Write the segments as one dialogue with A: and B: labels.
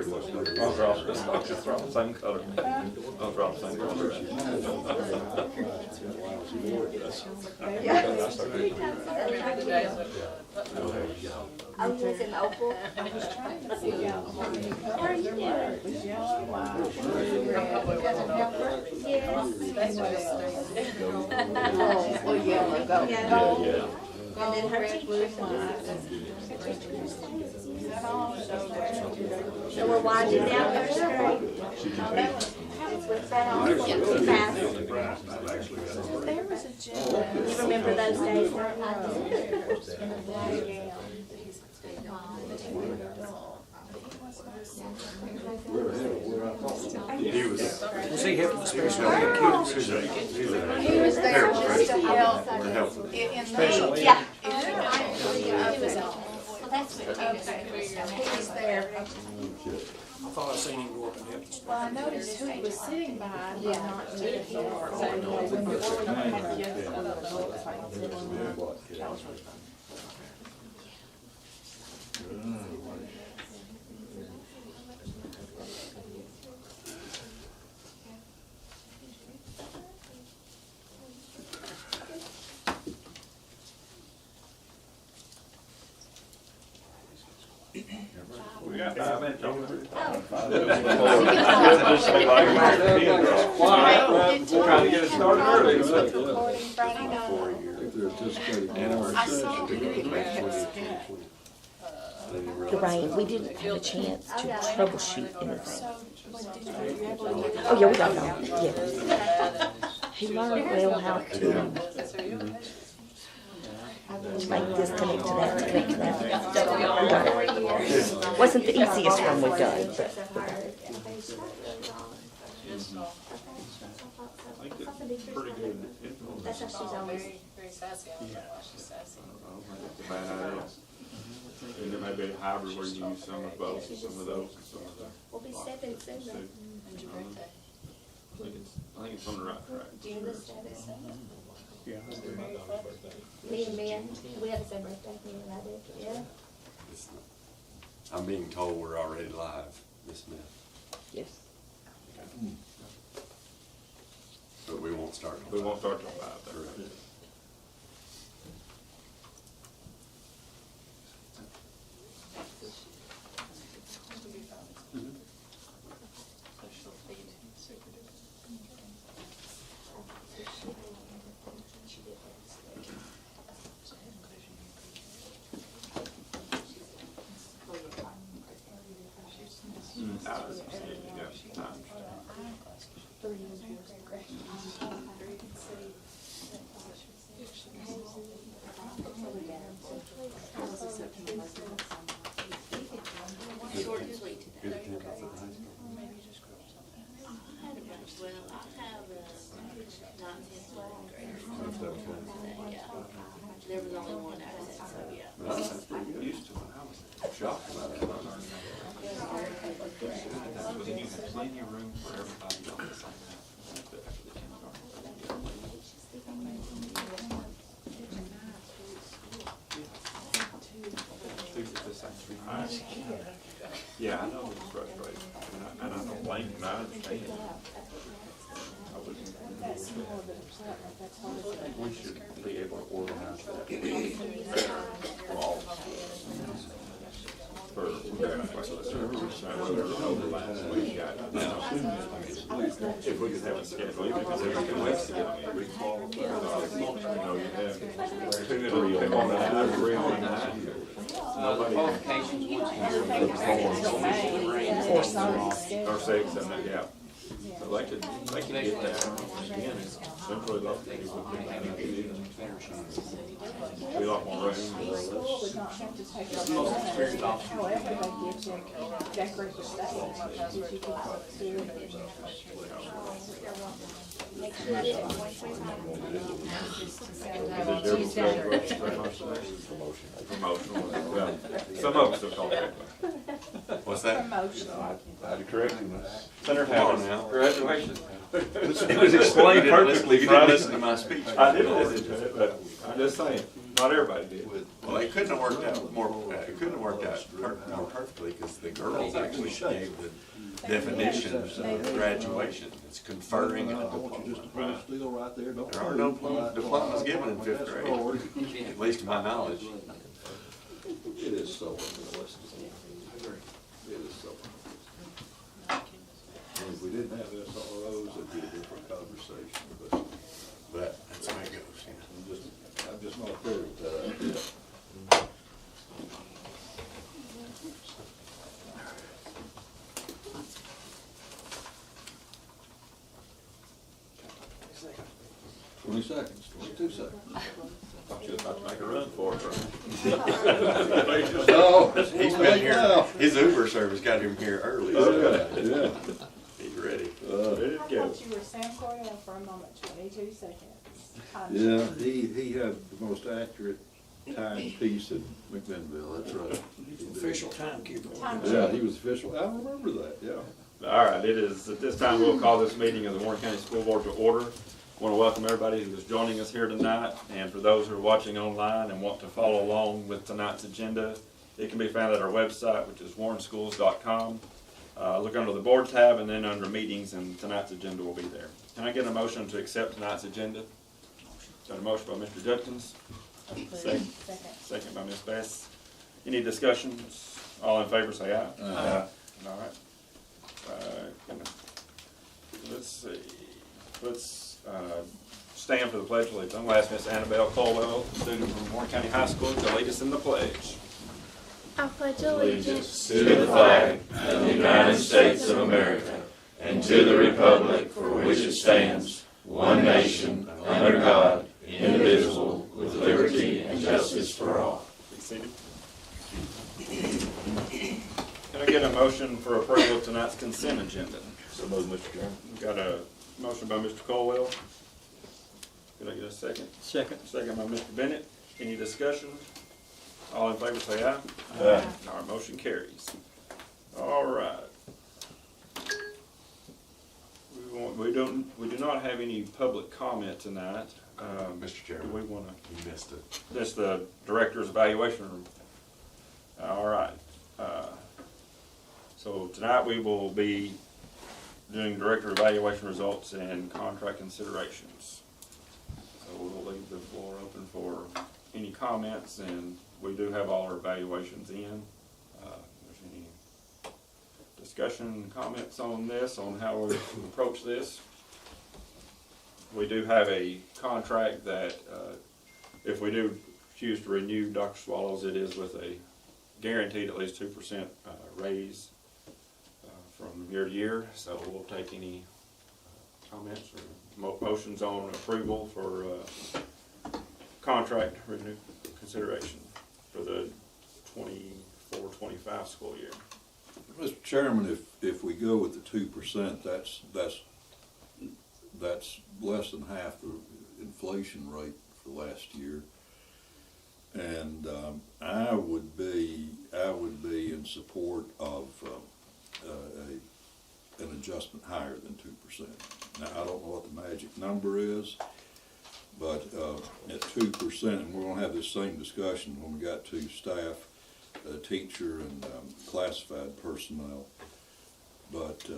A: I'll drop this, I'll just drop the same color. I'll drop the same color.
B: I was in Opal.
C: I was trying to figure out
B: How are you doing?
C: it was yellow, white,
B: Oh, yellow, go.
A: Yeah.
B: And then her teacher. So we're winding down the street. With that on, fast.
C: there was a gentleman.
B: You remember those days?
A: He was.
D: Was he helping the special ed kids?
C: He was there just to help
A: Helpful.
C: in
D: Special
C: the.
D: ed.
B: Yeah.
C: He was
B: Well, that's what
C: he was there.
D: I thought I seen him go up and help the special.
C: Well, I noticed who he was sitting by, but not to the floor. So when you had just, I don't know, it's like. That was really fun.
A: We got 5 minutes on it. Trying to get it started early.
C: Recording Friday night.
E: I
C: saw
E: The rain, we didn't have a chance to troubleshoot anything.
C: So, when did you able to get it?
E: Oh, yeah, we got it on, yeah. He learned well how to like disconnect to that, connect to that. We got it. Wasn't the easiest one we've done, but we got it.
A: Pretty good.
B: That's how she's always.
C: Very sassy. I don't know why she's sassy.
A: I don't think it's a bad idea. And there may be a hybrid where you use some of both, and some of those, and some of that.
B: We'll be 7 soon.
C: When's your birthday?
A: I think it's on the right track.
B: June the 7th.
A: Yeah.
B: Me and Ben, we have the same birthday, me and I did, yeah.
F: I'm being told we're already live, Miss Smith,
E: Yes.
F: but we won't start.
A: We won't start till 5. That's right.
G: There was only one absent, so yeah.
F: Well, that's pretty good. Used to it. I was shocked about that.
A: You have plenty of room for everybody on the same house. After the kindergarten. Yeah, I know it's frustrating, and I don't blame you, I understand. I wouldn't. We should be able to organize that for all. For if we could have a schedule, because there's 2 weeks to get on it, we qualify. You know, you have 2 and 3 on that, 3 on that. Nobody.
D: Qualifications once
A: Or 6, and that, yeah. So they could get that. Again, it's simply like people can be a lot more room.
C: School would not have to take up however, they give them decorative stage that you could put through.
B: Make sure I did it 125.
A: Promotional, well, some of us have called it that way.
F: What's that?
C: Promotion.
A: I had to correct him. Senator
F: Come on
A: Howard,
F: now.
A: congratulations.
F: It was explained perfectly. You didn't listen to my speech.
A: I did listen to it, but I'm just saying, not everybody did.
F: Well, it couldn't have worked out more, it couldn't have worked out more perfectly, because the girls actually gave the definition of graduation. It's conferring a diploma.
H: Still right there, don't.
F: There are no diplomas given in 5th grade, at least to my knowledge.
H: It is so unrealistic. It is so unrealistic. And if we didn't have SROs, it'd be a different conversation, but
F: That's the way it goes, yeah.
H: I'm just not there with that idea. Twenty seconds, 22 seconds.
A: Thought you was about to make a run for it.
H: No,
F: He's been here, his Uber service got him here early, so
H: Okay, yeah.
F: he's ready.
A: Ready to
C: I
A: go.
C: thought you were Sam Cordell for a moment, 22 seconds.
H: Yeah, he had the most accurate timepiece in McMinnville, that's right.
D: Official timekeeper.
H: Yeah, he was official, I remember that, yeah.
A: All right, it is, at this time, we'll call this meeting of the Warren County School Board to order. I want to welcome everybody who is joining us here tonight, and for those who are watching online and want to follow along with tonight's agenda, it can be found at our website, which is warrenschools.com. Look under the board tab and then under meetings, and tonight's agenda will be there. Can I get a motion to accept tonight's agenda? Got a motion by Mr. Judkins. Second by Ms. Bess. Any discussions? All in favor say aye.
H: Aye.
A: All right. Let's see. Let's stand for the Pledge of Allegiance. I'm going to ask Miss Annabelle Colwell, student from Warren County High School, to lead us in the pledge.
B: I pledge allegiance
I: to the flag of the United States of America and to the republic for which it stands, one nation, under God, indivisible, with liberty and justice for all.
A: Be seated. Can I get a motion for approval of tonight's consent agenda?
H: So moved, Mr. Chairman.
A: Got a motion by Mr. Colwell. Can I get a second?
D: Second.
A: Second by Mr. Bennett. Any discussion? All in favor say aye.
H: Aye.
A: Our motion carries. All right. We do not have any public comment tonight.
F: Mr.
A: Do
F: Chairman,
A: we want to?
F: you missed it.
A: That's the director's evaluation room. All right. So tonight we will be doing director evaluation results and contract considerations. So we'll leave the floor open for any comments, and we do have all our evaluations in. If there's any discussion, comments on this, on how we approach this. We do have a contract that if we do choose to renew Dr. Swallows, it is with a guaranteed at least 2% raise from year to year. So we'll take any comments or motions on approval for contract renew consideration for the 24-25 school year.
H: Mr. Chairman, if we go with the 2%, that's less than half the inflation rate for last year. And I would be in support of an adjustment higher than 2%. Now, I don't know what the magic number is, but at 2%, and we're going to have this same discussion when we got to staff, teacher, and classified personnel. But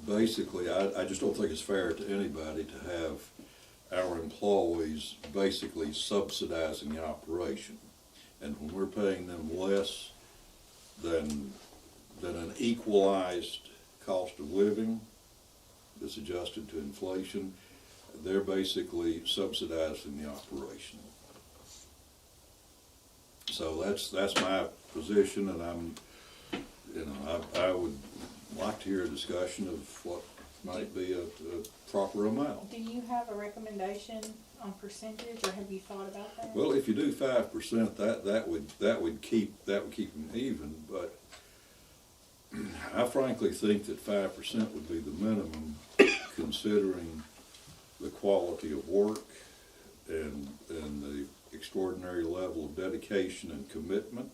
H: basically, I just don't think it's fair to anybody to have our employees basically subsidizing the operation. And when we're paying them less than an equalized cost of living that's adjusted to inflation, they're basically subsidizing the operation. So that's my position, and I would like to hear a discussion of what might be a proper amount.
C: Do you have a recommendation on percentage, or have you thought about that?
H: Well, if you do 5%, that would keep them even. But I frankly think that 5% would be the minimum, considering the quality of work and the extraordinary level of dedication and commitment.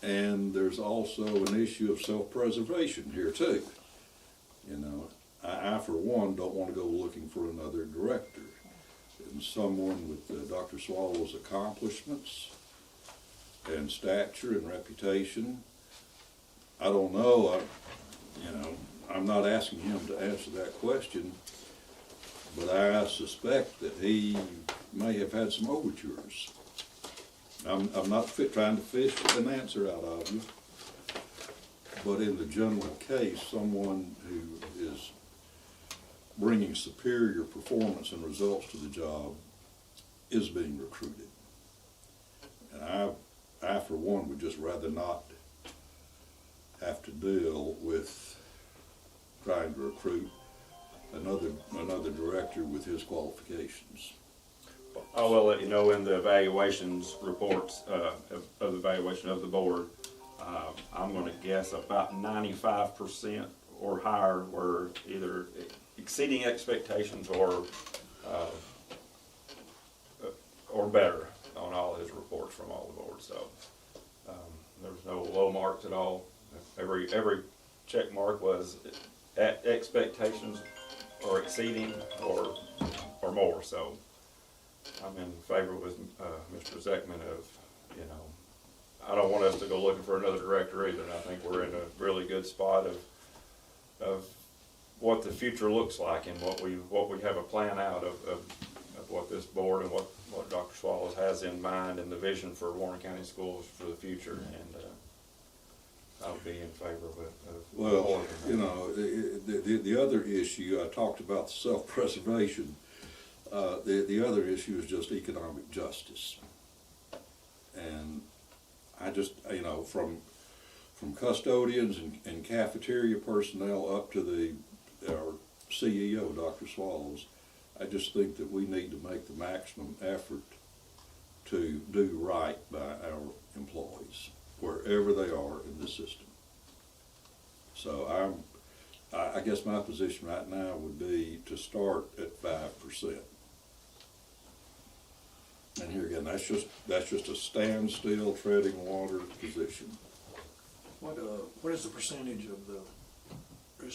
H: And there's also an issue of self-preservation here too. You know, I for one don't want to go looking for another director. getting someone with Dr. Swallow's accomplishments and stature and reputation. I don't know, I'm not asking him to answer that question, but I suspect that he may have had some overtures. I'm not trying to fish an answer out of you, but in the general case, someone who is bringing superior performance and results to the job is being recruited. And I for one, would just rather not have to deal with trying to recruit another director with his qualifications.
A: I will let you know in the evaluations reports, of the evaluation of the board, I'm gonna guess about 95% or higher were either exceeding expectations or better on all his reports from all the boards, so, there's no low marks at all. Every check mark was at expectations or exceeding or more, so I'm in favor with Mr. Zeckman of, I don't want us to go looking for another director either. I think we're in a really good spot of what the future looks like and what we have a plan out of what this board and what Dr. Swallows has in mind and the vision for Warren County Schools for the future, and I'll be in favor of
H: Well, the other issue, I talked about self-preservation. The other issue is just economic justice. And I just, from custodians and cafeteria personnel up to our CEO, Dr. Swallows, I just think that we need to make the maximum effort to do right by our employees, wherever they are in the system. So I guess my position right now would be to start at 5%. And here again, that's just a standstill, treading water position.
D: What is the percentage of the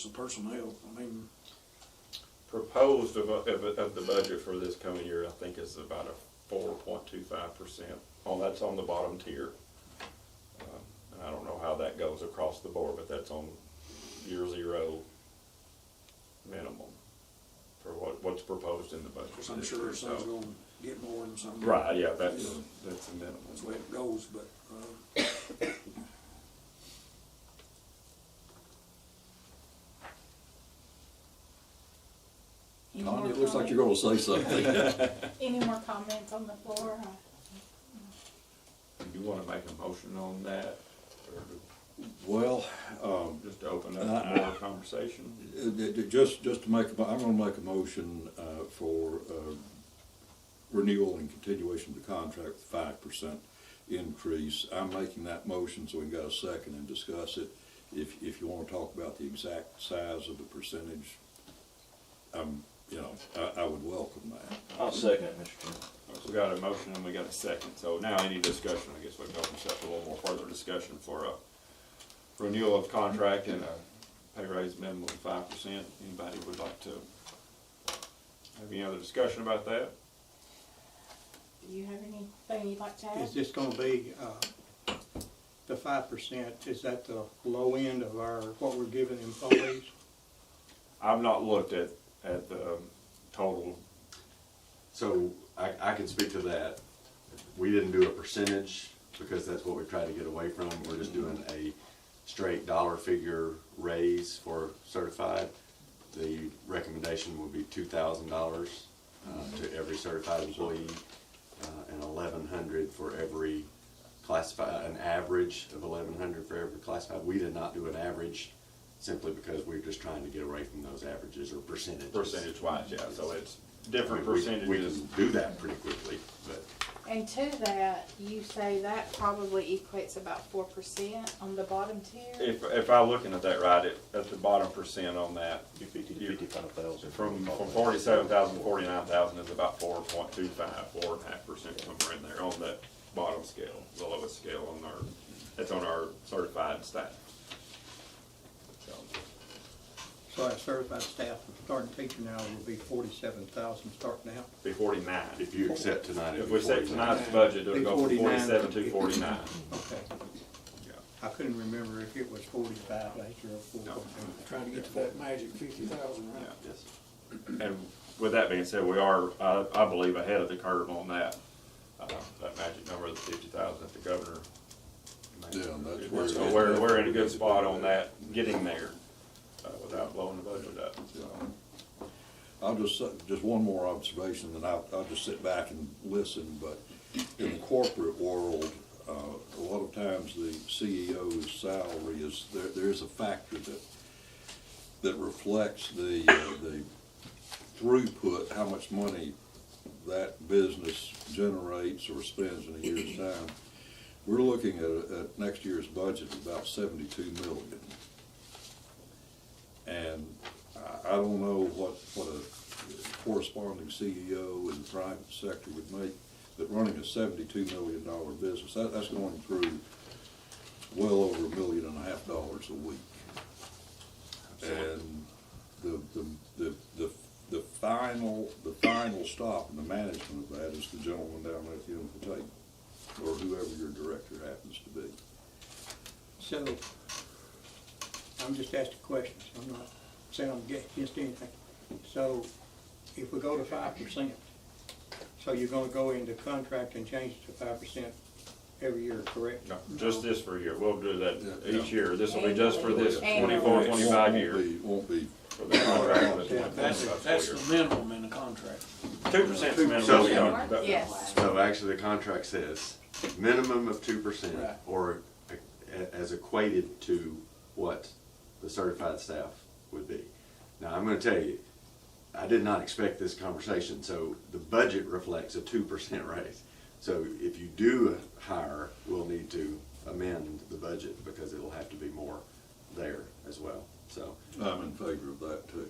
D: personnel? I mean,
A: proposed of the budget for this coming year, I think is about a 4.25%. That's on the bottom tier. And I don't know how that goes across the board, but that's on year zero minimum for what's proposed in the budget.
D: because I'm sure someone's going to get more than some.
A: Right, yeah, that's a minimum.
D: That's the way it goes, but,
B: Any more
H: Tanya, it looks like you're gonna say something.
B: Any more comments on the floor?
A: Do you want to make a motion on that, or
H: Well,
A: just to open up more conversation?
H: just to make, I'm gonna make a motion for renewal and continuation of the contract with 5% increase. I'm making that motion so we got a second and discuss it. If you wanna talk about the exact size of the percentage, I would welcome that.
I: I'll second it, Mr. Chairman.
A: We got a motion and we got a second, so now any discussion, I guess we can open this up to a little more further discussion for a renewal of contract and a pay raise minimum of 5%. Anybody would like to have any other discussion about that?
B: Do you have anything you'd like to add?
J: Is this gonna be, the 5%, is that the low end of what we're giving employees?
A: I've not looked at the total.
F: So I can speak to that. We didn't do a percentage because that's what we try to get away from. We're just doing a straight dollar figure raise for certified. The recommendation would be $2,000 to every certified employee and $1,100 for every classified, an average of $1,100 for every classified. We did not do an average simply because we're just trying to get away from those averages or percentages.
A: Percentage-wise, yeah, so it's different
F: We
A: percentages.
F: can do that pretty quickly, but
B: And to that, you say that probably equates about 4% on the bottom tier?
A: If I'm looking at that right, at the bottom percent on that,
I: 55,000.
A: from 47,000 to 49,000 is about 4.25%, somewhere in there on that bottom scale, the lowest scale on that's on our certified staff. So,
J: So our certified staff starting teaching hours will be 47,000 starting out.
A: Be 49.
F: If you accept tonight,
A: If
F: it'll
A: we
F: be
A: set
F: 49.
A: tonight's budget, it'll
J: Be
A: go from
J: 49.
A: 47 to 49.
J: Okay.
A: Yeah.
J: I couldn't remember if it was 45 last year or 40.
A: No.
D: Trying to get to that magic 50,000, right?
A: Yeah.
F: Yes.
A: And with that being said, we are, I believe, ahead of the curve on that. That magic number of the 50,000 that the governor.
H: Yeah, and that's where.
A: So we're in a good spot on that, getting there, without blowing the budget up. So.
H: I'll just one more observation, and I'll just sit back and listen, but in the corporate world, a lot of times the CEO's salary is, there's a factor that reflects the throughput, how much money that business generates or spends in a year's time. We're looking at next year's budget of about 72 million. And I don't know what a corresponding CEO in the private sector would make, but running a $72 million business, that's going through well over $1.5 million a week. And the final stop in the management of that is the gentleman down there at the end of the table, or whoever your director happens to be.
J: So, I'm just asking questions, I'm not saying I'm against anything. So, if we go to 5%, so you're gonna go into contract and change it to 5% every year, correct?
A: No, just this for a year. We'll do that
H: Yeah.
A: each year. This will be just for this
B: Annually.
A: 24, 25 year.
H: Won't be.
A: For the contract for the
H: Yeah,
A: 25
D: That's
A: year.
D: the minimum in the contract.
A: 2% minimum.
F: So-
A: Yeah.
B: Yes.
F: So actually, the contract says minimum of 2%,
D: Right.
F: or as equated to what the certified staff would be. Now, I'm gonna tell you, I did not expect this conversation, so the budget reflects a 2% raise. So if you do hire, we'll need to amend the budget because it'll have to be more there as well, so.
H: I'm in favor of that too.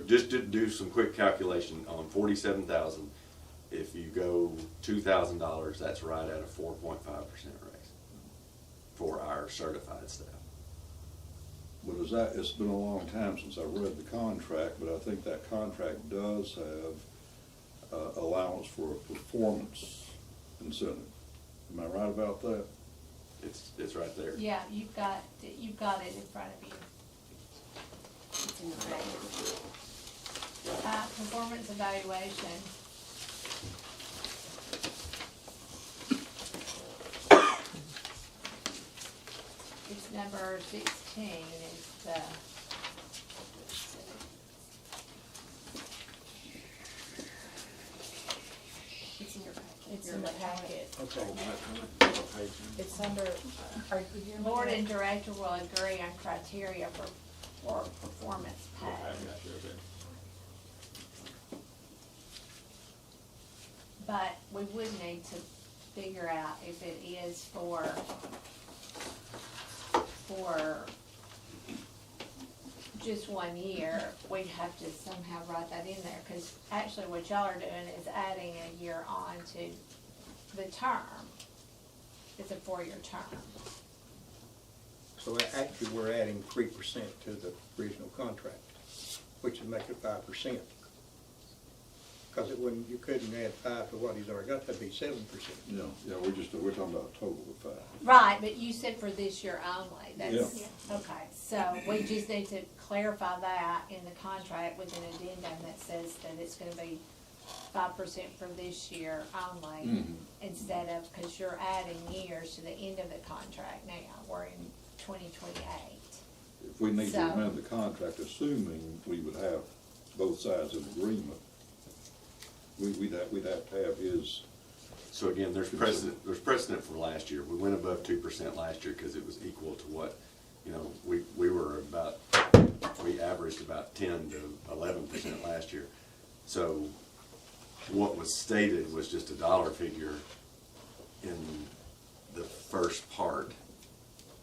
F: Just to do some quick calculation on 47,000, if you go $2,000, that's right at a 4.5% raise for our certified staff.
H: But it's been a long time since I read the contract, but I think that contract does have allowance for a performance incentive. Am I right about that?
F: It's right there.
B: Yeah, you've got it in front of you. It's in the back. Performance evaluation. It's number 16 is the. It's in your packet. It's in the packet.
J: Okay.
C: It's under, are you?
B: Board and director will agree on criteria for performance pay. But we would need to figure out if it is for just 1 year, we'd have to somehow write that in there, because actually what y'all are doing is adding a year on to the term. It's a 4-year term.
J: So actually, we're adding 3% to the original contract, which would make it 5%. Because it wouldn't, you couldn't add 5 to what he's already got, that'd be 7%.
H: Yeah, we're talking about a total of 5.
B: Right, but you said for this year only, that's,
H: Yeah.
B: okay, so we just need to clarify that in the contract with an addendum that says that it's gonna be 5% for this year only,
H: Mhm.
B: instead of, cause you're adding years to the end of the contract now, we're in 2028.
H: If we need to
B: So-
H: amend the contract, assuming we would have both sides in agreement, we'd have to have his.
F: So again, there's precedent for last year. We went above 2% last year because it was equal to what, we averaged about 10 to 11% last year. So what was stated was just a dollar figure in the first part,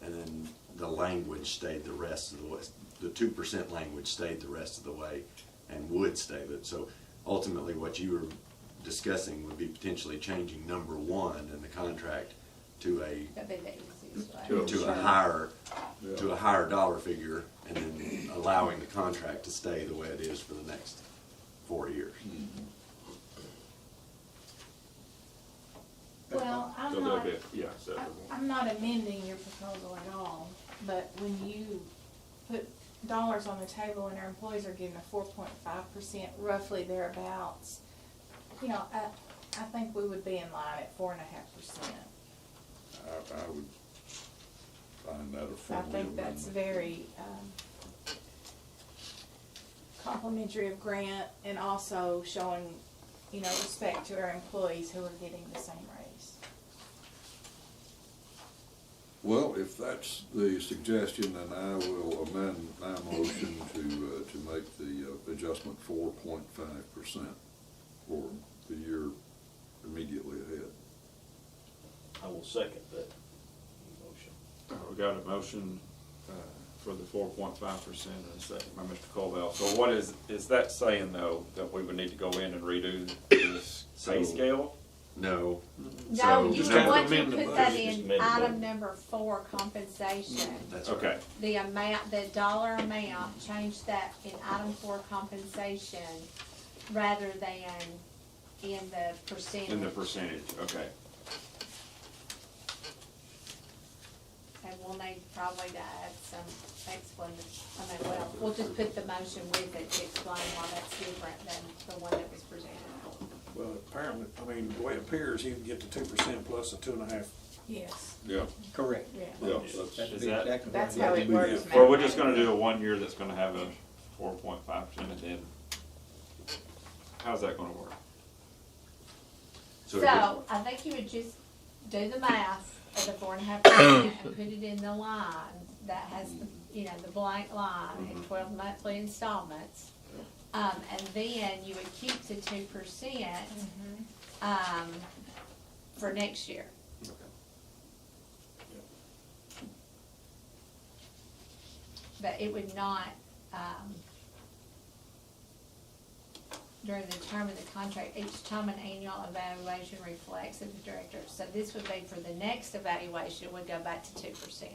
F: and then the language stayed the rest of the way. The 2% language stayed the rest of the way and would stay. So ultimately what you were discussing would be potentially changing number 1 in the contract to
B: That'd be the easiest way.
F: to a higher dollar figure, and then allowing the contract to stay the way it is for the next 4 years.
C: Well,
A: So they'll be, yeah, acceptable.
C: I'm not amending your proposal at all, but when you put dollars on the table and our employees are getting a 4.5%, roughly thereabouts, you know, I think we would be in line at 4.5%.
H: I would find that a
C: I
H: friendly
C: think that's
H: amendment.
C: very complimentary of Grant and also showing, you know, respect to our employees who are getting the same raise.
H: Well, if that's the suggestion, then I will amend my motion to make the adjustment 4.5% for the year immediately ahead.
I: I will second that motion.
A: We got a motion for the 4.5% and a second by Mr. Colville. So what is that saying though, that we would need to go in and redo this pay scale?
F: No.
B: No,
F: So
B: you
F: just
B: want to
D: amend the
B: put that
I: budget. Just
B: in
I: amend the
B: item
I: budget.
B: number 4, compensation.
F: That's right.
A: Okay,
B: The amount, the dollar amount, change that in item 4, compensation, rather than in the percentage.
A: in the percentage, okay.
B: And we'll need probably to add some explanation, I mean, well, we'll just put the motion with it to explain why that's different than the one that was presented.
D: Well, apparently, I mean, the way it appears, you can get the 2% plus a 2.5.
C: Yes,
A: Yeah.
J: Correct.
C: yeah.
A: Yeah.
J: That's
A: Is
J: be
A: that-
J: exactly
C: That's
J: right.
C: how it works.
A: Well, we're just gonna do a 1 year that's gonna have a 4.5% and then, how's that gonna work?
F: So
B: So, I think you would just do the math of the 4.5% and put it in the line that has, the you know, the blank line in 12 monthly installments. And then you would keep the 2%, for next year. But it would not, during the term of the contract, each time an annual evaluation reflects that the director, so this would be for the next evaluation, would go back to 2%.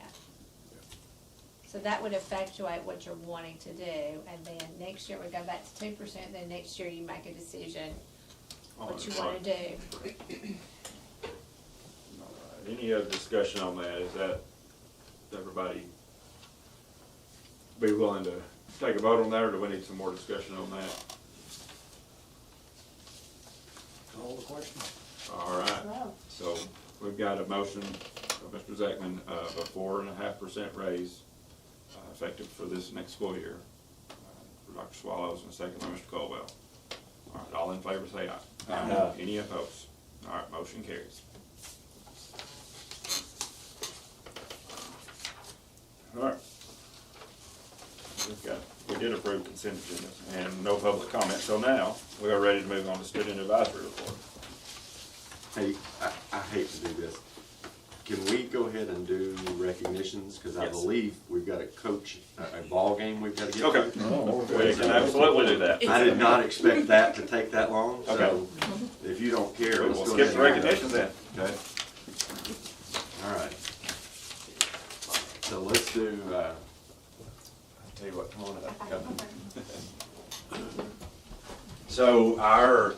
B: So that would effectuate what you're wanting to do, and then next year we go back to 2%, then next year you make a decision what you wanna do.
A: All right. Any other discussion on that? Is that, everybody be willing to take a vote on that, or do we need some more discussion on that?
D: All the questions?
A: All right,
C: Well,
A: so we've got a motion of Mr. Zeckman of a 4.5% raise effective for this next school year. For Dr. Swallows, and a second by Mr. Colwell. All right, all in favor say aye.
I: Aye.
A: Any opposed? All right, motion carries. All right. We did approve consent agenda and no public comment, so now we are ready to move on to student advisory report.
F: Hey, I hate to do this. Can we go ahead and do recognitions? Because I
A: Yes.
F: believe we've got a coach, a ball game we've got to get
A: Okay.
F: to.
A: We can absolutely do that.
F: I did not expect that to take that long, so
A: Okay.
F: if you don't care, let's
A: We'll
F: go
A: skip
F: ahead
A: the
F: and do that.
A: recognitions then.
F: Okay. All right. So let's do, I'll tell you what, come on up. So our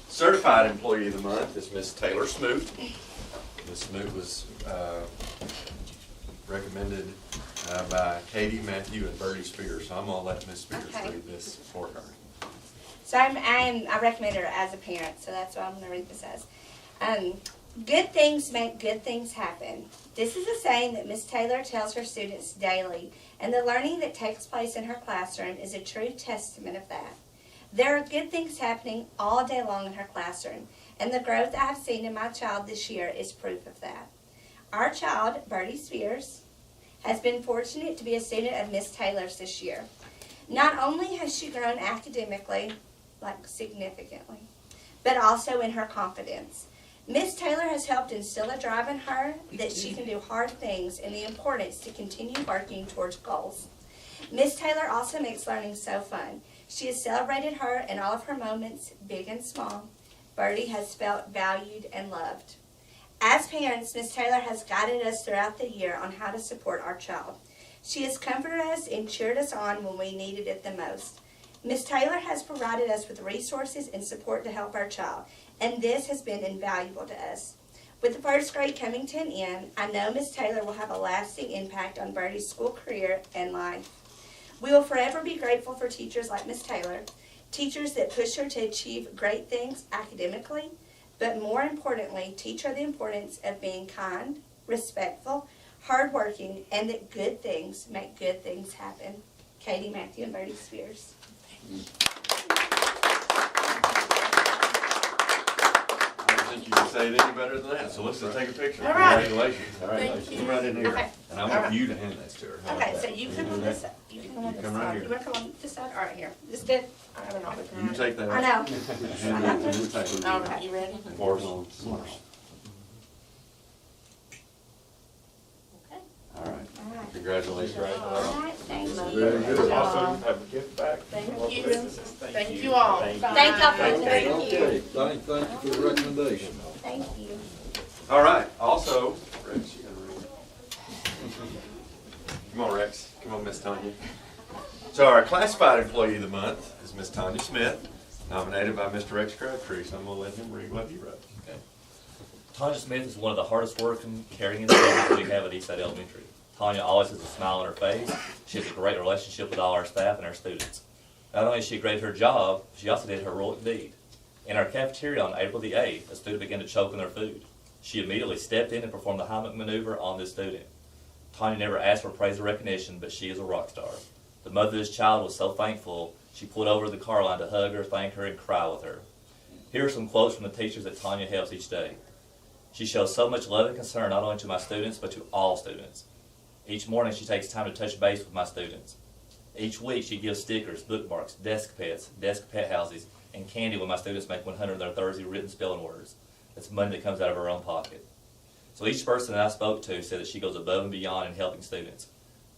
F: certified employee of the month is Miss Taylor Smoot. Miss Smoot was recommended by Katie, Matthew, and Bertie Spears. So I'm gonna let Miss Spears
K: Okay.
F: read this for her.
K: So I recommend her as a parent, so that's what I'm going to read this as. Good things make good things happen. This is a saying that Miss Taylor tells her students daily, and the learning that takes place in her classroom is a true testament of that. There are good things happening all day long in her classroom, and the growth I have seen in my child this year is proof of that. Our child, Bertie Spears, has been fortunate to be a student of Miss Taylor's this year. Not only has she grown academically, like significantly, but also in her confidence. Miss Taylor has helped instill a drive in her that she can do hard things and the importance to continue working towards goals. Miss Taylor also makes learning so fun. She has celebrated her in all of her moments, big and small. Bertie has felt valued and loved. As parents, Ms. Taylor has guided us throughout the year on how to support our child. She has comforted us and cheered us on when we needed it the most. Ms. Taylor has provided us with resources and support to help our child, and this has been invaluable to us. With the first grade coming to an end, I know Ms. Taylor will have a lasting impact on Birdie's school career and life. We will forever be grateful for teachers like Ms. Taylor, teachers that push her to achieve great things academically, but more importantly, teach her the importance of being kind, respectful, hardworking, and that good things make good things happen. Katie, Matthew, and Birdie Spears.
F: I don't think you can say it any better than that, so let's just take a picture.
K: All right.
F: Congratulations. All right,
K: Thank you.
F: come right in here.
K: Okay.
F: And I want you to hand this to her. How about
K: Okay, so
F: that?
K: you come on this side. You can come on
F: You
K: this
F: come right
K: side.
F: here.
K: You want to come on this side? All right, here. This good? I don't know if we can.
F: You take that.
K: I know.
F: And we'll take it.
K: All right, you ready?
F: Force on. All right.
K: All right.
F: Congratulations.
K: All right, thank you.
H: Very good.
A: Also, have a gift back.
G: Thank
A: More
G: you.
A: businesses.
G: Thank you all.
A: Thank you.
K: Thank y'all for
A: Thank you.
K: today.
H: Okay, thank you for the recommendation.
K: Thank you.
F: All right, also, Rex, you gotta read. Come on, Rex. Come on, Miss Tanya. So our classified employee of the month is Miss Tanya Smith, nominated by Mr. Rex Crabtree, so I'm gonna let him read what he wrote.
L: Okay. Tanya Smith is one of the hardest working, caring individuals we have at Eastside Elementary. Tanya always has a smile on her face. She has a great relationship with all our staff and our students. Not only is she great at her job, she also did her heroic deed. In our cafeteria on April the 8th, a student began to choke on their food. She immediately stepped in and performed the Heimlich maneuver on this student. Tanya never asked for praise or recognition, but she is a rock star. The mother of this child was so thankful, she pulled over to the car line to hug her, thank her, and cry with her. Here are some quotes from the teachers that Tanya helps each day. She shows so much love and concern not only to my students, but to all students. Each morning she takes time to touch base with my students. Each week she gives stickers, bookmarks, desk pet houses, and candy when my students make 100 of their Thursday written spelling words. It's money that comes out of her own pocket. So each person that I spoke to said that she goes above and beyond in helping students.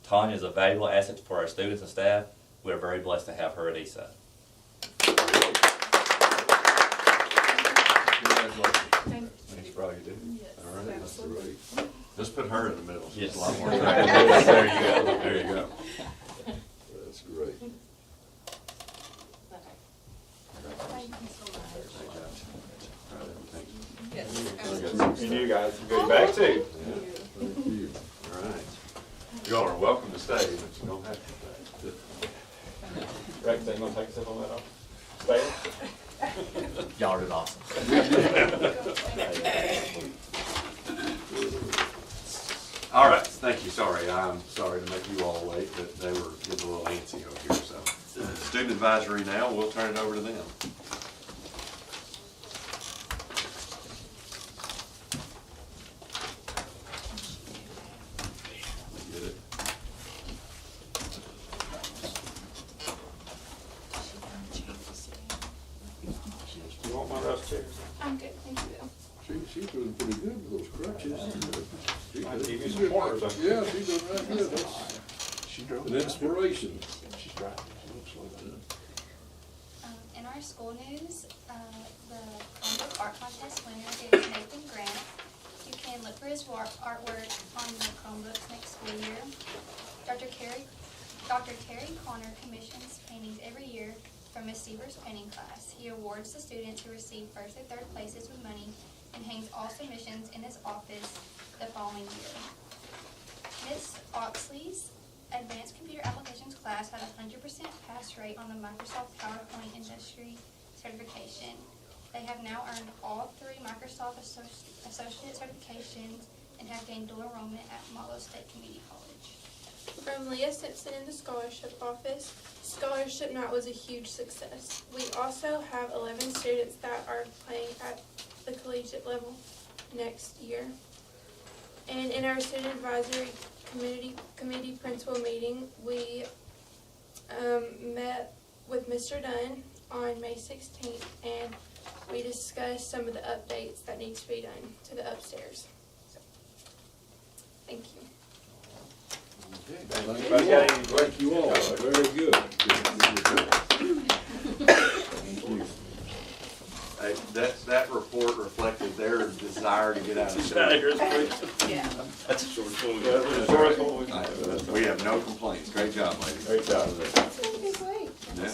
L: Tanya is a valuable asset for our students and staff. We are very blessed to have her at Eastside.
F: Congratulations. Thanks for all you do. All right, that's great. Just put her in the middle. She's
L: Yes.
F: a lot more attractive. There you go. There you go.
H: That's great.
A: And you guys can go back too.
H: Thank you.
F: All right. Y'all are welcome to stay, but you don't have to stay.
A: Rex, ain't gonna take us up on that offer?
L: Y'all are doing awesome.
F: All right, thank you. Sorry, I'm sorry to make you all wait, but they were getting a little antsy over here, so. Student advisory now, we'll turn it over to them. Get it?
A: You want one of those chairs?
C: I'm good, thank you.
H: She's doing pretty good with those crutches.
A: Might give you some pointers.
H: Yeah, she's doing right good. That's
A: She drove.
H: an inspiration.
A: She's driving.
M: In our school news, the Chromebook art contest winner is Nathan Grant. You can look for his artwork on the Chromebooks next school year. Dr. Terry Connor commissions paintings every year from Miss Seaver's painting class. He awards the students who receive first and third places with money and hangs all submissions in his office the following year. Miss Oxley's Advanced Computer Applications class had a 100% pass rate on the Microsoft PowerPoint Industry certification. They have now earned all 3 Microsoft Associate certifications and have gained dual enrollment at Malo State Community College.
C: From Leah Simpson in the scholarship office, scholarship night was a huge success. We also have 11 students that are playing at the collegiate level next year. And in our student advisory committee principal meeting, we met with Mr. Dunn on May 16th, and we discussed some of the updates that need to be done to the upstairs. So, thank you.
H: Thank you all. Very good.
F: Hey, that report reflected their desire to get out of
A: Get out of
F: school.
A: here, please.
C: Yeah.
A: That's a short one. Short one.
F: We have no complaints. Great job, ladies.
A: Great job.
C: That's gonna be great.
F: Yeah.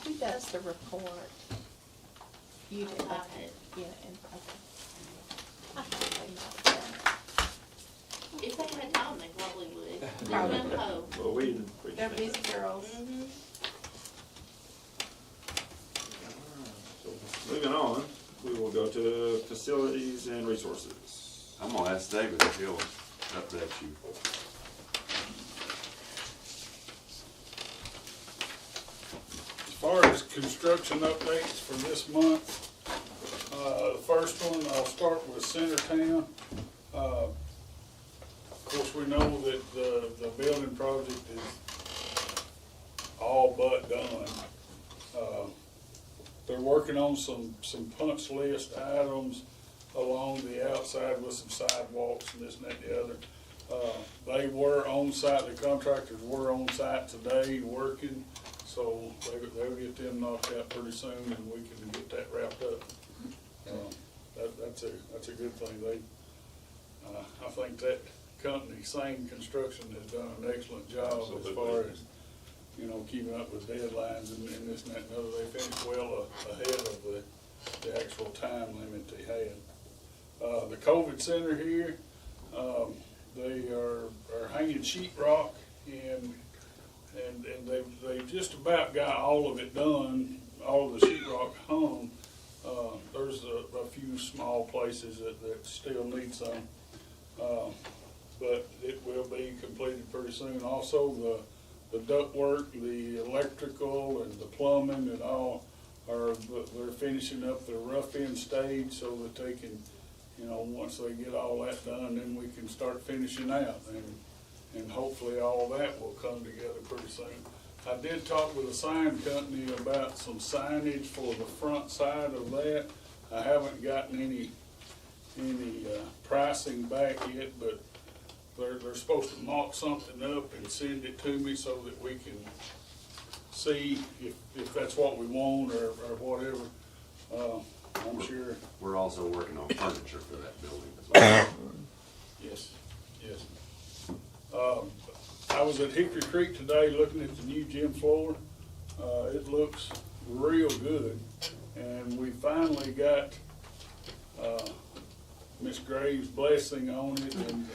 C: Who does the report? You do,
G: I
C: okay,
G: did.
C: yeah, and, okay. I thought they might have done
G: If they had time, they probably would.
C: Probably.
G: Let them hope.
A: Well, we
C: it. They're busy girls.
A: So, moving on, we will go to facilities and resources.
F: I'm gonna ask David if he'll update you.
N: As far as construction updates for this month, the first one, I'll start with Centertown. Of course, we know that the building project is all but done. They're working on some punch list items along the outside with some sidewalks and this and that and the other. They were on site, the contractors were on site today working, so they'll get them knocked out pretty soon and we can get that wrapped up. That's a good thing. I think that company, Same Construction, has done an excellent job as far as, you know, keeping up with deadlines and this and that and other. They finished well ahead of the actual time limit they had. The COVID center here, they are hanging sheetrock and they've just about got all of it done, all of the sheetrock hung. There's a few small places that still need some, but it will be completed pretty soon. Also, the ductwork, the electrical and the plumbing and all they're finishing up the rough end stage so that they can, you know, once they get all that done, then we can start finishing out, and hopefully all that will come together pretty soon. I did talk with a sign company about some signage for the front side of that. I haven't gotten any pricing back yet, but they're supposed to mock something up and send it to me so that we can see if that's what we want or whatever. I'm sure.
F: We're also working on furniture for that building as well.
N: Yes. I was at Hickory Creek today looking at the new gym floor. It looks real good, and we finally got Miss Graves' blessing on it, and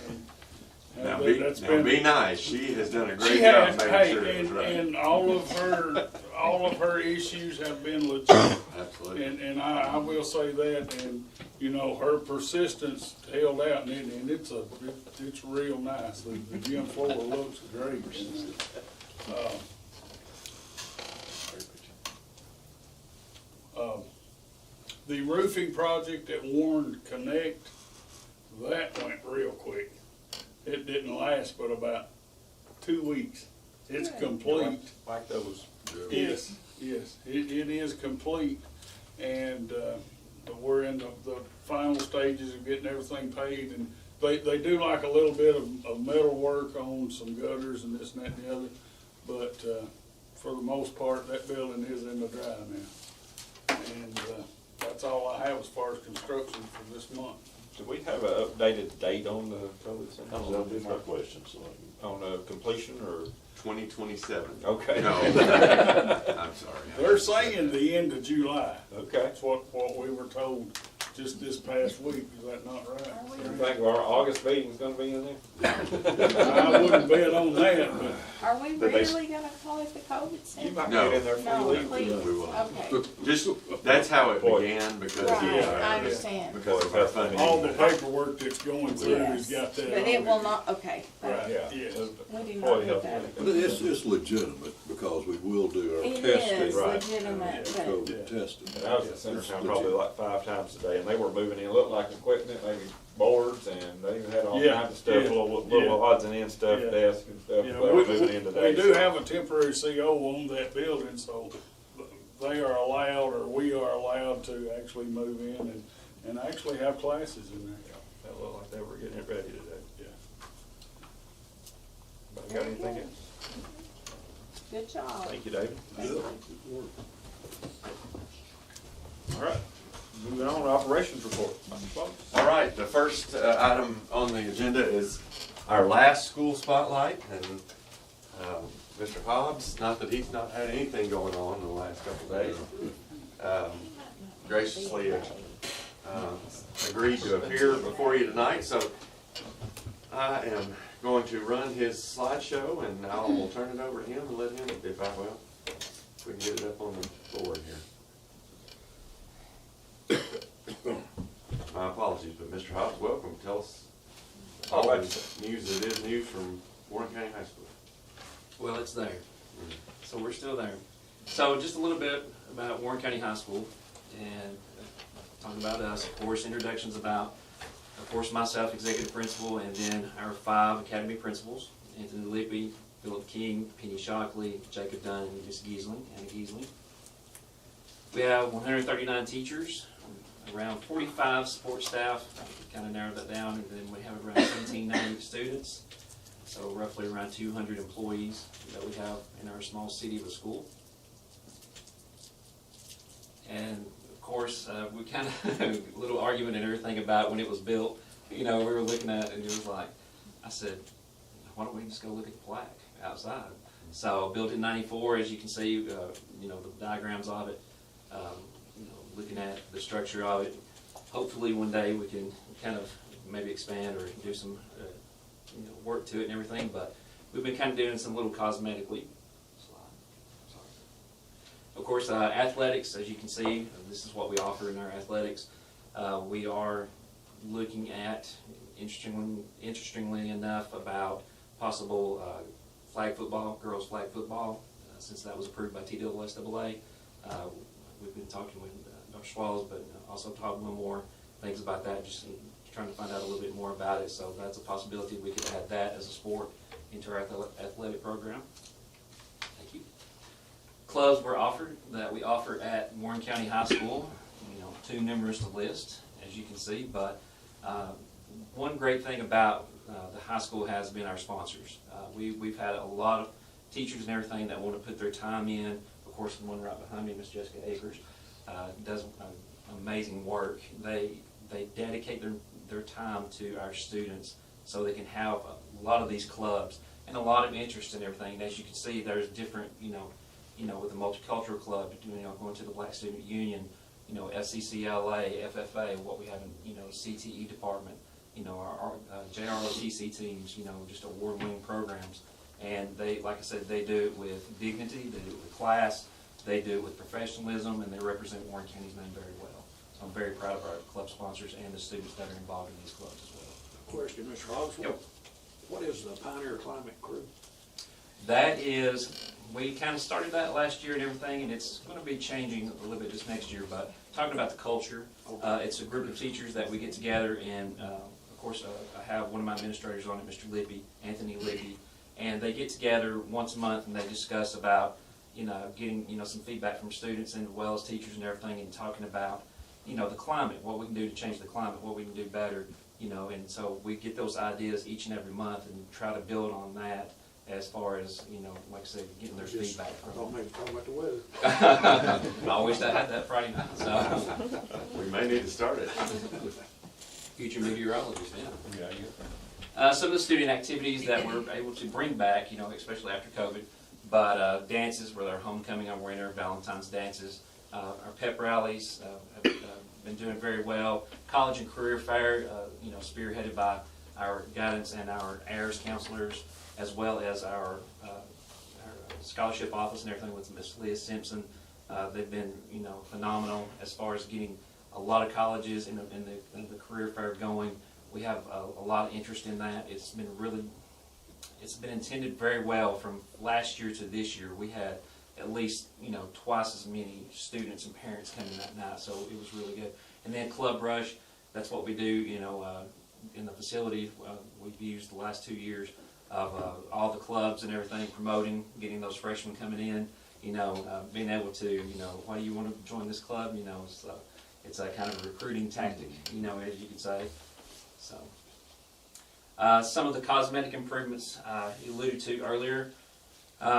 F: Now
N: that's
F: be
N: been
F: nice. She has done a great
N: she
F: job
N: has,
F: making sure it was
N: and,
F: right.
N: and all of her issues have been legit.
F: Absolutely.
N: And I will say that, and you know, her persistence held out, and it's real nice. The gym floor looks great. The roofing project at Warren Connect, that went real quick. It didn't last but about 2 weeks. It's complete.
A: Like those.
N: Yes, it is complete, and we're in the final stages of getting everything paid, and they do like a little bit of metal work on some gutters and this and that and the other, but for the most part, that building is in the dry now. And that's all I have as far as construction for this month.
A: Do we have an updated date on the COVID center?
I: That'll be my question, so.
A: On completion or?
F: 2027.
A: Okay.
F: No, I'm sorry.
N: They're saying the end of July.
A: Okay.
N: That's what we were told just this past week. Is that not right?
A: You think our August meeting's gonna be in there?
N: I wouldn't bet on that, but
C: Are we
A: But they-
C: really gonna call it the COVID center?
A: You might
F: No.
A: get in there
C: No,
A: before you leave.
C: please,
F: We will.
C: okay.
F: Just, that's how it began because
C: Right,
F: of,
C: I understand.
F: because of our funding.
N: all the paperwork that's going through has
C: Yes,
N: got that
C: but
N: on
C: it will not, okay.
N: Right,
A: Yeah.
N: yes.
C: We do
A: Boy,
C: not
A: help
C: have that.
H: But it's legitimate because we will do our
C: It
H: testing.
C: is
A: Right.
C: legitimate, but
H: COVID testing.
A: And I was at Centertown probably like 5 times a day, and they were moving in, looked like equipment, maybe boards, and they even had all
N: Yeah,
A: kinds of stuff,
N: yeah,
A: little
N: yeah.
A: odds and ends stuff,
N: Yeah.
A: desks and stuff,
N: You
A: they
N: know,
A: were moving in
N: we
A: today.
N: do
A: so-
N: have a temporary CO on that building, so they are allowed, or we are allowed to actually move in and actually have classes in there.
A: That looked like they were getting it ready today.
N: Yeah.
A: But you got anything else?
G: Good job.
A: Thank you, David.
D: Good.
A: All right, moving on to operations report. Dr. Fox.
F: All right, the first item on the agenda is our last school spotlight, and Mr. Hobbs, not that he's not had anything going on in the last couple of days, graciously agreed to appear before you tonight, so I am going to run his slideshow, and I will turn it over to him and let him, if we can get it up on the board here. My apologies, but Mr. Hobbs, welcome. Tell us all the news that is news from Warren County High School.
O: Well, it's there. So we're still there. So just a little bit about Warren County High School and talking about us, of course, introductions about, of course, myself, executive principal, and then our 5 academy principals, Anthony Lippy, Philip King, Penny Shockley, Jacob Dunn, and Miss Giesling, Anna Giesling. We have 139 teachers, around 45 support staff, kind of narrowed that down, and then we have around 1790 students, so roughly around 200 employees that we have in our small city of a school. And of course, we kind of a little argument and everything about when it was built. You know, we were looking at it, and it was like, I said, why don't we just go look at the plaque outside? So built in '94, as you can see, you know, the diagrams of it. You know, looking at the structure of it. Hopefully one day we can kind of maybe expand or do some you know, work to it and everything, but we've been kind of doing some little cosmetically. Of course, athletics, as you can see, this is what we offer in our athletics. We are looking at, interestingly enough, about possible flag football, girls flag football, since that was approved by TSSAA. We've been talking with Dr. Swallows, but also Todd Wilmore, things about that, just trying to find out a little bit more about it. So that's a possibility we could add that as a sport into our athletic program. Thank you. Clubs were offered, that we offer at Warren County High School, you know, too numerous to list, as you can see, but one great thing about the high school has been our sponsors. We've had a lot of teachers and everything that want to put their time in. Of course, the one right behind me, Miss Jessica Akers, does amazing work. They dedicate their time to our students so they can have a lot of these clubs and a lot of interest in everything. And as you can see, there's different, you know, with the multicultural club, you know, going to the Black Student Union, you know, FCCLA, FFA, what we have in, you know, CTE department, you know, our JROTC teams, you know, just award-winning programs. And they, like I said, they do it with dignity, they do it with class, they do it with professionalism, and they represent Warren County's name very well. So I'm very proud of our club sponsors and the students that are involved in these clubs as well.
D: Question, Mr. Hobbs,
O: Yep.
D: what is the Pioneer Climate Crew?
O: That is, we kind of started that last year and everything, and it's going to be changing a little bit this next year, but talking about the culture, it's a group of teachers that we get together, and of course I have one of my administrators on it, Mr. Lippy, Anthony Lippy, and they get together once a month and they discuss about, you know, getting, you know, some feedback from students and as well as teachers and everything, and talking about, you know, the climate, what we can do to change the climate, what we can do better, you know, and so we get those ideas each and every month and try to build on that as far as, you know, like I said, getting their feedback
D: I
O: from
D: thought
O: them.
D: maybe talking about the weather.
O: I wish I had that Friday night, so.
F: We may need to start it.
O: Future meteorologist, yeah. Some of the student activities that we're able to bring back, you know, especially after COVID, but dances with our homecoming, our winter, Valentine's dances, our pep rallies have been doing very well. College and career fair, you know, spearheaded by our guidance and our AIRS counselors, as well as our scholarship office and everything with Miss Leah Simpson. They've been, you know, phenomenal as far as getting a lot of colleges in the career fair going. We have a lot of interest in that. It's been intended very well from last year to this year. We had at least, you know, twice as many students and parents coming that night, so it was really good. And then Club Rush, that's what we do, you know, in the facility. We've used the last 2 years of all the clubs and everything, promoting, getting those freshmen coming in, you know, being able to, you know, why do you want to join this club, you know, so it's a kind of a recruiting tactic, you know, as you could say. So, some of the cosmetic improvements I alluded to earlier.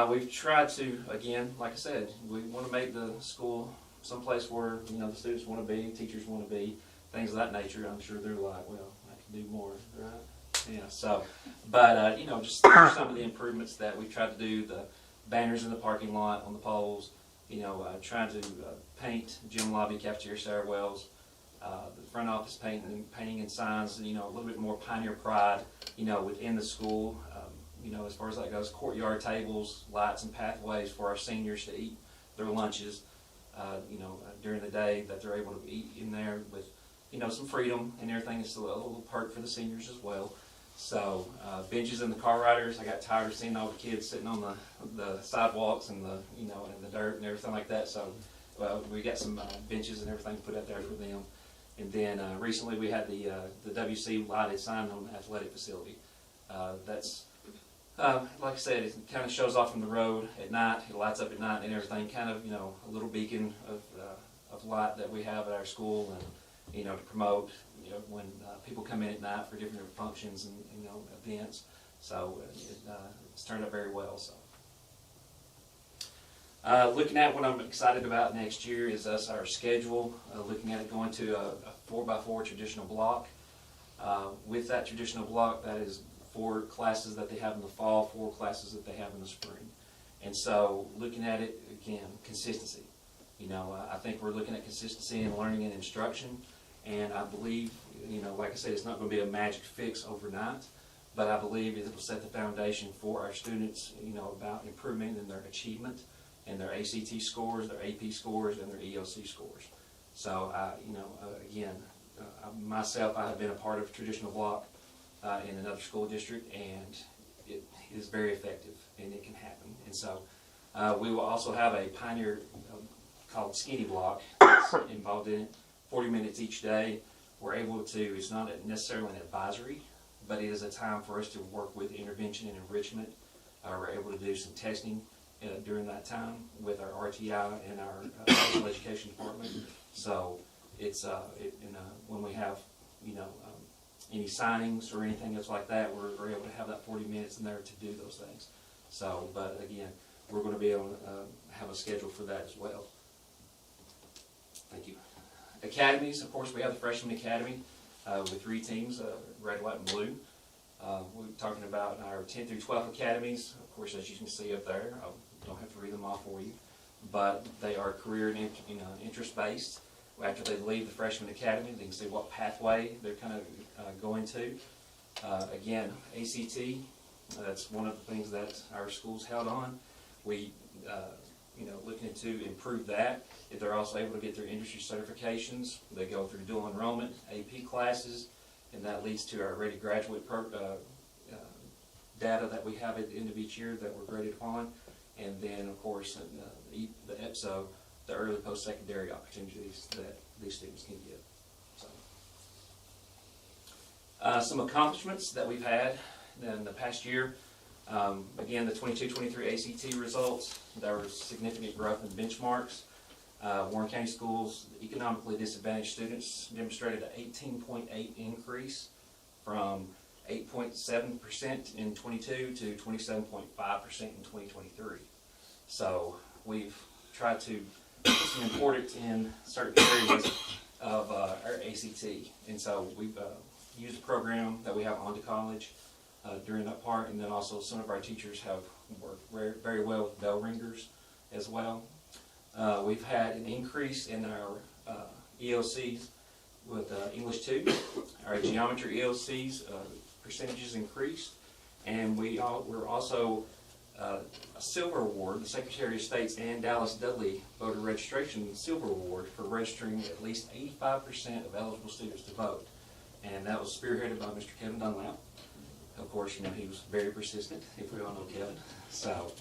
O: We've tried to, again, like I said, we want to make the school someplace where, you know, the students want to be, teachers want to be, things of that nature. I'm sure they're like, well, I can do more, right? Yeah, so, but, you know, just some of the improvements that we've tried to do, the banners in the parking lot on the poles, you know, trying to paint gym lobby, cafeteria, stairwells, the front office painting and signs, you know, a little bit more pioneer pride, you know, within the school. You know, as far as that goes, courtyard tables, lights and pathways for our seniors to eat their lunches, you know, during the day, that they're able to eat in there with, you know, some freedom and everything. It's a little perk for the seniors as well. So, benches in the car riders, I got tired of seeing all the kids sitting on the sidewalks and the, you know, and the dirt and everything like that. So, we got some benches and everything put out there for them. And then recently we had the WC lighted sign on the athletic facility. That's like I said, it kind of shows off from the road at night. It lights up at night and everything. Kind of, you know, a little beacon of light that we have at our school, and, you know, to promote, you know, when people come in at night for different functions and, you know, events. So it's turned out very well. So looking at what I'm excited about next year is our schedule. Looking at it going to a 4x4 traditional block. With that traditional block, that is 4 classes that they have in the fall, 4 classes that they have in the spring. And so looking at it, again, consistency. You know, I think we're looking at consistency in learning and instruction, and I believe, you know, like I said, it's not going to be a magic fix overnight, but I believe it will set the foundation for our students, you know, about improvement in their achievement and their ACT scores, their AP scores, and their ELC scores. So, you know, again, myself, I have been a part of traditional block in another school district, and it is very effective, and it can happen. And so we will also have a pioneer called Skinny Block that's involved in it, 40 minutes each day. We're able to, it's not necessarily an advisory, but it is a time for us to work with intervention and enrichment. We're able to do some testing during that time with our RTI and our special education department. So it's, when we have, you know, any signings or anything else like that, we're able to have that 40 minutes in there to do those things. So, but again, we're going to be able to have a schedule for that as well. Thank you. Academies, of course, we have the Freshman Academy with 3 teams, red, white, and blue. We're talking about our 10th through 12th academies. Of course, as you can see up there, I don't have to read them off for you, but they are career and interest-based. After they leave the Freshman Academy, they can see what pathway they're kind of going to. Again, ACT, that's one of the things that our school's held on. We, you know, looking to improve that. If they're also able to get their industry certifications, they go through dual enrollment, AP classes, and that leads to our ready graduate data that we have at the end of each year that we're graded upon. And then, of course, the EPSO, the early post-secondary opportunities that these students can get. So, some accomplishments that we've had in the past year. Again, the 22-23 ACT results, there was significant growth in benchmarks. Warren County Schools, economically disadvantaged students demonstrated an 18.8 increase from 8.7% in 22 to 27.5% in 2023. So we've tried to put some importance in certain areas of our ACT. And so we've used a program that we have on to college during that part, and then also some of our teachers have worked very well with bell ringers as well. We've had an increase in our ELCs with English 2. Our geometry ELCs percentages increased, and we're also a silver award. The Secretary of State's and Dallas Dudley voter registration silver award for registering at least 85% of eligible students to vote, and that was spearheaded by Mr. Kevin Dunlap. Of course, you know, he was very persistent, if we all know Kevin. So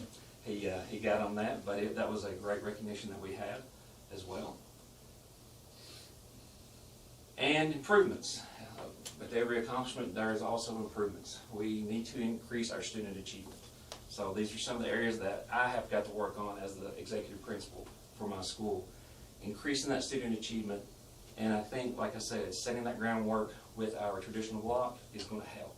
O: he got on that, but that was a great recognition that we had as well. And improvements. With every accomplishment, there is also improvements. We need to increase our student achievement. So these are some of the areas that I have got to work on as the executive principal for my school. Increasing that student achievement, and I think, like I said, setting that groundwork with our traditional block is going to help.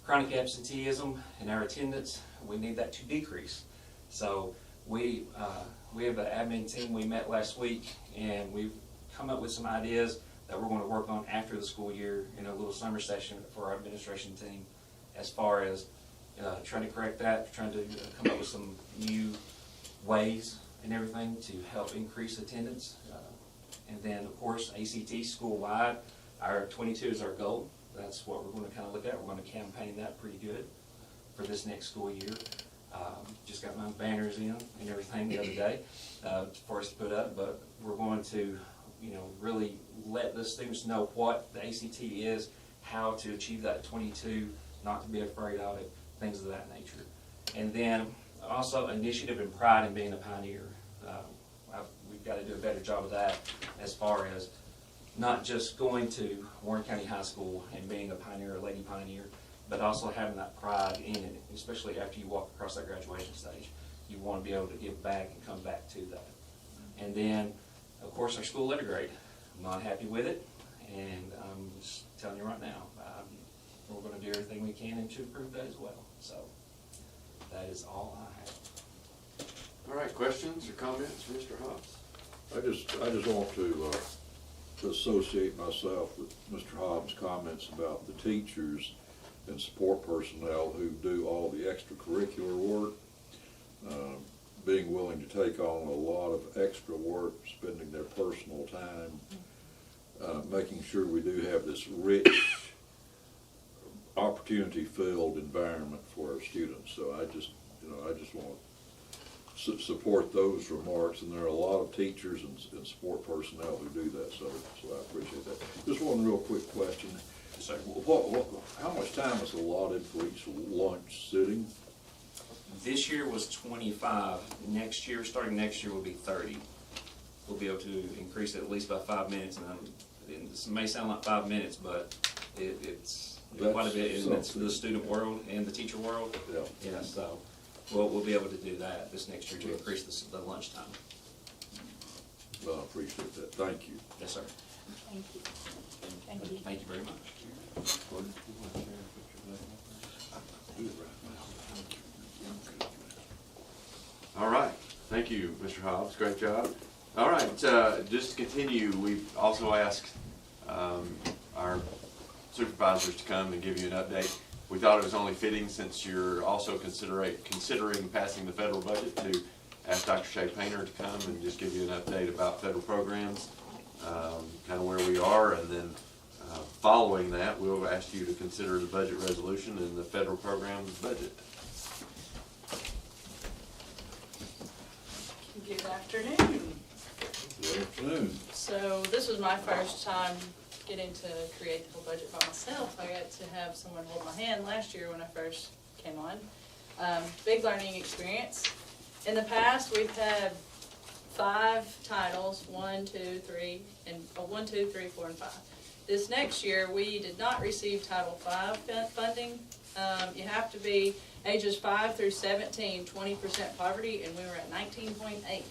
O: Chronic absenteeism and our attendance, we need that to decrease. So we have an admin team, we met last week, and we've come up with some ideas that we're going to work on after the school year in a little summer session for our administration team, as far as trying to correct that, trying to come up with some new ways and everything to help increase attendance. And then, of course, ACT school-wide, our 22 is our goal. That's what we're going to kind of look at. We're going to campaign that pretty good for this next school year. Just got my banners in and everything the other day for us to put up, but we're going to, really let the students know what the ACT is, how to achieve that 22, not to be afraid of it, things of that nature. And then also initiative and pride in being a pioneer. We've got to do a better job of that, as far as not just going to Warren County High School and being a pioneer, a lady pioneer, but also having that pride in it, especially after you walk across that graduation stage. You want to be able to give back and come back to that. And then, of course, our school letter grade. I'm not happy with it, and I'm just telling you right now, we're going to do everything we can to improve that as well. So that is all I have.
F: All right, questions or comments for Mr. Hobbs?
H: I just want to associate myself with Mr. Hobbs' comments about the teachers and support personnel who do all the extracurricular work, being willing to take on a lot of extra work, spending their personal time, making sure we do have this rich, opportunity-filled environment for our students. So I just want to support those remarks, and there are a lot of teachers and support personnel who do that, so I appreciate that. Just one real quick question. How much time is allotted for each lunch sitting?
O: This year was 25. Next year, starting next year, will be 30. We'll be able to increase it at least by 5 minutes. And this may sound like 5 minutes, but it's quite a bit in the student world and the teacher world. Yeah. So we'll be able to do that this next year to increase the lunchtime.
H: Well, I appreciate that. Thank you.
O: Yes, sir.
C: Thank you. Thank you.
O: Thank you very much.
F: All right, thank you, Mr. Hobbs, great job. All right, just to continue, we've also asked our supervisors to come and give you an update. We thought it was only fitting, since you're also considering passing the federal budget, to ask Dr. Shea Painter to come and just give you an update about federal programs, kind of where we are, and then following that, we'll ask you to consider the budget resolution and the federal programs budget.
P: Good afternoon.
H: Good afternoon.
P: So this was my first time getting to create the whole budget by myself. I got to have someone hold my hand last year when I first came on. Big learning experience. In the past, we've had 5 titles, 1, 2, 3, and 1, 2, 3, 4, and 5. This next year, we did not receive Title V funding. You have to be ages 5 through 17, 20% poverty, and we were at 19.8.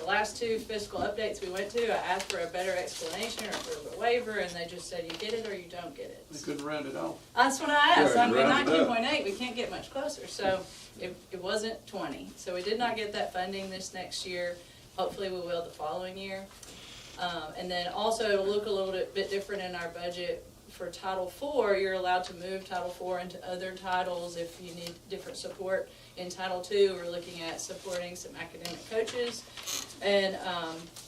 P: The last 2 fiscal updates we went to, I asked for a better explanation or for a waiver, and they just said you get it or you don't get it.
D: They couldn't round it off.
P: That's what I asked.
D: Yeah,
P: I mean,
D: round it up.
P: 19.8, we can't get much closer. So it wasn't 20. So we did not get that funding this next year. Hopefully we will the following year. And then also it'll look a little bit different in our budget. For Title IV, you're allowed to move Title IV into other titles if you need different support. In Title II, we're looking at supporting some academic coaches. And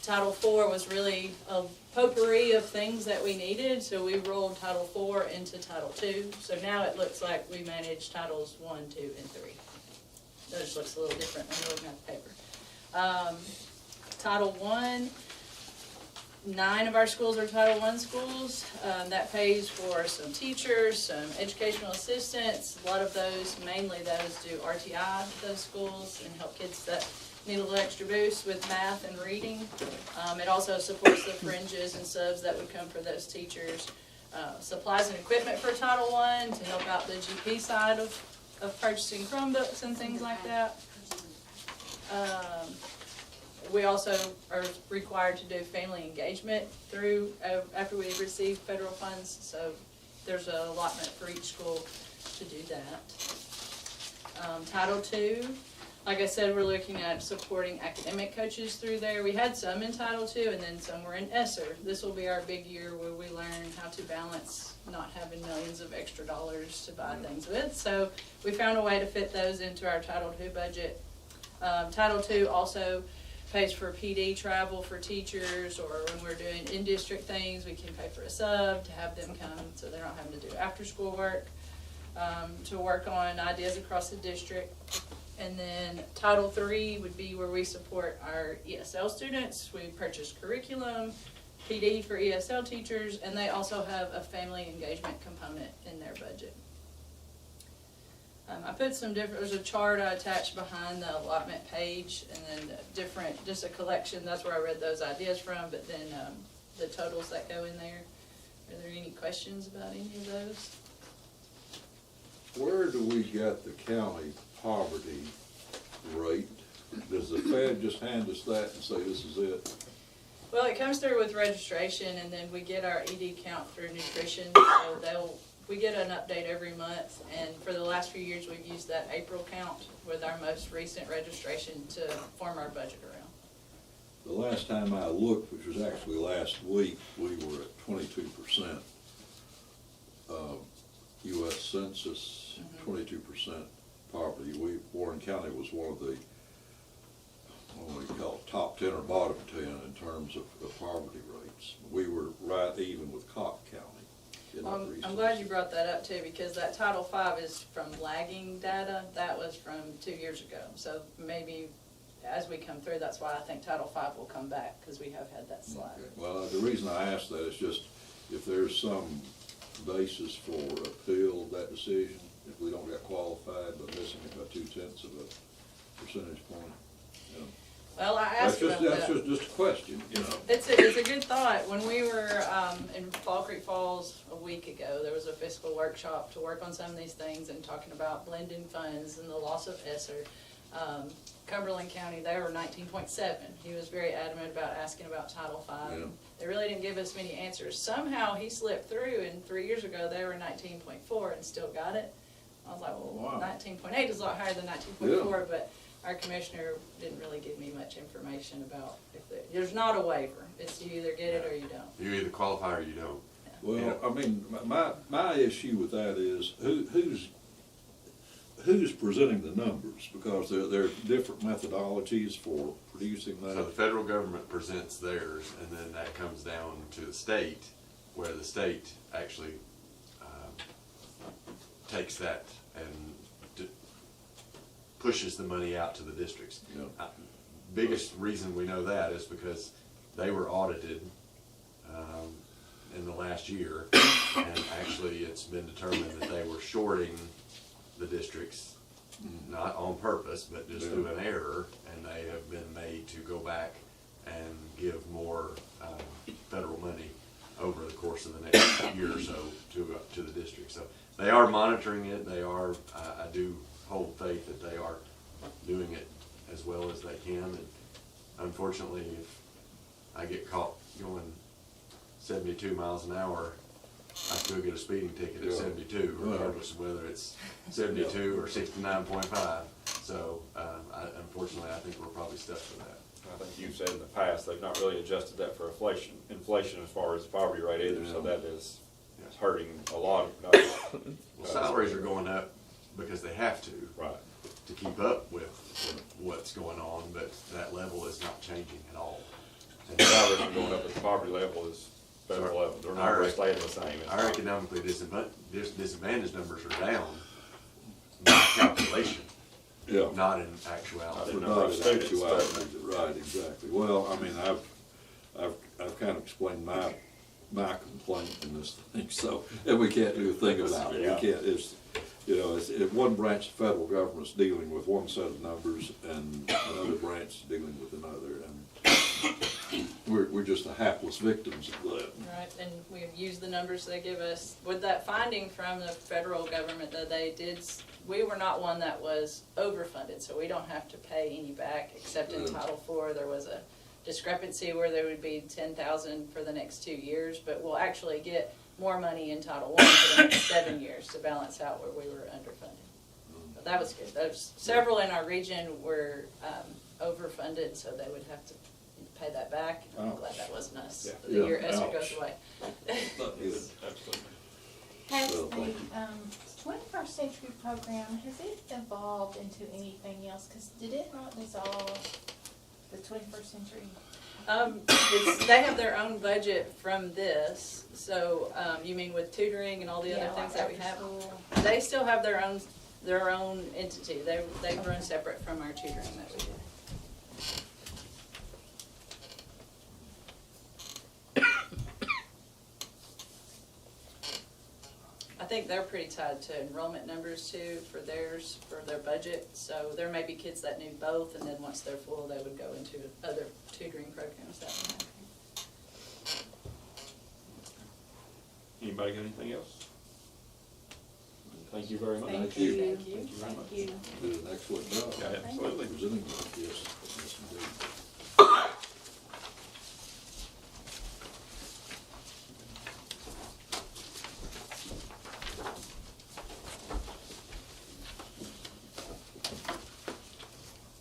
P: Title IV was really a potpourri of things that we needed, so we rolled Title IV into Title II. So now it looks like we manage Titles I, II, and III. So it just looks a little different when you're looking at the paper. Title I, 9 of our schools are Title I schools. That pays for some teachers, some educational assistants. A lot of those, mainly those, do RTI to those schools and help kids that need a little extra boost with math and reading. It also supports the fringes and subs that would come for those teachers. Supplies and equipment for Title I to help out the GP side of purchasing Chromebooks and things like that. We also are required to do family engagement through after we receive federal funds, so there's an allotment for each school to do that. Title II, like I said, we're looking at supporting academic coaches through there. We had some in Title II and then some were in ESSER. This will be our big year where we learn how to balance not having millions of extra dollars to buy things with. So we found a way to fit those into our Title II budget. Title II also pays for PD travel for teachers, or when we're doing in-district things, we can pay for a sub to have them come so they're not having to do after-school work, to work on ideas across the district. And then Title III would be where we support our ESL students. We purchase curriculum, PD for ESL teachers, and they also have a family engagement component in their budget. I put some different, there's a chart I attached behind the allotment page, and then different, just a collection, that's where I read those ideas from, but then the totals that go in there. Are there any questions about any of those?
H: Where do we get the county poverty rate? Does the Fed just hand us that and say this is it?
P: Well, it comes through with registration, and then we get our ED count through nutrition, so we get an update every month, and for the last few years we've used that April count with our most recent registration to form our budget around.
H: The last time I looked, which was actually last week, we were at 22% U.S. Census, 22% poverty. Warren County was one of the, what do you call it, top 10 or bottom 10 in terms of poverty rates. We were right even with Cobb County.
P: I'm glad you brought that up too, because that Title V is from lagging data. That was from 2 years ago. So maybe as we come through, that's why I think Title V will come back, because we have had that slide.
H: Okay. Well, the reason I ask that is just if there's some basis for appeal of that decision, if we don't get qualified by missing it by 0.2 of a percentage point. You know.
P: Well, I asked
H: that's
P: them
H: just a question, you know.
P: It's a good thought. When we were in Fall Creek Falls a week ago, there was a fiscal workshop to work on some of these things and talking about blending funds and the loss of ESSER. Cumberland County, they were 19.7. He was very adamant about asking about Title V.
H: Yeah.
P: They really didn't give us many answers. Somehow he slipped through, and 3 years ago they were 19.4 and still got it. I was like, well, wow. 19.8 is a lot higher than 19.4, but our commissioner didn't really give me much information about if there's not a waiver. It's you either get it or you don't.
F: You either qualify or you don't.
P: Yeah.
H: Well, I mean, my issue with that is who's presenting the numbers, because there are different methodologies for producing that.
F: So the federal government presents theirs, and then that comes down to the state, where the state actually takes that and pushes the money out to the districts.
H: Yeah.
F: Biggest reason we know that is because they were audited in the last year, and actually it's been determined that they were shorting the districts, not on purpose, but just through an error, and they have been made to go back and give more federal money over the course of the next year or so to the district. So they are monitoring it. They are, I do hold faith that they are doing it as well as they can. And unfortunately, if I get caught going 72 miles an hour, I still get a speeding ticket at 72, regardless of whether it's 72 or 69.5. So, unfortunately, I think we're probably stuck with that.
A: I think you've said in the past they've not really adjusted that for inflation as far as the poverty rate either. So that is hurting a lot of
F: well, salaries are going up because they have to, to keep up with what's going on, but that level is not changing at all.
A: And salaries are going up, but the poverty level is federal level. They're not really staying the same.
F: Our economically disadvantaged numbers are down by calculation, not in actuality.
H: Not in actuality, right, exactly. Well, I mean, I've kind of explained my complaint in this thing, so, and we can't do a thing about it. We can't, it's one branch of the federal government's dealing with one set of numbers and another branch is dealing with another, and we're just the hapless victims of that.
P: Right, and we've used the numbers they give us. With that finding from the federal government that they did, we were not one that was overfunded, so we don't have to pay any back, except in Title IV there was a discrepancy where there would be $10,000 for the next 2 years, but we'll actually get more money in Title I for the next 7 years to balance out where we were underfunded. So that was good. There's several in our region were overfunded, so they would have to pay that back. I'm glad that wasn't us. The year ESSER goes away.
H: Not good.
N: Absolutely.
C: Has
H: Well,
C: the
H: thank you.
C: 21st Century Program, has it evolved into anything else? Because did it not dissolve the 21st Century?
P: They have their own budget from this, so, you mean with tutoring and all the other
C: Yeah,
P: things
C: like
P: that we
C: after
P: have?
C: school.
P: They still have their own entity. They run separate from our tutoring that we do. I think they're pretty tied to enrollment numbers too for theirs, for their budget. So there may be kids that need both, and then once they're full, they would go into other tutoring programs that we have.
A: Anybody got anything else? Thank you very much.
C: Thank you.
A: Thank you very much.
C: Thank you.
H: Did an excellent job.
A: Yeah, absolutely.
H: Presenting like this, yes indeed.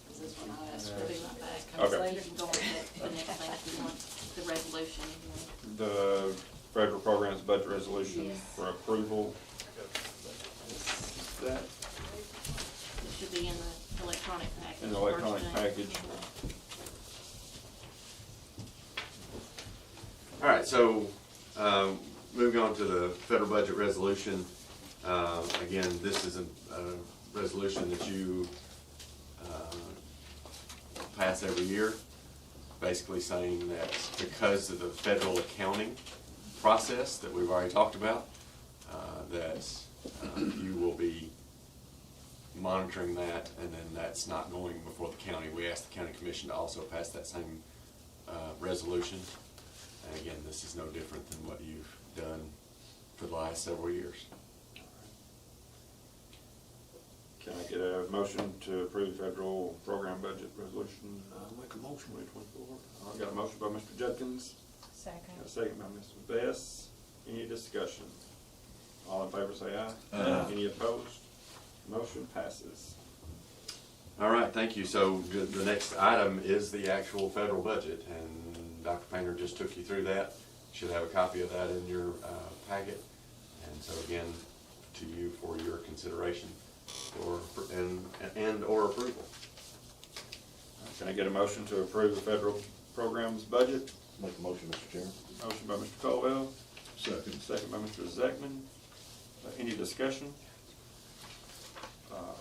G: This is when I asked for the back.
A: Okay.
G: You can go on to the next thing if you want, the resolution, if you want.
A: The federal programs budget resolution
G: Yes.
A: for approval. That
G: It should be in the electronic package.
A: in the electronic
G: first thing.
A: package.
F: All right, so, moving on to the federal budget resolution. Again, this is a resolution that you, pass every year, basically saying that because of the federal accounting process that we've already talked about, that you will be monitoring that, and then that's not going before the county. We asked the county commission to also pass that same resolution. And again, this is no different than what you've done for the last several years.
A: Can I get a motion to approve federal program budget resolution?
D: I'll make a motion.
A: 2024. I've got a motion by Mr. Judkins,
C: Second.
A: got a second by Mrs. Best. Any discussion? All in favor say aye.
H: Aye.
A: Any opposed? Motion passes.
F: All right, thank you. So the next item is the actual federal budget, and Dr. Painter just took you through that. Should have a copy of that in your packet. And so again, to you for your consideration and or approval.
A: Can I get a motion to approve the federal programs budget?
H: Make a motion, Mr. Chairman.
A: Motion by Mr. Colwell,
H: Second.
A: second by Mr. Zeckman. Any discussion?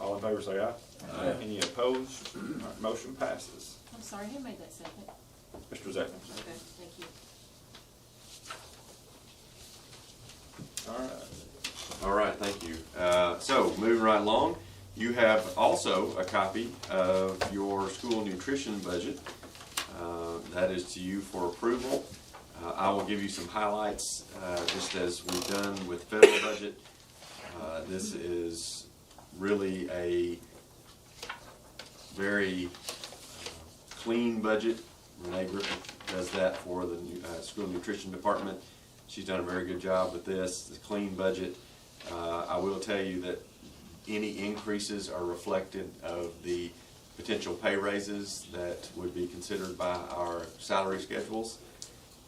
A: All in favor say aye.
H: Aye.
A: Any opposed? All right, motion passes.
G: I'm sorry, who made that second?
A: Mr. Zeckman.
G: Okay, thank you.
A: All right.
F: All right, thank you. So moving right along, you have also a copy of your school nutrition budget. That is to you for approval. I will give you some highlights, just as we've done with the federal budget. This is really a very clean budget. Renee Griffin does that for the school nutrition department. She's done a very good job with this. It's a clean budget. I will tell you that any increases are reflected of the potential pay raises that would be considered by our salary schedules.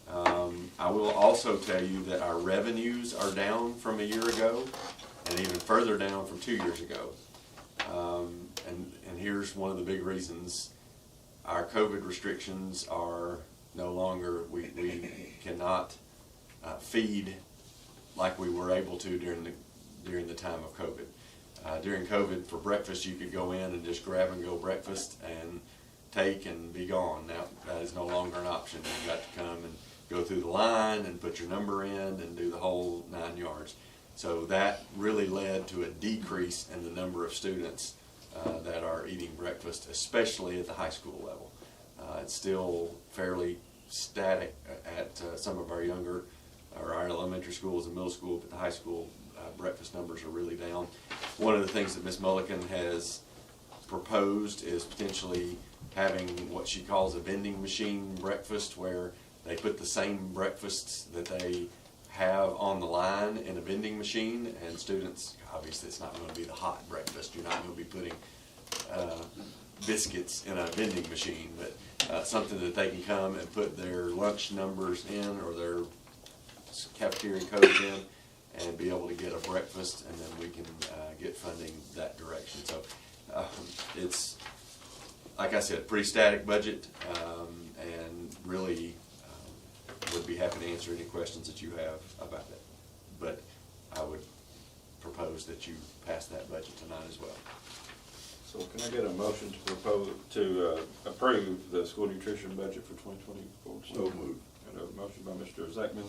F: I will also tell you that our revenues are down from a year ago and even further down from 2 years ago. And here's one of the big reasons. Our COVID restrictions are no longer, we cannot feed like we were able to during the time of COVID. During COVID, for breakfast, you could go in and just grab and go breakfast and take and be gone. Now, that is no longer an option. You've got to come and go through the line and put your number in and do the whole 9 yards. So that really led to a decrease in the number of students that are eating breakfast, especially at the high school level. It's still fairly static at some of our younger, or our elementary schools and middle school, but the high school breakfast numbers are really down. One of the things that Ms. Mulliken has proposed is potentially having what she calls a vending machine breakfast, where they put the same breakfasts that they have on the line in a vending machine, and students, obviously it's not gonna be the hot breakfast, you're not gonna be putting biscuits in a vending machine, but something that they can come and put their lunch numbers in or their cafeteria codes in and be able to get a breakfast, and then we can get funding that direction. So it's, like I said, pretty static budget, and really would be happy to answer any questions that you have about it. But I would propose that you pass that budget tonight as well.
A: So can I get a motion to propose, to approve the school nutrition budget for 2024?
H: So moved.
A: Got a motion by Mr. Zachman,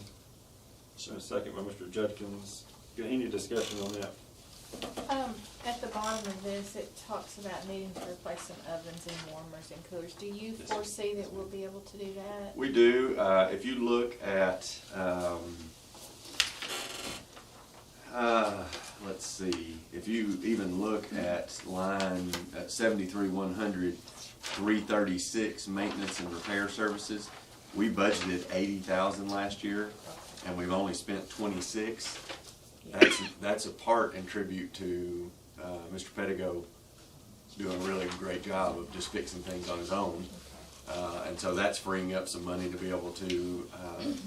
A: and a second by Mr. Judkins. Any discussion on that?
C: At the bottom of this, it talks about needing to replace some ovens and warmers and coolers. Do you foresee that we'll be able to do that?
F: We do. If you look at, let's see, if you even look at line 73,100, 336 maintenance and repair services, we budgeted 80,000 last year, and we've only spent 26. That's a part in tribute to Mr. Pettigo doing a really great job of just fixing things on his own. And so that's freeing up some money to be able to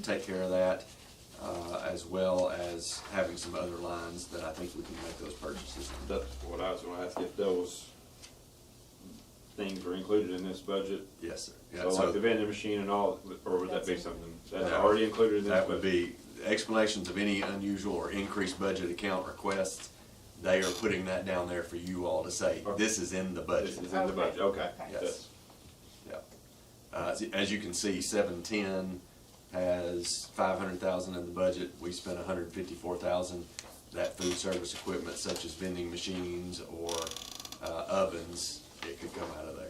F: take care of that, as well as having some other lines that I think we can make those purchases.
A: That's what I was going to ask, if those things were included in this budget.
F: Yes, sir. Yeah,
A: So like the vending machine and all, or would that be something that's already included in this budget?
F: That would be explanations of any unusual or increased budget account requests. They are putting that down there for you all to say, this is in the budget.
A: This is in the budget, okay.
F: Yes. Yeah. As you can see, 710 has 500,000 in the budget. We spent 154,000. That food service equipment such as vending machines or ovens, it could come out of there.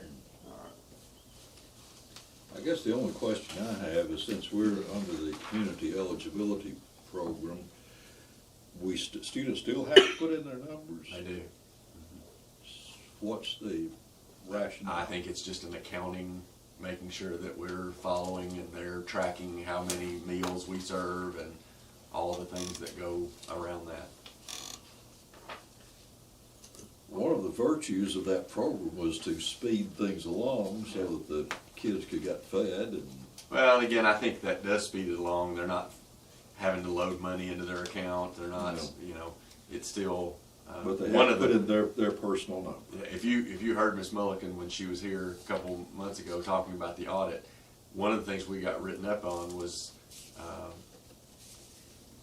H: I guess the only question I have is, since we're under the community eligibility program, students still have to put in their numbers?
F: They do.
H: What's the rationale?
F: I think it's just an accounting, making sure that we're following and they're tracking how many meals we serve and all of the things that go around that.
H: One of the virtues of that program was to speed things along so that the kids could get fed. And
F: well, again, I think that does speed it along. They're not having to load money into their account. They're not, you know, it's still
H: but they
F: one
H: have
F: of
H: to put
F: the,
H: in their personal number.
F: if you heard Ms. Mulligan when she was here a couple months ago talking about the audit, one of the things we got written up on was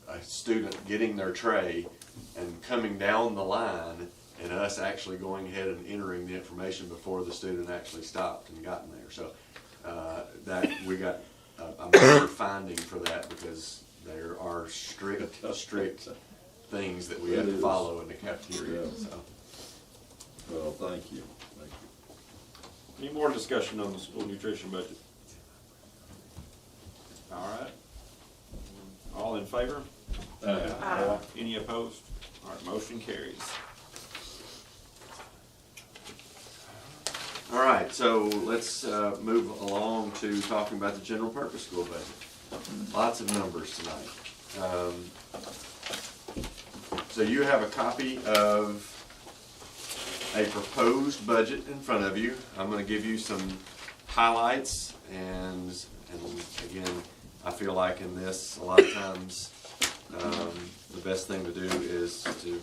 F: a student getting their tray and coming down the line and us actually going ahead and entering the information before the student actually stopped and gotten there. So that we got a major finding for that, because there are strict things that we have to follow in the cafeteria.
H: Yeah.
F: So.
H: Well, thank you. Thank you.
A: Any more discussion on the school nutrition budget? All right. All in favor?
H: Aye.
A: Any opposed? All right, motion carries.
F: All right, so let's move along to talking about the general purpose school budget. Lots of numbers tonight. So you have a copy of a proposed budget in front of you. I'm going to give you some highlights, and again, I feel like in this, a lot of times, the best thing to do is to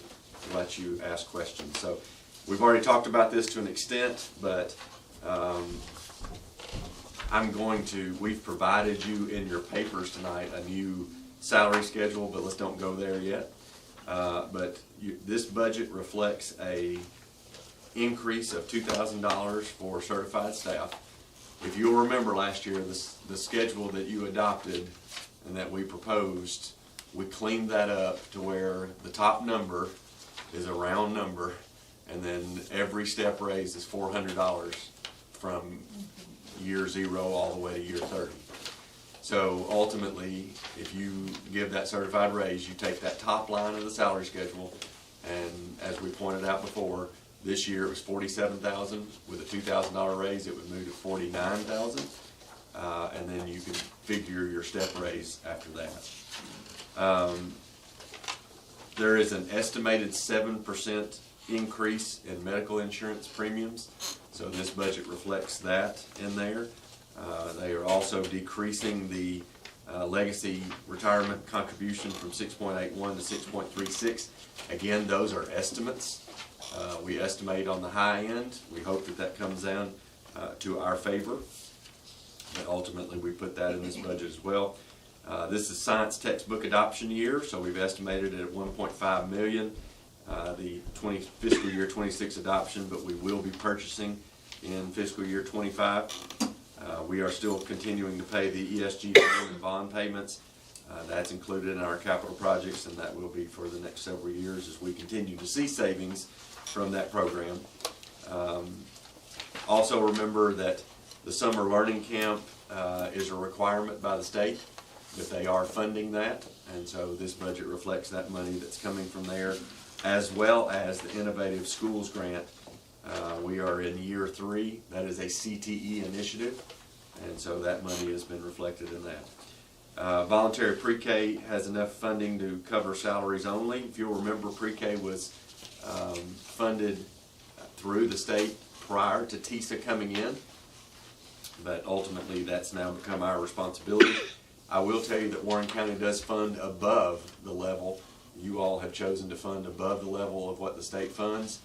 F: let you ask questions. So we've already talked about this to an extent, but we've provided you in your papers tonight a new salary schedule, but let's don't go there yet. This budget reflects a increase of $2,000 for certified staff. If you'll remember last year, the schedule that you adopted and that we proposed, we cleaned that up to where the top number is a round number, and then every step raise is $400 from year 0 all the way to year 30. So ultimately, if you give that certified raise, you take that top line of the salary schedule, and as we pointed out before, this year it was $47,000. With a $2,000 raise, it would move to $49,000, and then you could figure your step raise after that. There is an estimated 7% increase in medical insurance premiums, so this budget reflects that in there. They are also decreasing the legacy retirement contribution from 6.81 to 6.36. Again, those are estimates. We estimate on the high end. We hope that that comes down to our favor, but ultimately we put that in this budget as well. This is science textbook adoption year, so we've estimated it at 1.5 million. The fiscal year 26 adoption, but we will be purchasing in fiscal year 25. We are still continuing to pay the ESG loan and bond payments. That's included in our capital projects, and that will be for the next several years as we continue to see savings from that program. Also remember that the summer learning camp is a requirement by the state, but they are funding that, and so this budget reflects that money that's coming from there, as well as the Innovative Schools Grant. We are in year 3. That is a CTE initiative, and so that money has been reflected in that. Voluntary pre-K has enough funding to cover salaries only. If you'll remember, pre-K was funded through the state prior to TISA coming in, but ultimately that's now become our responsibility. I will tell you that Warren County does fund above the level. You all have chosen to fund above the level of what the state funds.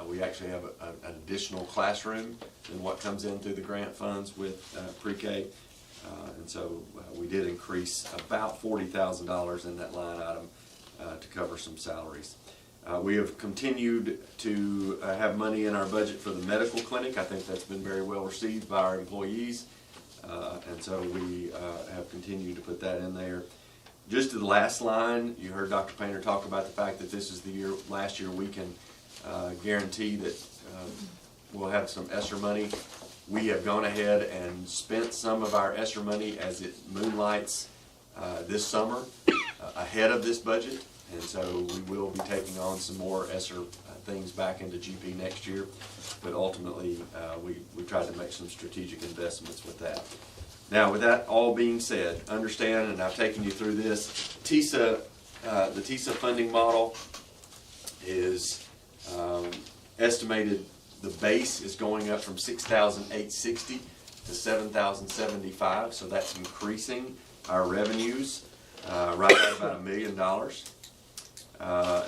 F: We actually have an additional classroom than what comes in through the grant funds with pre-K. And so we did increase about $40,000 in that line item to cover some salaries. We have continued to have money in our budget for the medical clinic. I think that's been very well received by our employees. And so we have continued to put that in there. Just to the last line, you heard Dr. Painter talk about the fact that this is the year, last year we can guarantee that we'll have some ESSER money. We have gone ahead and spent some of our ESSER money as it moonlights this summer ahead of this budget, and so we will be taking on some more ESSER things back into GP next year, but ultimately we tried to make some strategic investments with that. Now, with that all being said, understand, and I've taken you through this, TISA, the TISA funding model is estimated, the base is going up from $6,860 to $7,075, so that's increasing our revenues right at about $1 million.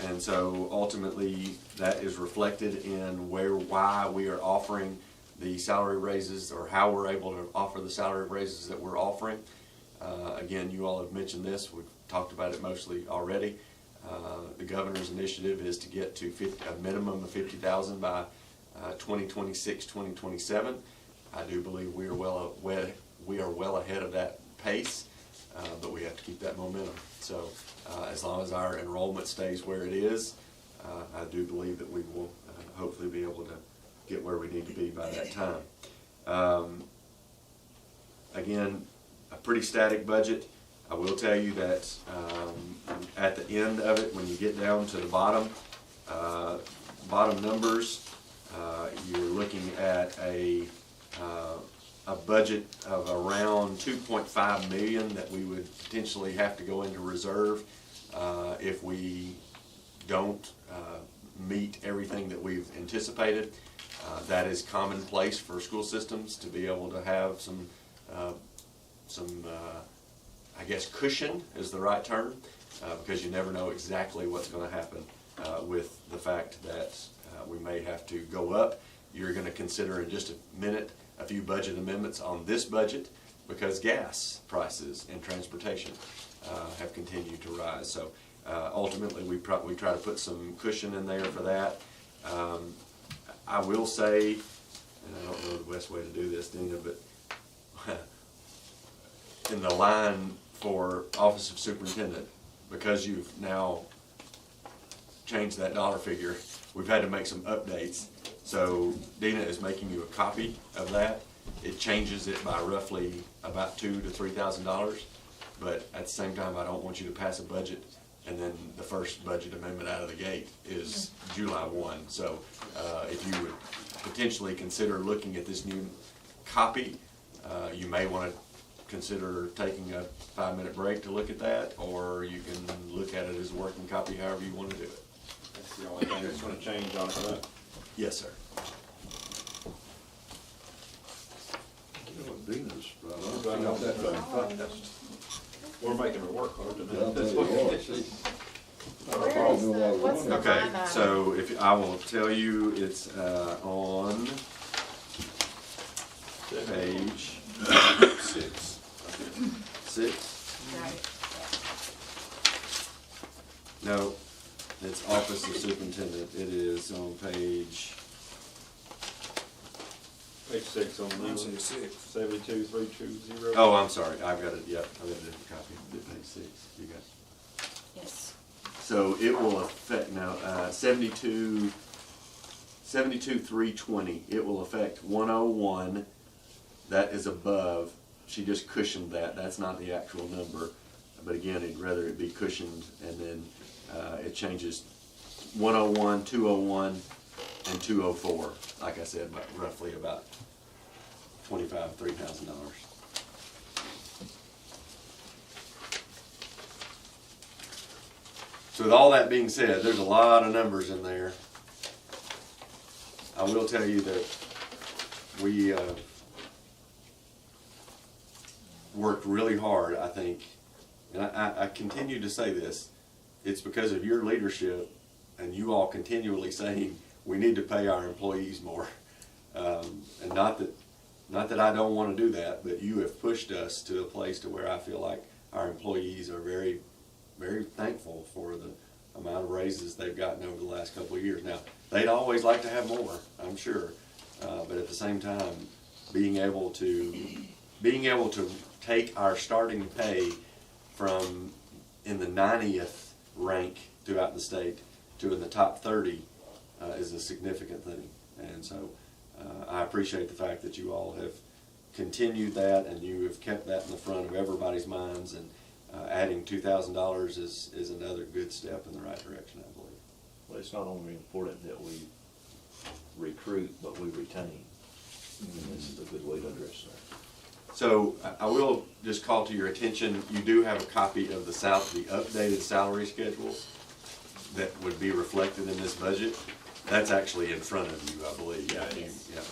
F: And so ultimately that is reflected in why we are offering the salary raises, or how we're able to offer the salary raises that we're offering. Again, you all have mentioned this, we've talked about it mostly already. The governor's initiative is to get to a minimum of 50,000 by 2026, 2027. I do believe we are well ahead of that pace, but we have to keep that momentum. So as long as our enrollment stays where it is, I do believe that we will hopefully be able to get where we need to be by that time. Again, a pretty static budget. I will tell you that at the end of it, when you get down to the bottom numbers, you're looking at a budget of around $2.5 million that we would potentially have to go into reserve if we don't meet everything that we've anticipated. That is commonplace for school systems to be able to have some I guess cushion is the right term, because you never know exactly what's going to happen with the fact that we may have to go up. You're going to consider in just a minute a few budget amendments on this budget because gas prices and transportation have continued to rise. So ultimately we try to put some cushion in there for that. I will say, and I don't know the best way to do this, Dina, but in the line for Office of Superintendent, because you've now changed that dollar figure, we've had to make some updates. So Dina is making you a copy of that. It changes it by roughly about $2,000 to $3,000, but at the same time I don't want you to pass a budget and then the first budget amendment out of the gate is July 1. So if you would potentially consider looking at this new copy, you may want to consider taking a 5-minute break to look at that, or you can look at it as a working copy, however you want to do it.
A: That's the only thing that's gonna change on it, right?
F: Yes, sir.
H: You know what, Dina's right on.
A: Right on.
H: That thing fast.
A: We're making her work hard
H: I'll
A: tonight.
H: tell you what, see.
C: Where is the, what's the
F: Okay,
C: line item?
F: so if, I will tell you, it's on page 6. 6?
C: Got it.
F: No, it's Office of Superintendent. It is on page,
A: Page 6 on
D: Mine
A: the
D: says 6.
A: 72320.
F: oh, I'm sorry, I've got it, yep, I've got a different copy. Page 6, you got it.
P: Yes.
F: So it will affect, now, 72,320, it will affect 101, that is above, she just cushioned that, that's not the actual number, but again, it'd rather it be cushioned, and then it changes 101, 201, and 204, like I said, but roughly about $3,000. So with all that being said, there's a lot of numbers in there. I will tell you that we worked really hard, I think, and I continue to say this, it's because of your leadership and you all continually saying we need to pay our employees more. And not that I don't want to do that, but you have pushed us to a place to where I feel like our employees are very, very thankful for the amount of raises they've gotten over the last couple of years. Now, they'd always like to have more, I'm sure, but at the same time, being able to take our starting pay from in the 90th rank throughout the state to in the top 30 is a significant thing. And so I appreciate the fact that you all have continued that and you have kept that in the front of everybody's minds, and adding $2,000 is another good step in the right direction, I believe.
I: Well, it's not only important that we recruit, but we retain. And this is a good way to address that.
F: So I will just call to your attention, you do have a copy of the updated salary schedule that would be reflected in this budget. That's actually in front of you, I believe.
A: Yeah, it
F: is. Yeah.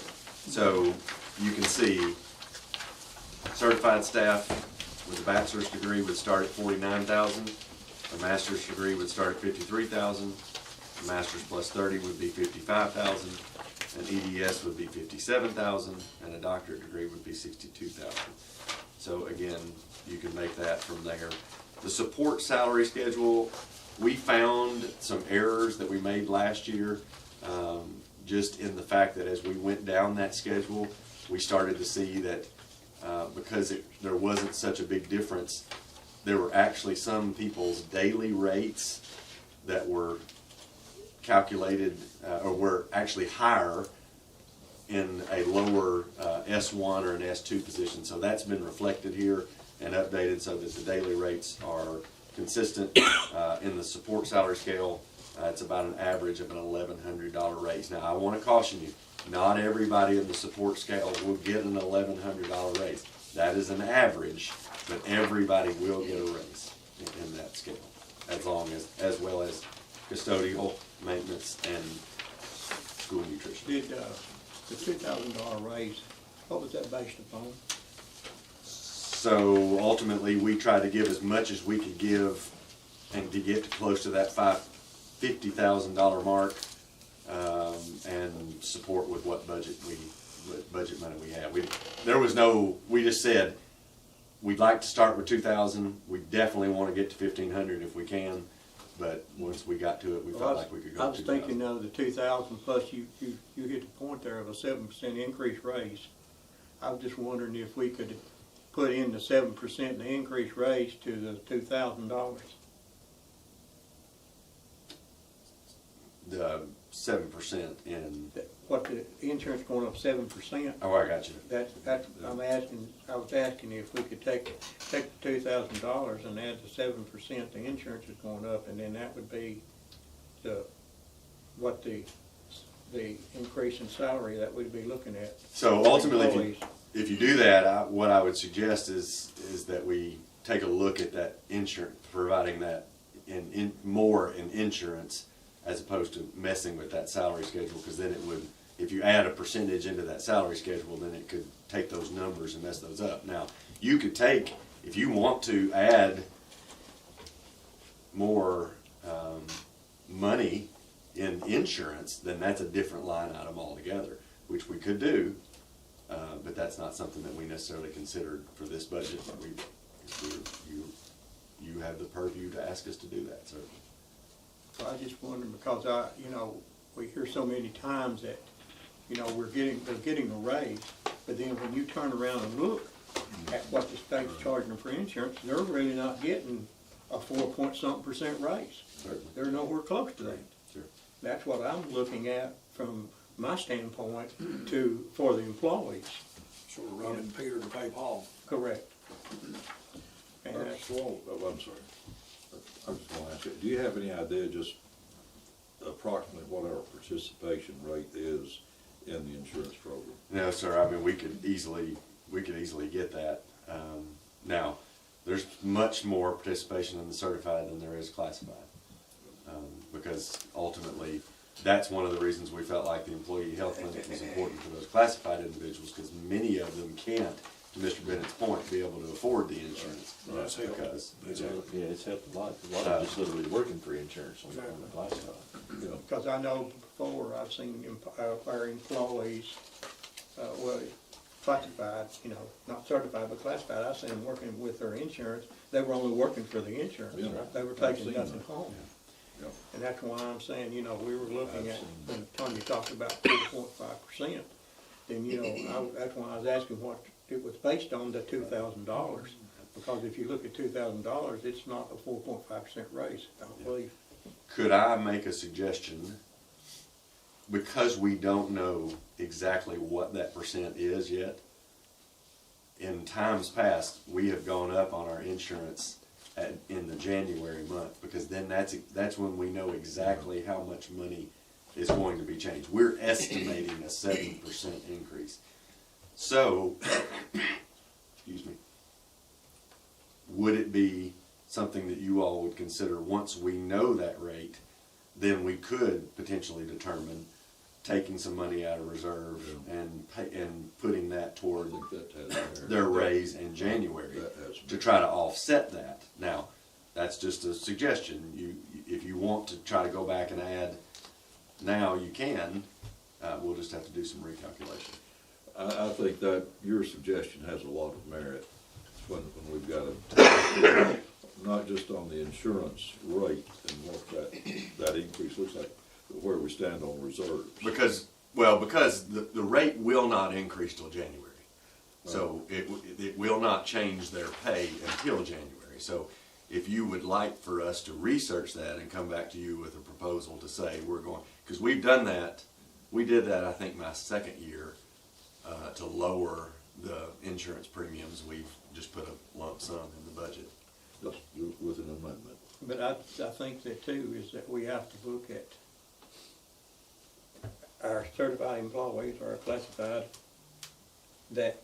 F: So you can see certified staff with a bachelor's degree would start at $49,000. A master's degree would start at $53,000. A master's plus 30 would be $55,000. An EDS would be $57,000, and a doctorate degree would be $62,000. So again, you can make that from there. The support salary schedule, we found some errors that we made last year, just in the fact that as we went down that schedule, we started to see that because there wasn't such a big difference, there were actually some people's daily rates that were calculated or were actually higher in a lower S1 or an S2 position. So that's been reflected here and updated so that the daily rates are consistent. In the support salary scale, it's about an average of an $1,100 raise. Now, I want to caution you, not everybody in the support scale will get an $1,100 raise. That is an average, but everybody will get a raise in that scale, as well as custodial, maintenance, and school nutrition.
J: Did the $2,000 raise, what was that based upon?
F: So ultimately, we tried to give as much as we could give and to get close to that $50,000 mark, and support with what budget money we have. We just said, we'd like to start with 2,000. We definitely want to get to 1,500 if we can, but once we got to it, we felt like we could go to 2,000.
J: I was thinking of the 2,000 plus you hit the point there of a 7% increase raise. I was just wondering if we could put in the 7% the increase raise to the $2,000.
F: The 7% in.
J: What the insurance going up 7%?
F: Oh, I got you.
J: That's I was asking if we could take the $2,000 and add the 7% the insurance is going up, and then that would be the increase in salary that we'd be looking at.
F: So ultimately, if you do that, what I would suggest is that we take a look at that insurance, providing that more in insurance as opposed to messing with that salary schedule, because then it would, if you add a percentage into that salary schedule, then it could take those numbers and mess those up. Now, you could take, if you want to add more money in insurance, then that's a different line item altogether, which we could do, but that's not something that we necessarily considered for this budget. You have the purview to ask us to do that, certainly.
J: So I just wonder, because we hear so many times that, they're getting a raise, but then when you turn around and look at what the state's charging them for insurance, they're really not getting a 4-point-something% raise.
F: Certainly.
J: They're nowhere close to that.
F: Sure.
J: That's what I'm looking at from my standpoint for the employees.
D: Sort of robbing Peter to pay Paul.
J: Correct. And
H: Well, I'm sorry. I just want to ask you, do you have any idea just approximately what our participation rate is in the insurance program?
F: No, sir. I mean, we could easily get that. Now, there's much more participation in the certified than there is classified, because ultimately, that's one of the reasons we felt like the employee health clinic was important for those classified individuals, because many of them can't, to Mr. Bennett's point, be able to afford the insurance.
D: That's helped.
F: Because,
I: Yeah, it's helped a lot. A lot of them just literally working for insurance on the classified.
J: because I know before I've seen our employees, classified, not certified, but classified, I've seen them working with their insurance. They were only working for the insurance.
H: Yeah.
J: They were taking nothing home. And that's why I'm saying, we were looking at, when Tanya talked about 4.5%, then, that's why I was asking what it was based on, the $2,000. Because if you look at $2,000, it's not a 4.5% raise, I don't believe.
F: could I make a suggestion? Because we don't know exactly what that percent is yet, in times past, we have gone up on our insurance in the January month, because then that's when we know exactly how much money is going to be changed. We're estimating a 7% increase. So, excuse me, would it be something that you all would consider, once we know that rate, then we could potentially determine taking some money out of reserve and putting that toward their raise in January to try to offset that. Now, that's just a suggestion. If you want to try to go back and add now, you can. We'll just have to do some recalculation.
H: I think that your suggestion has a lot of merit when we've got to, not just on the insurance rate and what that increase looks like, but where we stand on reserves.
F: Because the rate will not increase till January. So it will not change their pay until January. So if you would like for us to research that and come back to you with a proposal to say we're going, because we've done that, we did that I think my second year to lower the insurance premiums. We've just put a lump sum in the budget.
H: Just with an amendment.
J: But I think that too is that we have to look at our certified employees or our classified, that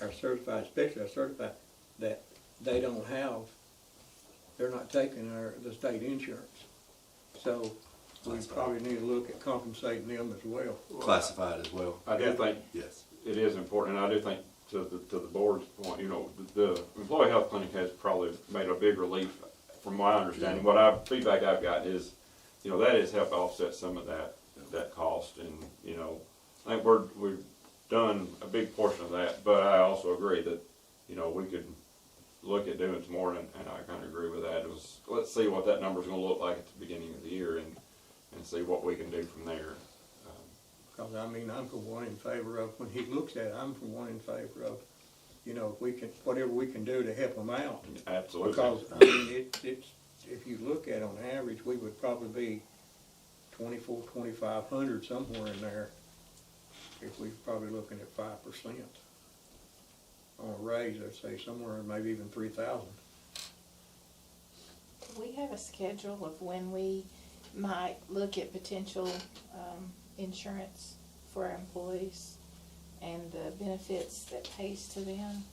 J: are certified, especially our certified, that they don't have, they're not taking the state insurance. So we probably need to look at compensating them as well.
F: Classified as well.
A: I do think
F: yes,
A: it is important, and I do think to the board's point, the employee health clinic has probably made a big relief from my understanding. What feedback I've gotten is, that has helped offset some of that cost, and I think we've done a big portion of that. But I also agree that we could look at doing some more, and I kind of agree with that. Let's see what that number's going to look like at the beginning of the year, and see what we can do from there.
J: Because I'm for one in favor of, when he looks at it, I'm for one in favor of, if we can, whatever we can do to help them out.
A: Absolutely.
J: Because it's if you look at it on average, we would probably be 2,500 somewhere in there, if we're probably looking at 5% on a raise. I'd say somewhere maybe even 3,000.
C: We have a schedule of when we might look at potential insurance for our employees, and the benefits that pays to them?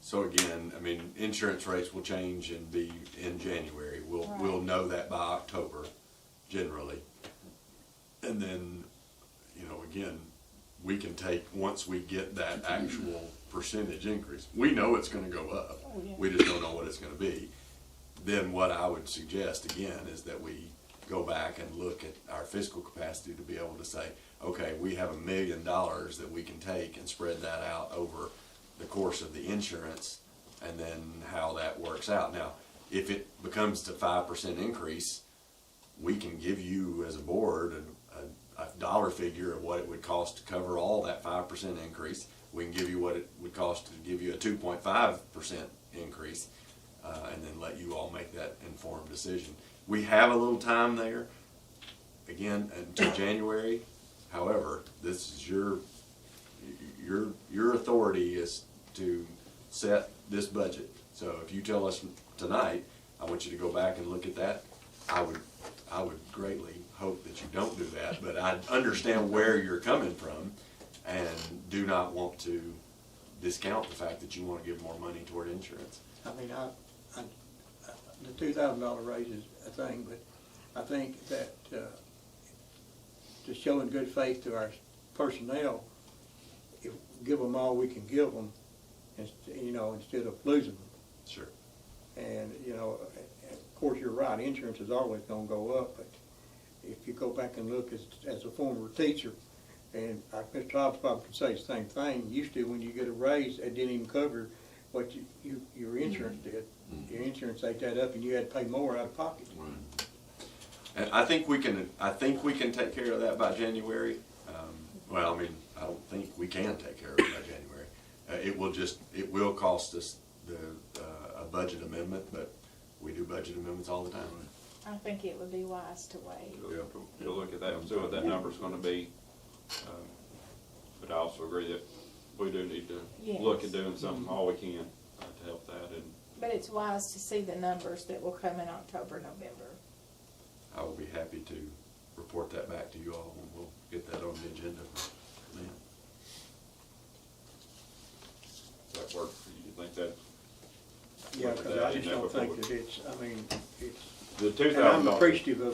F: So again, I mean, insurance rates will change and be in January. We'll know that by October, generally. And then, you know, again, we can take, once we get that actual percentage increase, we know it's gonna go up.
C: Oh, yeah.
F: We just don't know what it's gonna be. Then what I would suggest again is that we go back and look at our fiscal capacity to be able to say, okay, we have $1 million that we can take and spread that out over the course of the insurance, and then how that works out. Now, if it becomes to 5% increase, we can give you as a board a dollar figure of what it would cost to cover all that 5% increase. We can give you what it would cost to give you a 2.5% increase, and then let you all make that informed decision. We have a little time there, again, until January. However, this is your authority is to set this budget. So if you tell us tonight, I want you to go back and look at that, I would greatly hope that you don't do that, but I understand where you're coming from and do not want to discount the fact that you want to give more money toward insurance.
J: I mean, the $2,000 raise is a thing, but I think that, just showing good faith to our personnel, give them all we can give them, you know, instead of losing them.
F: Sure.
J: And, you know, of course, you're right, insurance is always gonna go up, but if you go back and look as a former teacher, and Mr. Hobbs probably could say the same thing, used to, when you get a raise, it didn't even cover what your insurance did. Your insurance ate that up and you had to pay more out of pocket.
F: Right. And I think we can take care of that by January. Well, I mean, I don't think we can take care of it by January. It will cost us a budget amendment, but we do budget amendments all the time.
C: I think it would be wise to wait.
A: You'll look at that and see what that number's gonna be. But I also agree that we do need to look at doing something, all we can, to help that. And
C: But it's wise to see the numbers that will come in October, November.
F: I will be happy to report that back to you all, and we'll get that on the agenda for then.
A: does that work for you? You think that?
J: Yeah, because I just don't think that it's, I mean, it's.
A: The $2,000.
J: And I'm appreciative of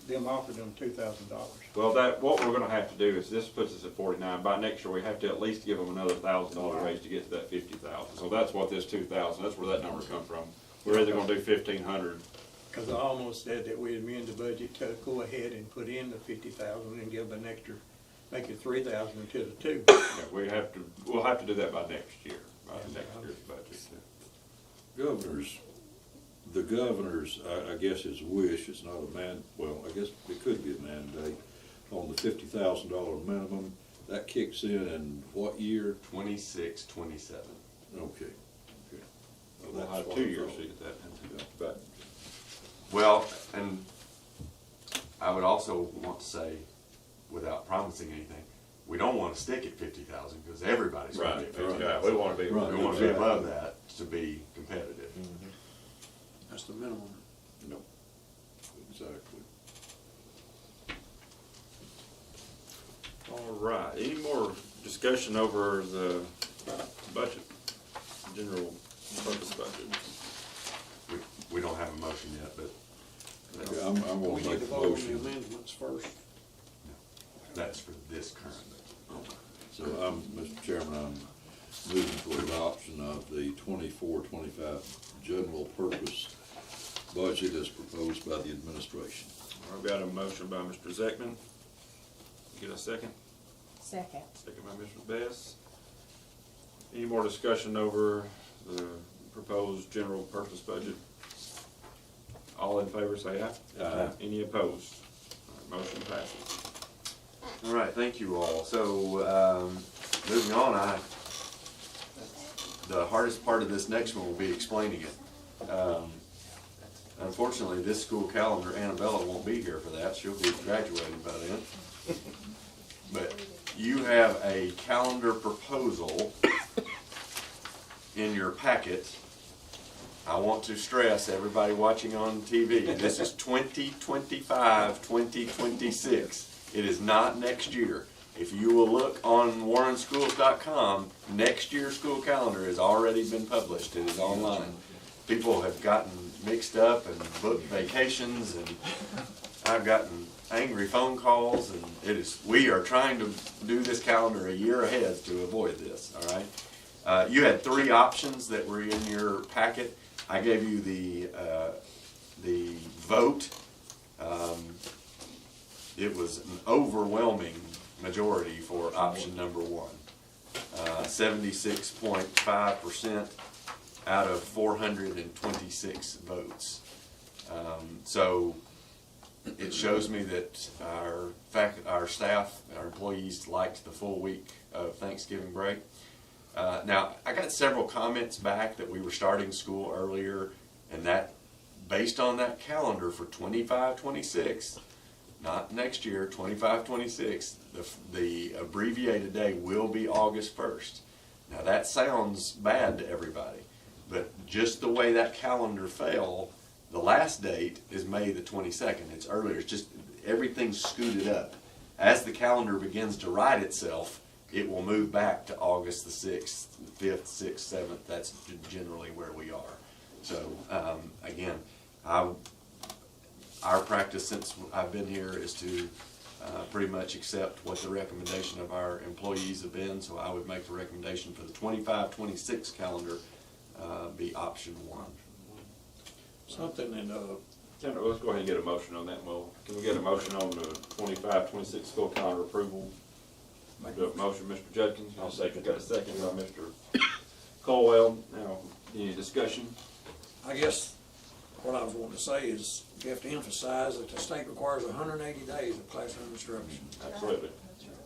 J: them offering them $2,000.
A: Well, what we're gonna have to do is, this puts us at 49, by next year, we have to at least give them another $1,000 raise to get to that 50,000. So that's what this 2,000, that's where that number come from. We're either gonna do 1,500.
J: Because I almost said that we'd amend the budget to go ahead and put in the 50,000 and give them an extra, make it 3,000 instead of 2.
A: Yeah, we'll have to do that by next year, by next year's budget.
H: The governor's, I guess his wish, it's not well, I guess it could be a mandate, on the $50,000 minimum, that kicks in what year?
F: 26, 27.
H: Okay.
A: Well, we'll have 2 years to get that into, but.
F: Well, and I would also want to say, without promising anything, we don't want to stick at 50,000 because everybody's going to get 50,000.
A: Yeah, we want to be.
F: We want to be above that to be competitive.
D: That's the minimum.
H: No, exactly.
A: All right, any more discussion over the budget, general purpose budget?
F: We don't have a motion yet, but
H: Okay, I'm gonna
D: We need
H: make
D: to
H: a
D: vote on the
H: motion.
D: amendments first.
F: that's for this current.
H: So Mr. Chairman, I'm moving for adoption of the 24-25 general purpose budget as proposed by the administration.
A: I've got a motion by Mr. Zeckman. Get a second?
C: Second.
A: Second by Mr. Best. Any more discussion over the proposed general purpose budget? All in favor say aye.
H: Aye.
A: Any opposed? All right, motion passes.
F: All right, thank you all. So, moving on, the hardest part of this next one will be explaining it. Unfortunately, this school calendar, Annabella won't be here for that. She'll be graduating by then. But you have a calendar proposal in your packet. I want to stress, everybody watching on TV, this is 2025, 2026. It is not next year. If you will look on warrenschools.com, next year's school calendar has already been published. It is online. People have gotten mixed up and booked vacations, and I've gotten angry phone calls, and we are trying to do this calendar a year ahead to avoid this, all right? You had 3 options that were in your packet. I gave you the vote. It was an overwhelming majority for option number 1. 76.5% out of 426 votes. So it shows me that our staff, our employees liked the full week of Thanksgiving break. Now, I got several comments back that we were starting school earlier, and that, based on that calendar for 25-26, not next year, 25-26, the abbreviated day will be August 1st. Now, that sounds bad to everybody, but just the way that calendar fell, the last date is May the 22nd. It's earlier. It's just everything's scooted up. As the calendar begins to right itself, it will move back to August the 6th, 5th, 6th, 7th. That's generally where we are. So, again, our practice since I've been here is to pretty much accept what the recommendation of our employees have been. So I would make the recommendation for the 25-26 calendar be option 1.
D: Something in,
A: Let's go ahead and get a motion on that. Well, can we get a motion on the 25-26 school calendar approval? Make a motion, Mr. Judkins. I'll second. Got a second by Mr. Colwell. Now, any discussion?
D: I guess what I was wanting to say is you have to emphasize that the state requires 180 days of classroom instruction.
A: Absolutely.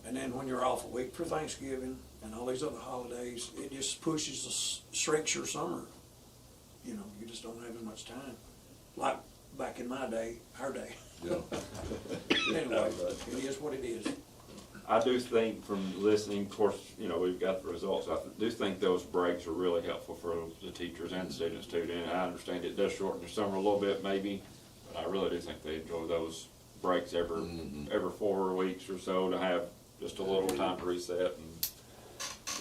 D: And then when you're off a week for Thanksgiving and all these other holidays, it just shrinks your summer. You know, you just don't have as much time. Like back in my day, our day.
H: Yeah.
D: Anyway, it is what it is.
A: I do think from listening, of course, you know, we've got the results. I do think those breaks are really helpful for the teachers and the students too. And I understand it does shorten the summer a little bit maybe, but I really do think they enjoy those breaks every 4 weeks or so to have just a little time to reset and,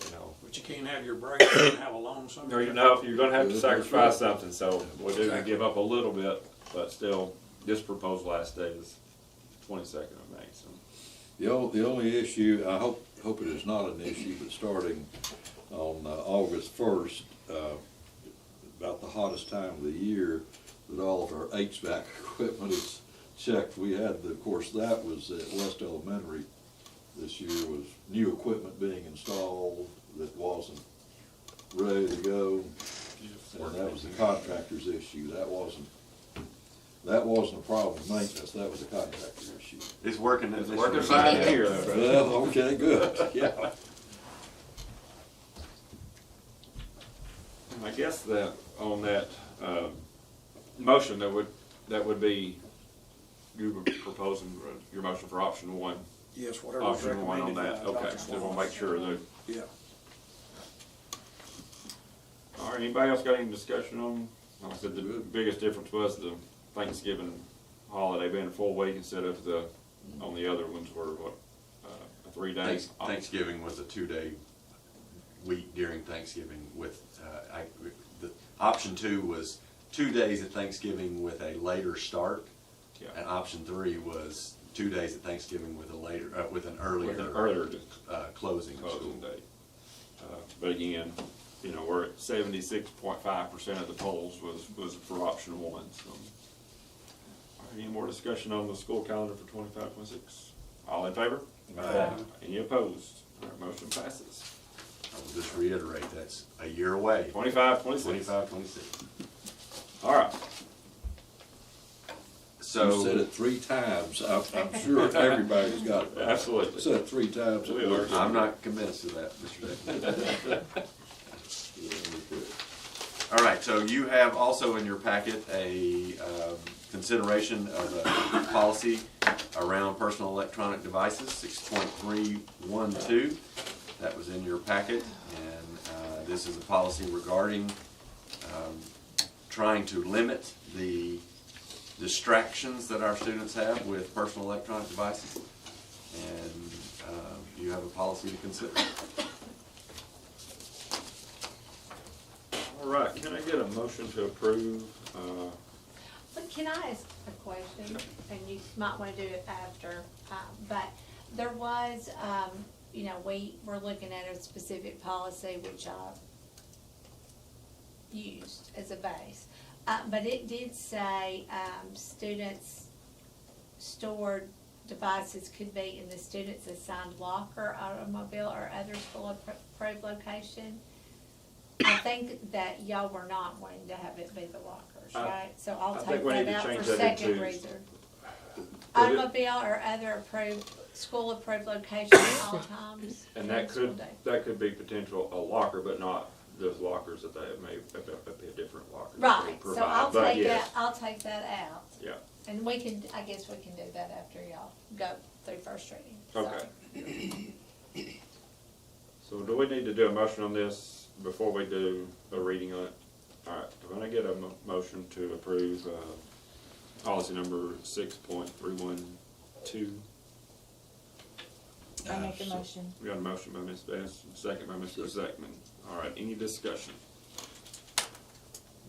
A: you know.
D: But you can't have your break and have a long summer.
A: Or, you know, you're gonna have to sacrifice something, so we do give up a little bit, but still, this proposed last day is 22nd of May, so.
H: The only issue, I hope it is not an issue, but starting on August 1st, about the hottest time of the year, that all of our HVAC equipment is checked. We had, of course, that was at West Elementary this year, was new equipment being installed that wasn't ready to go, and that was the contractor's issue. That wasn't a problem with maintenance, that was a contractor issue.
F: It's working.
A: It's working fine here, though.
H: Well, okay, good, yeah.
A: I guess that on that motion, that would be you were proposing your motion for option 1.
D: Yes, whatever was
A: Option 1 on
D: recommended.
A: that. Okay, just want to make sure that.
D: Yeah.
A: All right. Anybody else got any discussion on? Like I said, the biggest difference was the Thanksgiving holiday being a full week instead of on the other ones were what, 3 days?
F: Thanksgiving was a 2-day week during Thanksgiving with, the option 2 was 2 days at Thanksgiving with a later start.
A: Yeah.
F: And option 3 was 2 days at Thanksgiving with an earlier closing
A: date. But again, you know, we're at 76.5% of the polls was for option 1. So, any more discussion on the school calendar for 25-26? All in favor?
F: Aye.
A: Any opposed? All right, motion passes.
F: I will just reiterate, that's a year away.
A: 25-26.
F: 25-26.
A: All right.
H: So you said it 3 times. I'm sure everybody's got it.
A: Absolutely.
H: Said it 3 times.
F: I'm not convinced of that, Mr. Davis. All right, so you have also in your packet a consideration of a policy around personal electronic devices, 6.312. That was in your packet, and this is a policy regarding trying to limit the distractions that our students have with personal electronic devices. And you have a policy to consider.
A: All right, can I get a motion to approve,
B: But can I ask a question? And you might wanna do it after, but there was, you know, we were looking at a specific policy which I used as a base. But it did say, students' stored devices could be in the student's assigned locker, automobile, or other school approved location. I think that y'all were not wanting to have it be the lockers, right? So I'll
A: I
B: take
A: think we need
B: that
A: to
B: out for
A: change that
B: second
A: into-
B: reason. Automobile or other approved, school approved location at all times.
A: and
B: during
A: that
B: the school
A: could,
B: day.
A: that could be potential, a locker, but not those lockers that they may, be a different locker. that they
B: Right, so
A: provide.
B: I'll
A: But
B: take
A: yes,
B: that, I'll take that out.
A: Yeah,
B: And we can, I guess we can do that after y'all go through first reading. So-
A: okay. So do we need to do a motion on this before we do a reading on it? All right, I'm gonna get a motion to approve, policy number 6.312.
C: I make a motion.
A: We got a motion by Ms. Best, second by Mr. Zeckman. All right, any discussion?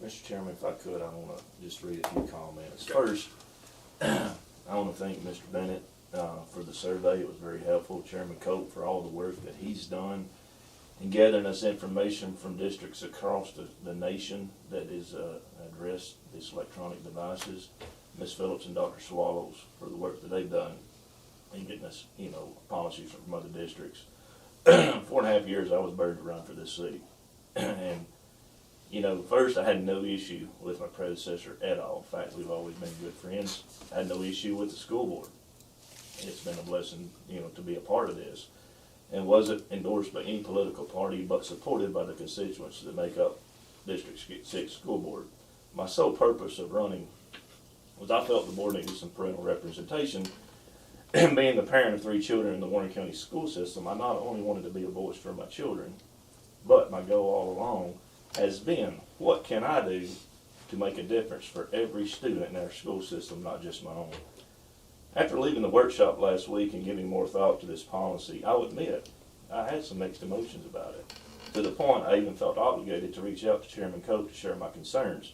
Q: Mr. Chairman, if I could, I want to just read a few comments.
A: Okay.
Q: First, I want to thank Mr. Bennett for the survey. It was very helpful. Chairman Cope for all the work that he's done in gathering us information from districts across the nation that is addressed these electronic devices. Ms. Phillips and Dr. Swallows for the work that they've done in getting us, policies from other districts. 4.5 years I was buried around for this city. And first I had no issue with my predecessor at all. In fact, we've always been good friends. I had no issue with the school board. It's been a blessing, to be a part of this. And wasn't endorsed by any political party, but supported by the constituents that make up District 6 School Board. My sole purpose of running was I felt the board needed some parental representation. And being the parent of 3 children in the Warren County school system, I not only wanted to be a voice for my children, but my goal all along has been, what can I do to make a difference for every student in our school system, not just my own? After leaving the workshop last week and giving more thought to this policy, I'll admit I had some mixed emotions about it. To the point I even felt obligated to reach out to Chairman Cope to share my concerns.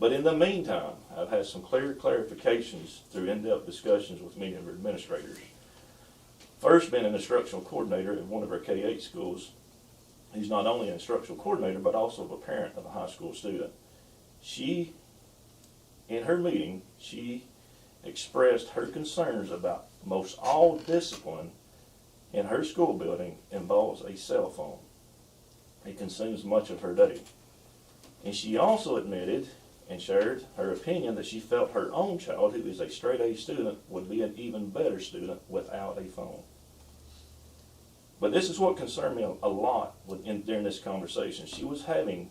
Q: But in the meantime, I've had some clear clarifications through in-depth discussions with many of our administrators. First, being an instructional coordinator at one of our K-8 schools, he's not only an instructional coordinator, but also a parent of a high school student. In her meeting, she expressed her concerns about most all discipline in her school building involves a cell phone. It consumes much of her day. And she also admitted and shared her opinion that she felt her own child, who is a straight A student, would be an even better student without a phone. But this is what concerned me a lot during this conversation. She was having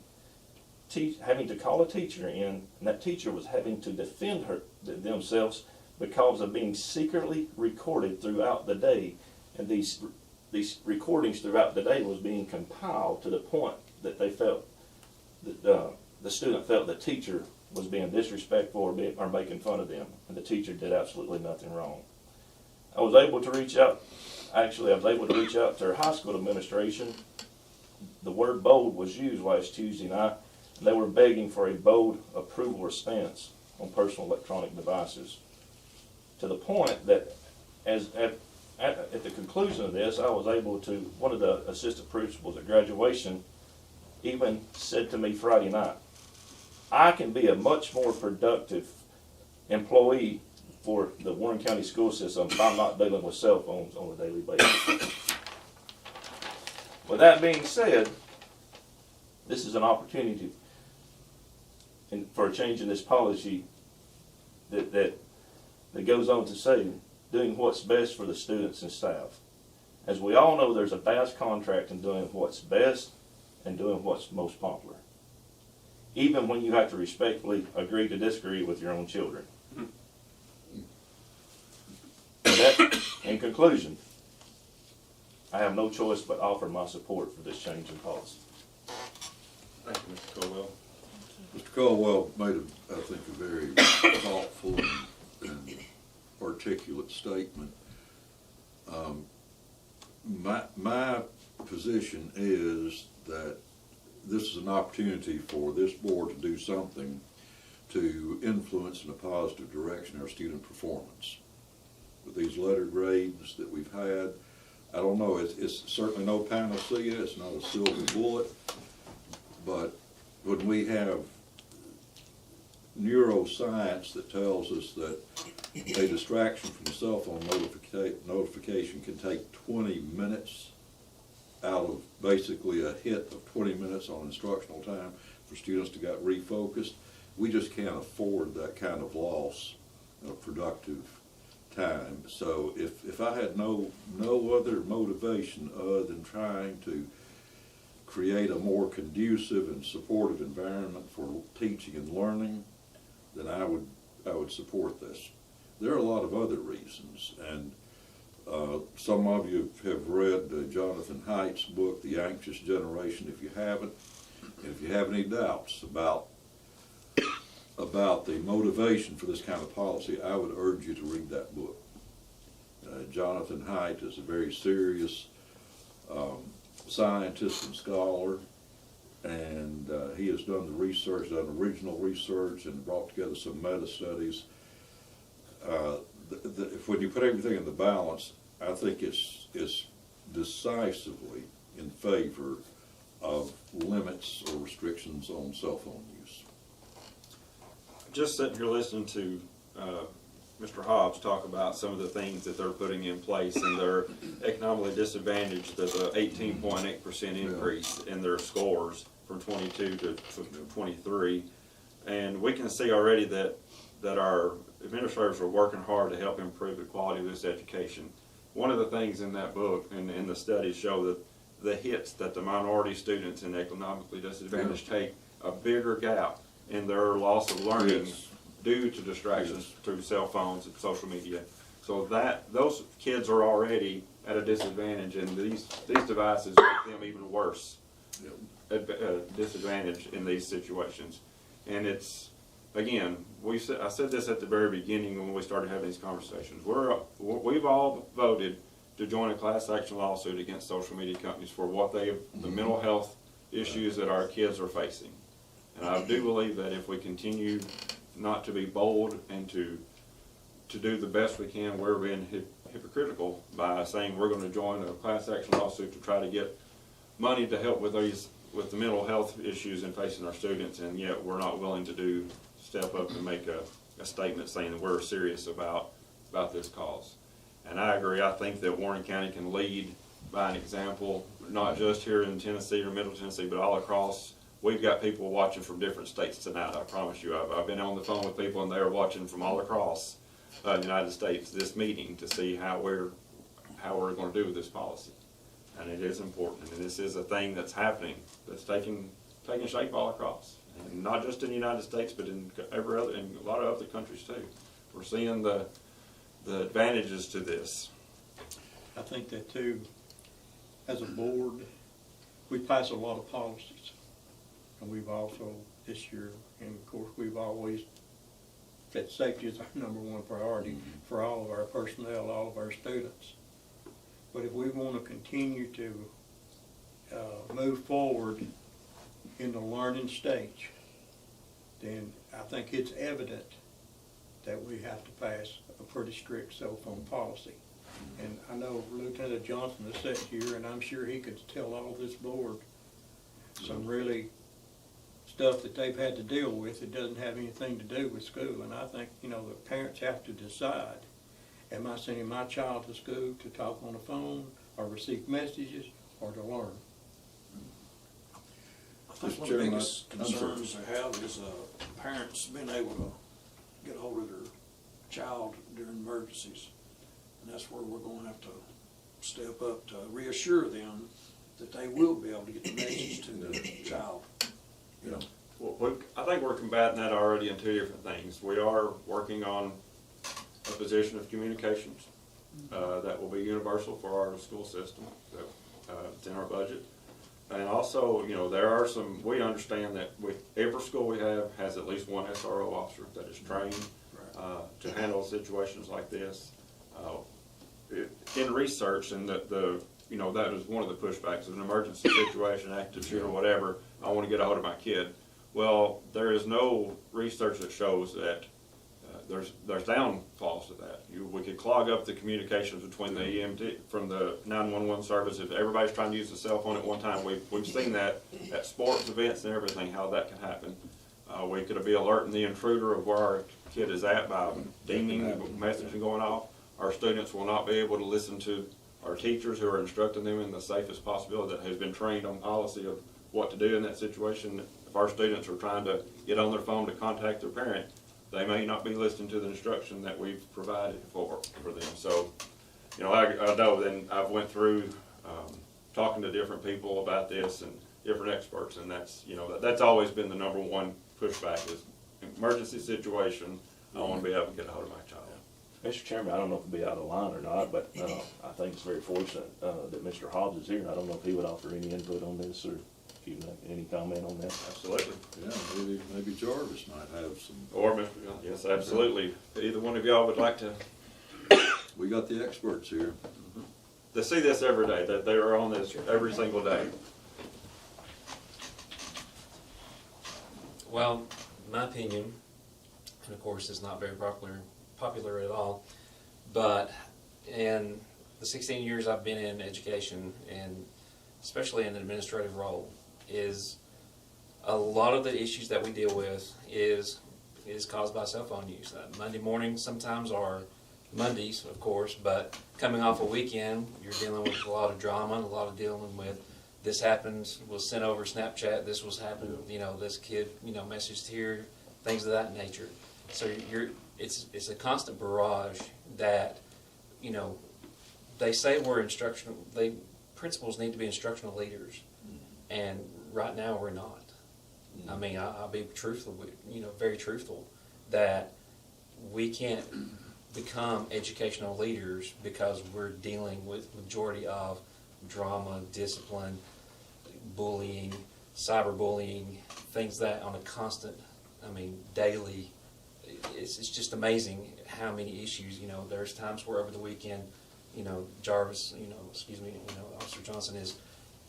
Q: to call a teacher in, and that teacher was having to defend themselves because of being secretly recorded throughout the day. And these recordings throughout the day was being compiled to the point that they felt that the student felt the teacher was being disrespectful or making fun of them, and the teacher did absolutely nothing wrong. I was able to reach out to her high school administration. The word bold was used last Tuesday night, and they were begging for a bold approval response on personal electronic devices. To the point that at the conclusion of this, I was able to, one of the assistant principals at graduation even said to me Friday night, I can be a much more productive employee for the Warren County school system if I'm not dealing with cell phones on a daily basis. With that being said, this is an opportunity for a change in this policy that goes on to say, doing what's best for the students and staff. As we all know, there's a vast contract in doing what's best and doing what's most popular, even when you have to respectfully agree to disagree with your own children. In conclusion, I have no choice but offer my support for this change in policy.
A: Thank you, Mr. Colwell.
H: Mr. Caldwell made, I think, a very thoughtful and articulate statement. My position is that this is an opportunity for this board to do something to influence in a positive direction our student performance. With these letter grades that we've had, I don't know, it's certainly no panacea, it's not a silver bullet, but when we have neuroscience that tells us that a distraction from a cell phone notification can take 20 minutes out of basically a hit of 20 minutes on instructional time for students to get refocused, we just can't afford that kind of loss of productive time. So if I had no other motivation other than trying to create a more conducive and supportive environment for teaching and learning, then I would support this. There are a lot of other reasons, and some of you have read Jonathan Haidt's book, The Anxious Generation, if you haven't. And if you have any doubts about the motivation for this kind of policy, I would urge you to read that book. Jonathan Haidt is a very serious scientist and scholar, and he has done the research, done original research, and brought together some meta-studies. When you put everything in the balance, I think it's decisively in favor of limits or restrictions on cell phone use.
A: Just sitting here listening to Mr. Hobbs talk about some of the things that they're putting in place, and they're economically disadvantaged. There's an 18.8% increase in their scores from 22 to 23, and we can see already that our administrators are working hard to help improve the quality of this education. One of the things in that book and in the studies show that the hits that the minority students and economically disadvantaged take a bigger gap in their loss of learning due to distractions through cell phones and social media. So those kids are already at a disadvantage, and these devices make them even worse disadvantage in these situations. And it's, again, I said this at the very beginning when we started having these conversations. We've all voted to join a class action lawsuit against social media companies for the mental health issues that our kids are facing. And I do believe that if we continue not to be bold and to do the best we can, we're being hypocritical by saying we're going to join a class action lawsuit to try to get money to help with the mental health issues in facing our students, and yet we're not willing to step up and make a statement saying that we're serious about this cause. And I agree. I think that Warren County can lead by an example, not just here in Tennessee or Middle Tennessee, but all across. We've got people watching from different states tonight, I promise you. I've been on the phone with people, and they are watching from all across the United States this meeting to see how we're going to do with this policy. And it is important, and this is a thing that's happening, that's taking shape all across. And not just in the United States, but in in a lot of other countries too. We're seeing the advantages to this.
J: I think that too, as a board, we pass a lot of policies. And we've also, this year, and of course, we've always said safety is our #1 priority for all of our personnel, all of our students. But if we want to continue to move forward in the learning stage, then I think it's evident that we have to pass a pretty strict cell phone policy. And I know Lieutenant Johnson has sat here, and I'm sure he could tell all this board some really stuff that they've had to deal with that doesn't have anything to do with school. And I think, the parents have to decide, am I sending my child to school to talk on the phone or receive messages or to learn?
D: I think one of the biggest concerns they have is parents being able to get hold of their child during emergencies. And that's where we're going to have to step up to reassure them that they will be able to get the message to their child.
A: Well, I think we're combating that already in two different things. We are working on a position of communications that will be universal for our school system. It's in our budget. And also, there are we understand that every school we have has at least one SRO officer that is trained to handle situations like this. In research, and the you know, that is one of the pushbacks, an emergency situation, active shooter, whatever, I wanna get a hold of my kid. Well, there is no research that shows that there's downfalls to that. We could clog up the communications between the EMT, from the 911 service, if everybody's trying to use the cell phone at one time. We've seen that at sports events and everything, how that can happen. We could be alerting the intruder of where our kid is at by dinging, messaging going off. Our students will not be able to listen to our teachers who are instructing them in the safest possibility, that has been trained on policy of what to do in that situation. If our students are trying to get on their phone to contact their parent, they may not be listening to the instruction that we've provided for them. So, you know, I know then I've went through talking to different people about this and different experts, and that's, you know, that's always been the number one pushback is emergency situation. I want to be able to get a hold of my child.
Q: Mr. Chairman, I don't know if it'll be out of line or not, but I think it's very fortunate that Mr. Hobbs is here. I don't know if he would offer any input on this, or if you have any comment on that.
A: Absolutely.
H: Yeah, maybe Jarvis might have some.
A: Or Mr. Yes, absolutely. Either one of y'all would like to.
H: We got the experts here.
A: They see this every day, that they are on this every single day.
O: Well, my opinion, and of course it's not very popular at all, but in the 16 years I've been in education, and especially in an administrative role, is a lot of the issues that we deal with is caused by cell phone use. Monday mornings sometimes are Mondays, of course, but coming off a weekend, you're dealing with a lot of drama, a lot of dealing with this happened, was sent over Snapchat, this was happened, you know, this kid, you know, messaged here, things of that nature. So it's a constant barrage that, you know, they say we're principals need to be instructional leaders, and right now we're not. I mean, I'll be truthful, you know, very truthful, that we can't become educational leaders because we're dealing with majority of drama, discipline, bullying, cyberbullying, things that on a constant, I mean, daily. It's just amazing how many issues, you know, there's times where over the weekend, you know, Jarvis, you know, Officer Johnson is,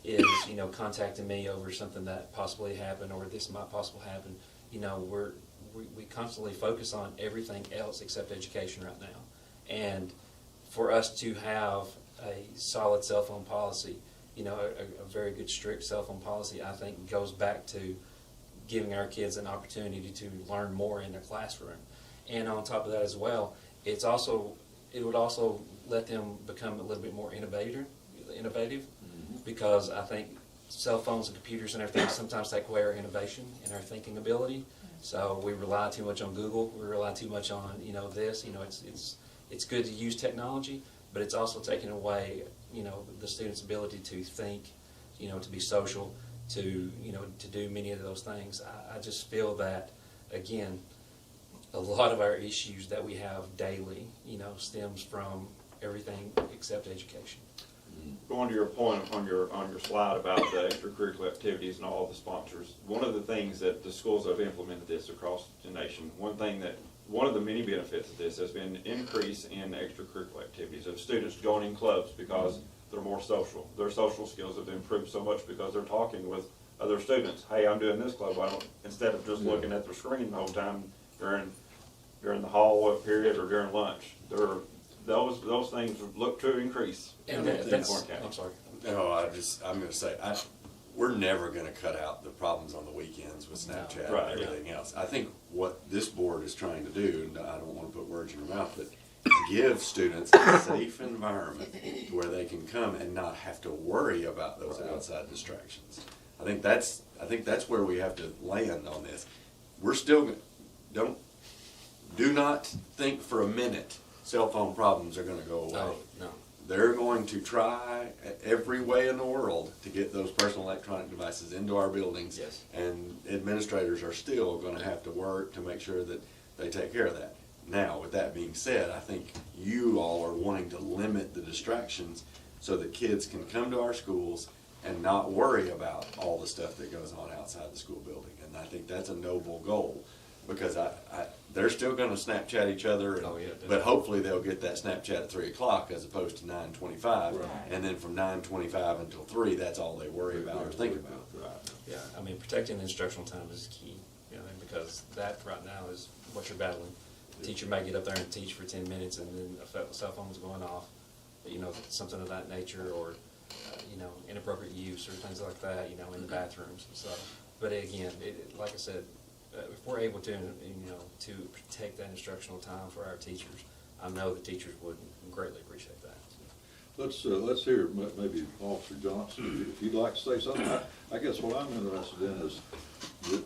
O: you know, contacting me over something that possibly happened, or this might possibly happen. You know, we constantly focus on everything else except education right now. And for us to have a solid cell phone policy, you know, a very good strict cell phone policy, I think goes back to giving our kids an opportunity to learn more in their classroom. And on top of that as well, it would also let them become a little bit more innovative, because I think cell phones and computers and everything sometimes take away our innovation and our thinking ability. So we rely too much on Google, we rely too much on, you know, this, you know, it's good to use technology, but it's also taking away, you know, the student's ability to think, you know, to be social, to, you know, to do many of those things. I just feel that, again, a lot of our issues that we have daily, you know, stems from everything except education.
A: Going to your point on your slide about the extracurricular activities and all the sponsors, one of the things that the schools have implemented this across the nation, one of the many benefits of this has been an increase in extracurricular activities of students going in clubs because they're more social. Their social skills have improved so much because they're talking with other students. Hey, I'm doing this club. Instead of just looking at the screen the whole time during the hall period or during lunch. Those things look to increase.
O: And I'm sorry.
F: No, I'm going to say, we're never going to cut out the problems on the weekends with Snapchat and everything else. I think what this board is trying to do, and I don't want to put words in your mouth, but give students a safe environment where they can come and not have to worry about those outside distractions. I think that's where we have to land on this. We're still do not think for a minute cell phone problems are going to go away.
O: No.
F: They're going to try every way in the world to get those personal electronic devices into our buildings.
O: Yes.
F: And administrators are still going to have to work to make sure that they take care of that. Now, with that being said, I think you all are wanting to limit the distractions so that kids can come to our schools and not worry about all the stuff that goes on outside the school building. And I think that's a noble goal, because they're still gonna Snapchat each other, and,
L: Oh, yeah,
F: but hopefully they'll get that Snapchat at 3 o'clock as opposed to 9:25.
L: Right.
F: And then from 9:25 until 3, that's all they worry about or think about.
L: Yeah, I mean, protecting the instructional time is key, you know, because that right now is what you're battling. The teacher may get up there and teach for 10 minutes and then a cell phone's going off, you know, something of that nature, or, you know, inappropriate use or things like that, you know, in the bathrooms. So, but again, like I said, if we're able to, you know, to protect that instructional time for our teachers, I know the teachers would greatly appreciate that.
H: Let's hear maybe Officer Johnson, if you'd like to say something. I guess what I'm interested in is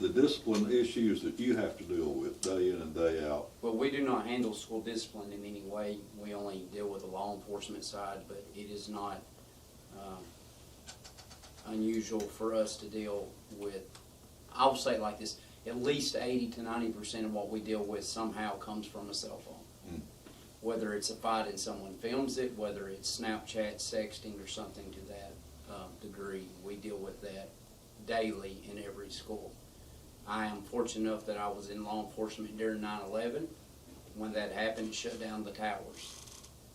H: the discipline issues that you have to deal with day in and day out.
R: Well, we do not handle school discipline in any way. We only deal with the law enforcement side, but it is not unusual for us to deal with, I will say it like this, at least 80 to 90% of what we deal with somehow comes from a cell phone. Whether it's a fight and someone films it, whether it's Snapchat, sexting, or something to that degree, we deal with that daily in every school. I am fortunate enough that I was in law enforcement during 9/11. When that happened, it shut down the towers.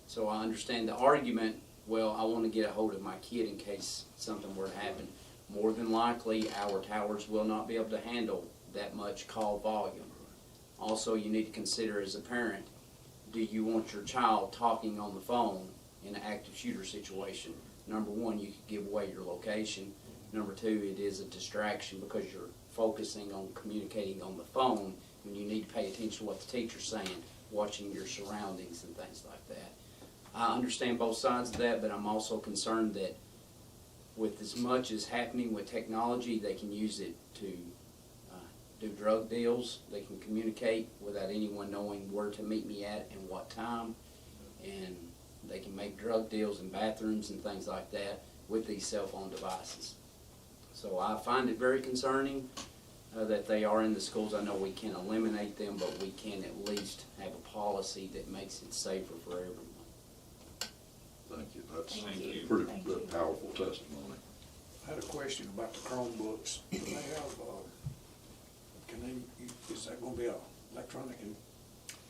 R: So I understand the argument, well, I want to get a hold of my kid in case something were to happen. More than likely, our towers will not be able to handle that much call volume. Also, you need to consider as a parent, do you want your child talking on the phone in an active shooter situation? Number one, you could give away your location. Number two, it is a distraction because you're focusing on communicating on the phone when you need to pay attention to what the teacher's saying, watching your surroundings and things like that. I understand both sides of that, but I'm also concerned that with as much as happening with technology, they can use it to do drug deals. They can communicate without anyone knowing where to meet me at and what time, and they can make drug deals in bathrooms and things like that with these cell phone devices. So I find it very concerning that they are in the schools. I know we can't eliminate them, but we can at least have a policy that makes it safer for everyone.
H: Thank you. That's
A: Thank you.
H: pretty powerful testimony.
D: I had a question about the Chromebooks. Do they have, is that gonna be a electronic?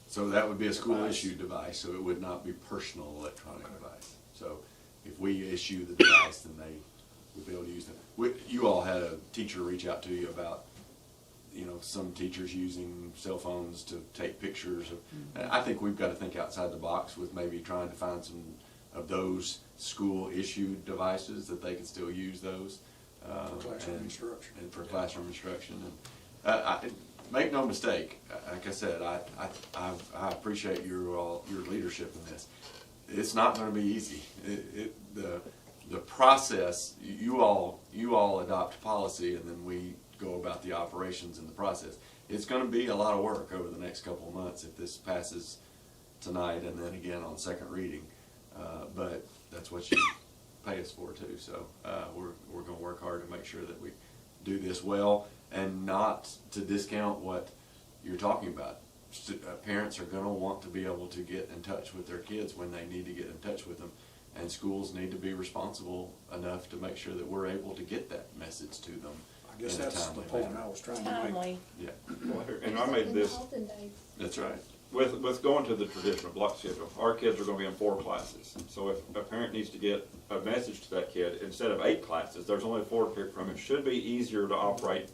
F: So that would be a school-issued device, so it would not be personal electronic device. So if we issue the device, then they would be able to use it. You all had a teacher reach out to you about, you know, some teachers using cell phones to take pictures of. I think we've got to think outside the box with maybe trying to find some of those school-issued devices that they can still use those.
D: For classroom instruction.
F: And for classroom instruction. And make no mistake, like I said, I appreciate your leadership in this. It's not going to be easy. The process, you all adopt policy, and then we go about the operations and the process. It's going to be a lot of work over the next couple of months if this passes tonight and then again on second reading. But that's what you pay us for too. So we're going to work hard to make sure that we do this well, and not to discount what you're talking about. Parents are going to want to be able to get in touch with their kids when they need to get in touch with them, and schools need to be responsible enough to make sure that we're able to get that message to them.
D: I guess that's the point I was trying to make.
F: Yeah.
A: And I made this,
F: That's right.
A: with going to the traditional block schedule, our kids are going to be in 4 classes. So if a parent needs to get a message to that kid, instead of 8 classes, there's only 4 to pick from. It should be easier to operate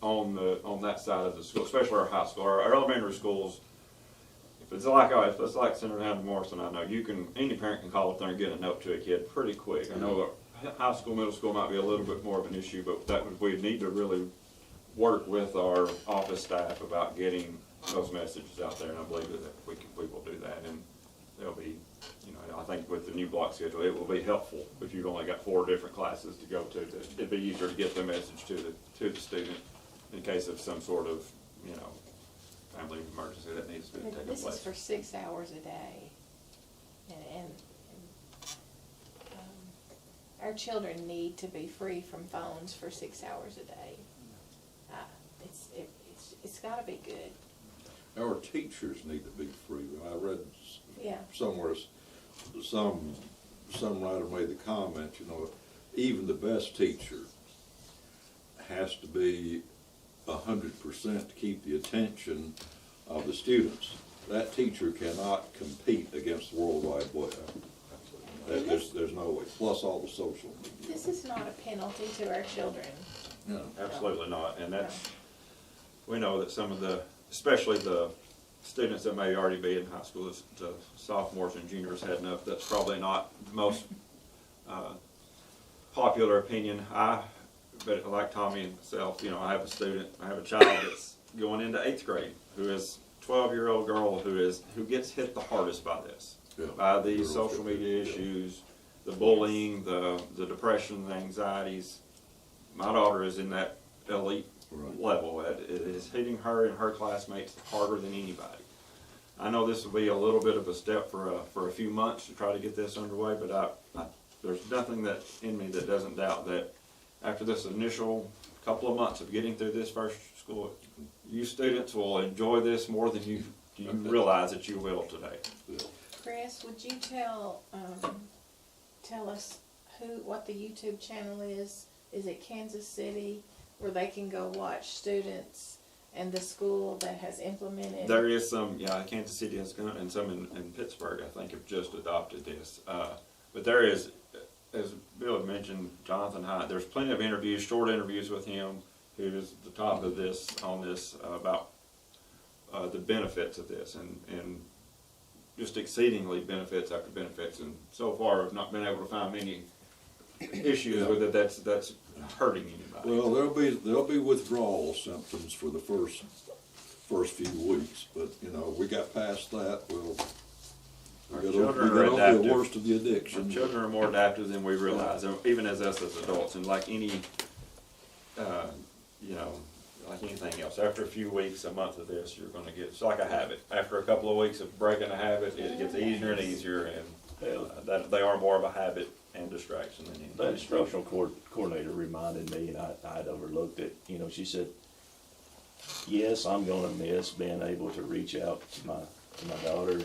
A: on that side of the school, especially our high school. Our elementary schools, if it's like sending down to Morrison, I know any parent can call up there and get a note to a kid pretty quick. I know high school, middle school might be a little bit more of an issue, but we need to really work with our office staff about getting those messages out there, and I believe that we will do that. And there'll be, I think with the new block schedule, it will be helpful if you've only got 4 different classes to go to. It'd be easier to get the message to the student in case of some sort of, family emergency that needs to be taken place.
C: This is for 6 hours a day, and our children need to be free from phones for 6 hours a day. It's got to be good.
H: Our teachers need to be free. I read
C: Yeah.
H: somewhere, some writer made the comment, even the best teacher has to be 100% to keep the attention of the students, that teacher cannot compete against the World Wide Web. There's no way, plus all the social media.
C: This is not a penalty to our children.
H: No.
A: Absolutely not, and that's, we know that some of the, especially the students that may already be in high school, the sophomores and juniors had enough, that's probably not the most popular opinion. But like Tommy and myself, you know, I have a child that's going into 8th grade who is 12-year-old girl who gets hit the hardest by this.
H: Yeah.
A: By these social media issues, the bullying, the depression, the anxieties. My daughter is in that elite level. It is hitting her and her classmates harder than anybody. I know this will be a little bit of a step for a few months to try to get this underway, but there's nothing that in me that doesn't doubt that after this initial couple of months of getting through this first school, you students will enjoy this more than you realize that you will today.
C: Chris, would you tell us what the YouTube channel is? Is it Kansas City, where they can go watch students and the school that has implemented?
A: There is some, yeah, Kansas City has gone, and some in Pittsburgh, I think, have just adopted this. But there is, as Bill had mentioned, Jonathan Hyatt, there's plenty of interviews, short interviews with him, who is the top of this, on this, about the benefits of this, and just exceedingly benefits after benefits. And so far, I've not been able to find many issues with it that's hurting anybody.
H: Well, there'll be withdrawal symptoms for the first few weeks, but you know, we got past that. We got over the worst of the addiction.
A: Our children are more adaptive than we realize, even as us as adults. And like any, you know, like anything else, after a few weeks, a month of this, you're going to get, it's like a habit. After a couple of weeks of breaking a habit, it gets easier and easier, and that they are more of a habit and distraction than anything.
Q: That instructional coordinator reminded me, and I'd overlooked it. You know, she said, yes, I'm going to miss being able to reach out to my daughter,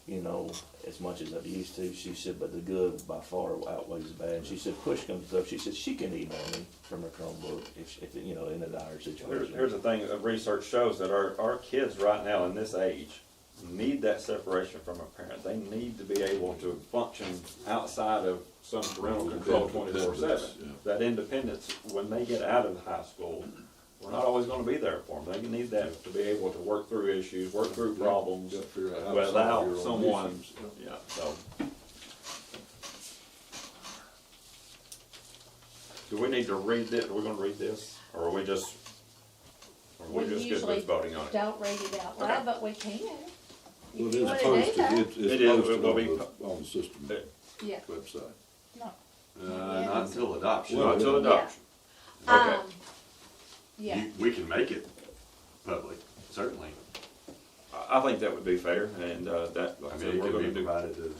Q: you know, as much as I've used to. She said, but the good by far outweighs the bad. She said, push comes to shove. She said she can email me from her Chromebook if you know, in a dire situation.
A: Here's the thing, research shows that our kids right now in this age need that separation from a parent. They need to be able to function outside of some parental control 24/7. That independence, when they get out of high school, we're not always going to be there for them. They need that to be able to work through issues, work through problems without someone. Yeah. So, do we need to read it? Are we going to read this, or are we just good with voting on it?
B: Don't read it out loud, but we can.
H: Well, it is posted. It's posted on the system website.
F: Not until adoption.
A: Not until adoption. Okay.
B: Yeah.
F: We can make it public, certainly.
A: I think that would be fair, and that, like I said,
F: it
A: we're
F: could
A: going
F: be
A: to do.
F: provided to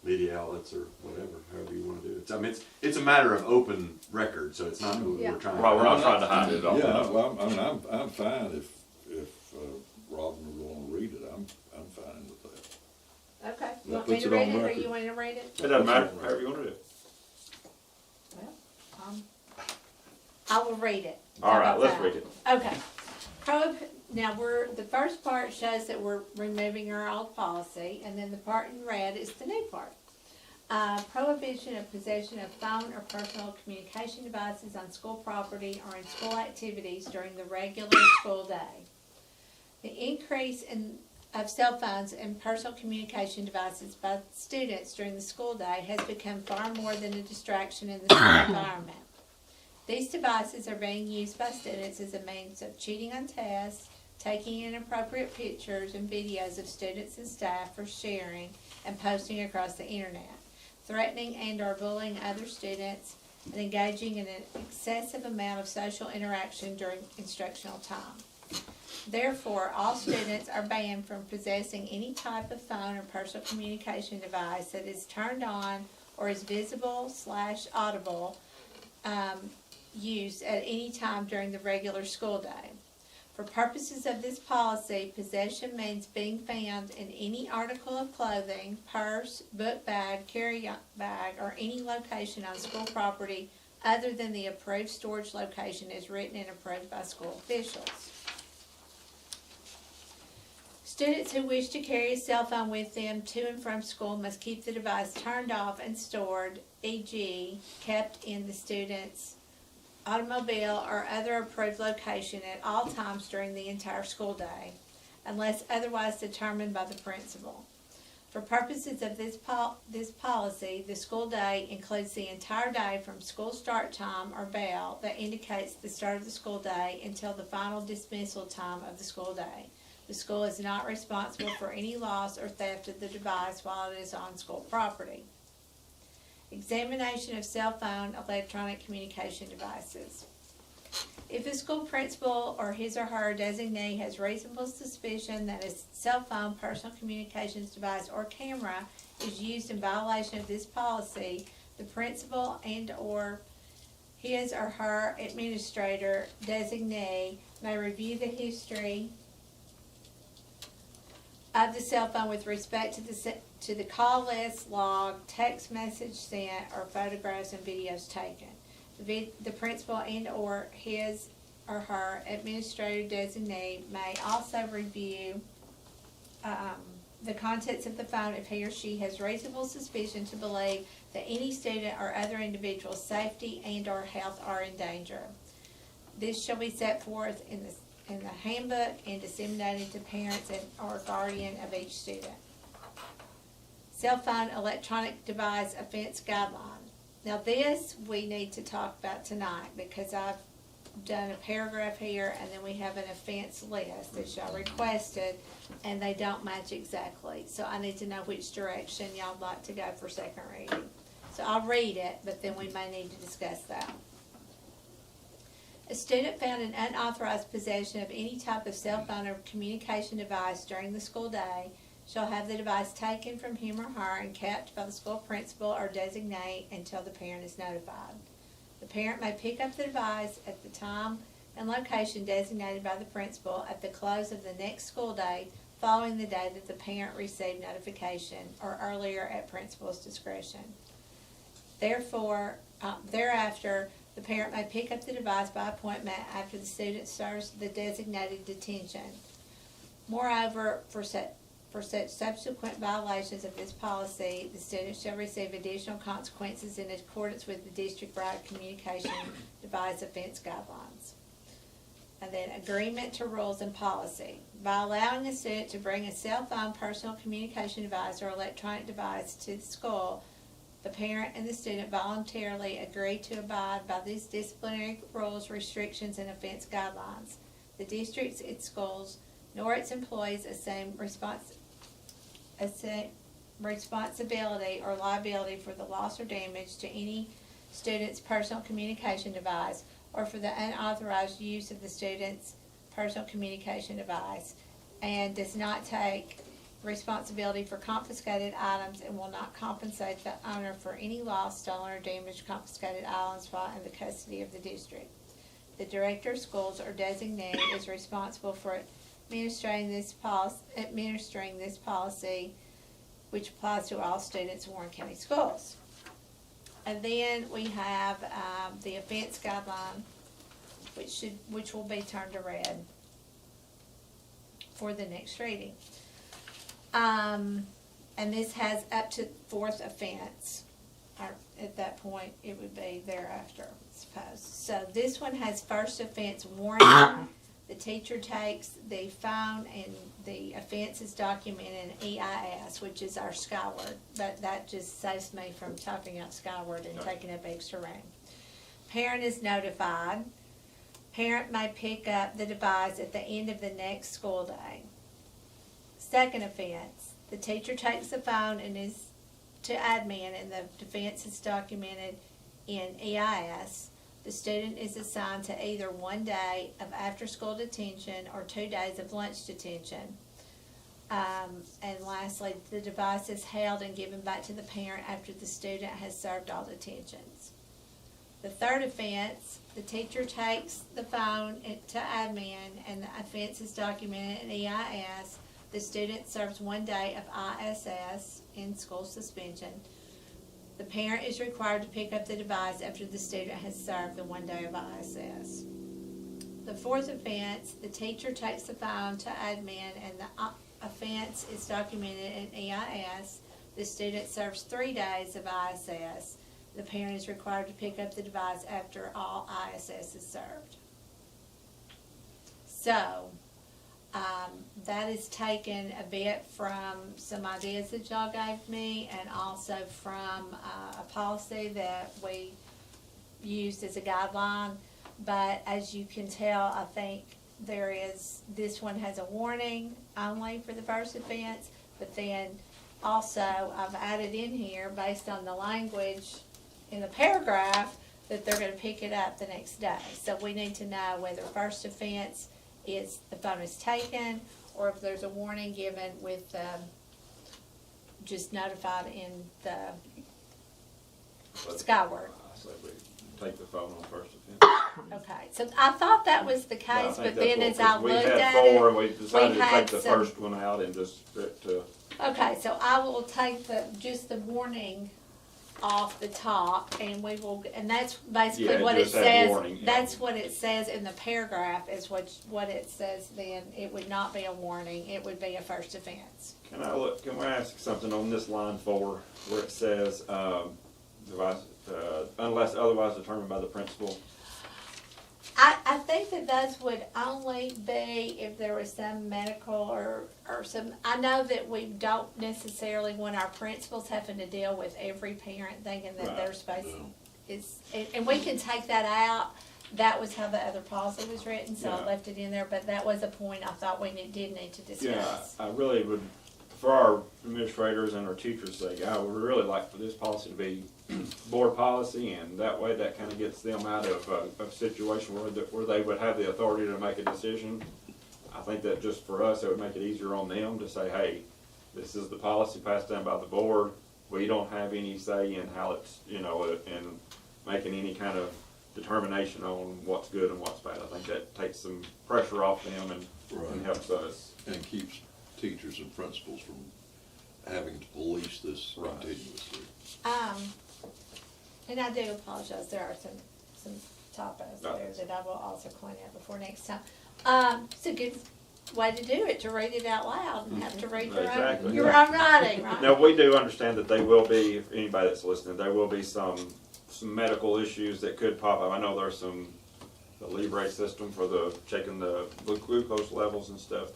F: media outlets or whatever, however you want to do it. I mean, it's a matter of open record, so it's not we're trying.
A: Right, we're not trying to hide it all.
H: Yeah, well, I mean, I'm fine if Robin would want to read it. I'm fine with that.
B: Okay. You
H: That
B: want me
H: puts
B: to
H: it on
B: read it, or
H: record.
B: you want to read it?
A: It doesn't matter, however you want to do it.
B: Well, I will read it.
A: All
B: How
A: right,
B: about
A: let's
B: that?
A: read it.
B: Okay. Now the first part shows that we're removing our old policy, and then the part in red is the new part. Prohibition of possession of phone or personal communication devices on school property or in school activities during the regular school day. The increase of cell phones and personal communication devices by students during the school day has become far more than a distraction in the school environment. These devices are being used by students as a means of cheating on tests, taking inappropriate pictures and videos of students and staff for sharing and posting across the internet, threatening and or bullying other students, and engaging in an excessive amount of social interaction during instructional time. Therefore, all students are banned from possessing any type of phone or personal communication device that is turned on or is visible/audible use at any time during the regular school day. For purposes of this policy, possession means being found in any article of clothing, purse, book bag, carry-on bag, or any location on school property other than the approved storage location as written and approved by school officials. Students who wish to carry a cell phone with them to and from school must keep the device turned off and stored, e.g. kept in the student's automobile or other approved location at all times during the entire school day, unless otherwise determined by the principal. For purposes of this policy, the school day includes the entire day from school start time or bell that indicates the start of the school day until the final dismissal time of the school day. The school is not responsible for any loss or theft of the device while it is on school property. Examination of cell phone electronic communication devices. If a school principal or his or her designee has reasonable suspicion that a cell phone, personal communications device, or camera is used in violation of this policy, the principal and or his or her administrator designee may review the history of the cell phone with respect to the call list, log, text message sent, or photographs and videos taken. The principal and or his or her administrative designee may also review the contents of the phone if he or she has reasonable suspicion to believe that any student or other individual's safety and or health are in danger. This shall be set forth in the handbook and disseminated to parents and or guardian of each student. Cell phone electronic device offense guideline. Now this we need to talk about tonight because I've done a paragraph here and then we have an offense list that y'all requested and they don't match exactly. So I need to know which direction y'all would like to go for second reading. So I'll read it, but then we may need to discuss that. A student found in unauthorized possession of any type of cell phone or communication device during the school day shall have the device taken from him or her and kept by the school principal or designate until the parent is notified. The parent may pick up the device at the time and location designated by the principal at the close of the next school day following the day that the parent received notification or earlier at principal's discretion. Thereafter, the parent may pick up the device by appointment after the student serves the designated detention. Moreover, for such subsequent violations of this policy, the student shall receive additional consequences in accordance with the district-wide communication device offense guidelines. And then agreement to rules and policy. By allowing a student to bring a cell phone, personal communication device, or electronic device to the school, the parent and the student voluntarily agree to abide by these disciplinary rules, restrictions, and offense guidelines. The districts, its schools, nor its employees assume responsibility or liability for the loss or damage to any student's personal communication device or for the unauthorized use of the student's personal communication device, and does not take responsibility for confiscated items and will not compensate the owner for any loss, stolen, or damaged confiscated items while in the custody of the district. The director of schools or designee is responsible for administering this policy, which applies to all students in Warren County schools. And then we have the offense guideline, which will be turned to red for the next reading. And this has up to fourth offense. Or at that point, it would be thereafter, I suppose. So this one has first offense warning. The teacher takes the phone and the offense is documented in EIS, which is our Skyward. But that just saves me from typing out Skyward and taking up extra room. Parent is notified. Parent may pick up the device at the end of the next school day. Second offense, the teacher takes the phone and is to admin and the offense is documented in EIS. The student is assigned to either 1 day of after-school detention or 2 days of lunch detention. And lastly, the device is held and given back to the parent after the student has served all detentions. The third offense, the teacher takes the phone to admin and the offense is documented in EIS. The student serves 1 day of ISS in school suspension. The parent is required to pick up the device after the student has served the 1 day of ISS. The fourth offense, the teacher takes the phone to admin and the offense is documented in EIS, the student serves 3 days of ISS. The parent is required to pick up the device after all ISS is served. So, that is taken a bit from some ideas that y'all gave me, and also from a policy that we used as a guideline. But as you can tell, I think this one has a warning only for the first offense, but then also I've added in here, based on the language in the paragraph, that they're gonna pick it up the next day. So we need to know whether first offense is the phone is taken, or if there's a warning given with, just notified in the Skyward.
A: I say we take the phone on first offense.
B: Okay, so I thought that was the
A: No, I
B: case,
A: think
B: but then
A: that's
B: as I
A: what-
B: looked
A: We
B: at
A: had four,
B: it,
A: and we decided to
B: had
A: take the
B: some-
A: first one out and just,
B: okay, so I will take just the warning off the top, and we will, and that's basically
A: Yeah,
B: what it
A: just add
B: says.
A: warning, yeah.
B: That's what it says in the paragraph, is what it says then. It would not be a warning, it would be a first offense.
A: can we ask something on this line 4, where it says, device, unless otherwise determined by the principal?
B: I think that those would only be if there was some medical or some, I know that we don't necessarily want our principals having to deal with every parent thinking that their space is, and we can take that out. That was how the other policy was written, so I
A: Yeah.
B: left it in there, but that was a point I thought we did need to discuss.
A: Yeah, I really would, for our administrators and our teachers' sake, I would really like for this policy to be board policy, and that way that kind of gets them out of a situation where they would have the authority to make a decision. I think that just for us, it would make it easier on them to say, hey, this is the policy passed down by the board. We don't have any say in how it's, in making any kind of determination on what's good and what's bad. I think that takes some pressure off them and helps us.
H: And keeps teachers and principals from having to police this continuously.
B: And I do apologize, there are some typos there that I will also clean up before next time. It's a good way to do it, to read it out loud and have to read your own writing, right?
A: Now, we do understand that they will be, if anybody that's listening, there will be some medical issues that could pop up. I know there's the Libre system for checking the glucose levels and stuff,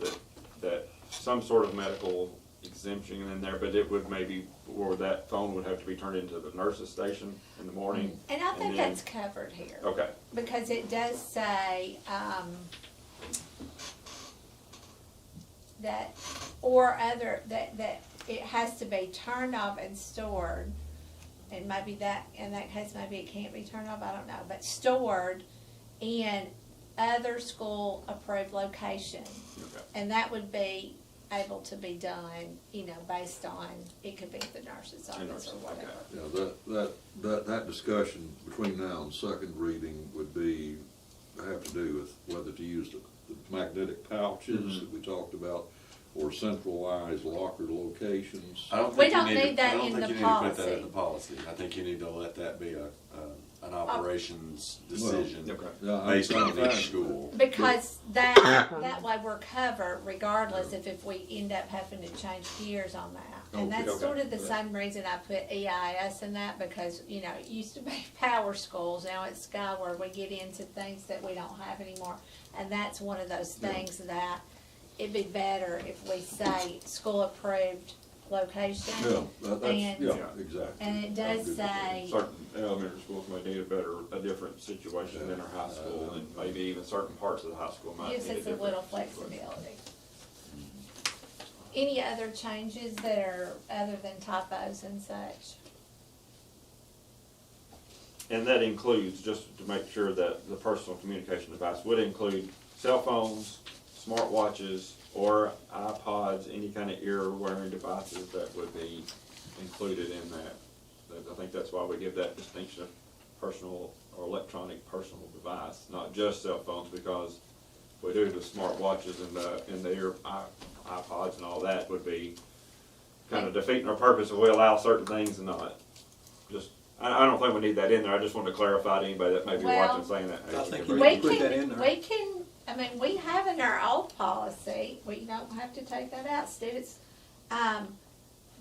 A: that some sort of medical exemption in there, but it would maybe, or that phone would have to be turned into the nurse's station in the morning.
B: And I think that's covered here.
A: Okay.
B: Because it does say, that it has to be turned off and stored, and maybe that, in that case, maybe it can't be turned off, I don't know, but stored in other school approved locations.
A: Okay.
B: And that would be able to be done, based on, it could be the nurse's office or whatever.
H: Yeah, that discussion between now and second reading would have to do with whether to use the magnetic pouches that we talked about, or centralized locker locations.
F: I don't
B: We
F: think
B: don't
F: you need
B: need that
F: I don't
B: in
F: think
B: the
F: you need to put that
B: policy.
F: in the policy. I think you need to let that be an operations decision
H: Yeah,
F: based
H: I'm
F: on
H: fine with
F: each school.
B: Because that way we're covered regardless if we end up having to change gears on that. And
H: Okay.
B: that's sort of the same reason I put EIS in that, because, it used to be power schools, now it's Skyward. We get into things that we don't have anymore. And that's one of those things that it'd be better if we say school approved location.
H: Exactly.
B: And it does say,
A: Certain elementary schools may need a different situation than our high school, and maybe even certain parts of the high school might
B: gives
A: need a
B: us a
A: different
B: little
A: situation.
B: flexibility. Any other changes that are other than typos and such?
A: And that includes, just to make sure that the personal communication device would include cell phones, smartwatches, or iPods, any kind of ear-wearing devices that would be included in that. I think that's why we give that distinction of personal or electronic personal device, not just cell phones, because we do the smartwatches and the ear iPods and all that would be kind of defeating our purpose if we allow certain things and not. I don't think we need that in there. I just wanted to clarify to anybody that may be watching saying that.
J: I think
A: hey,
J: you
B: We
J: need to put that in
B: can,
J: there.
B: I mean, we have in our old policy, we don't have to take that out. Students,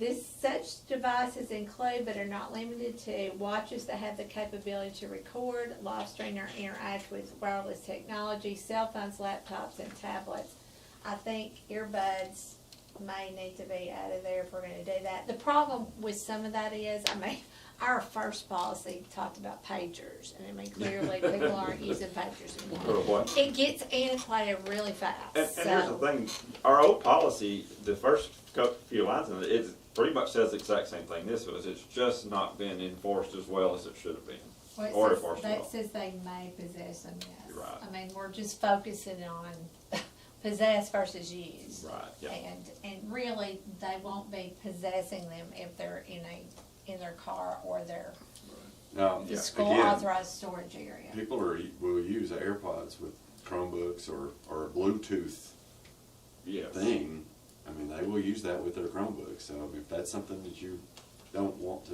B: this such devices include but are not limited to watches that have the capability to record, live stream, or interact with wireless technology, cell phones, laptops, and tablets. I think earbuds may need to be added there if we're gonna do that. The problem with some of that is, I mean, our first policy talked about pagers, and I mean, clearly people aren't using pagers
A: For
B: anymore.
A: what?
B: It gets antiquated really fast,
A: And here's the
B: so.
A: thing, our old policy, the first few lines in it, it pretty much says the exact same thing this was. It's just not been enforced as well as it should have been.
B: Well, it
A: Or
B: says-
A: enforced
B: that
A: well.
B: says they may possess them, yes.
A: You're right.
B: I mean, we're just focusing on possess versus use.
A: Right, yeah.
B: And really, they won't be possessing them if they're in their car or their
F: Now,
B: the school
F: again,
B: authorized storage area.
F: people will use AirPods with Chromebooks or a Bluetooth
A: Yes.
F: thing. I mean, they will use that with their Chromebooks. So if that's something that you don't want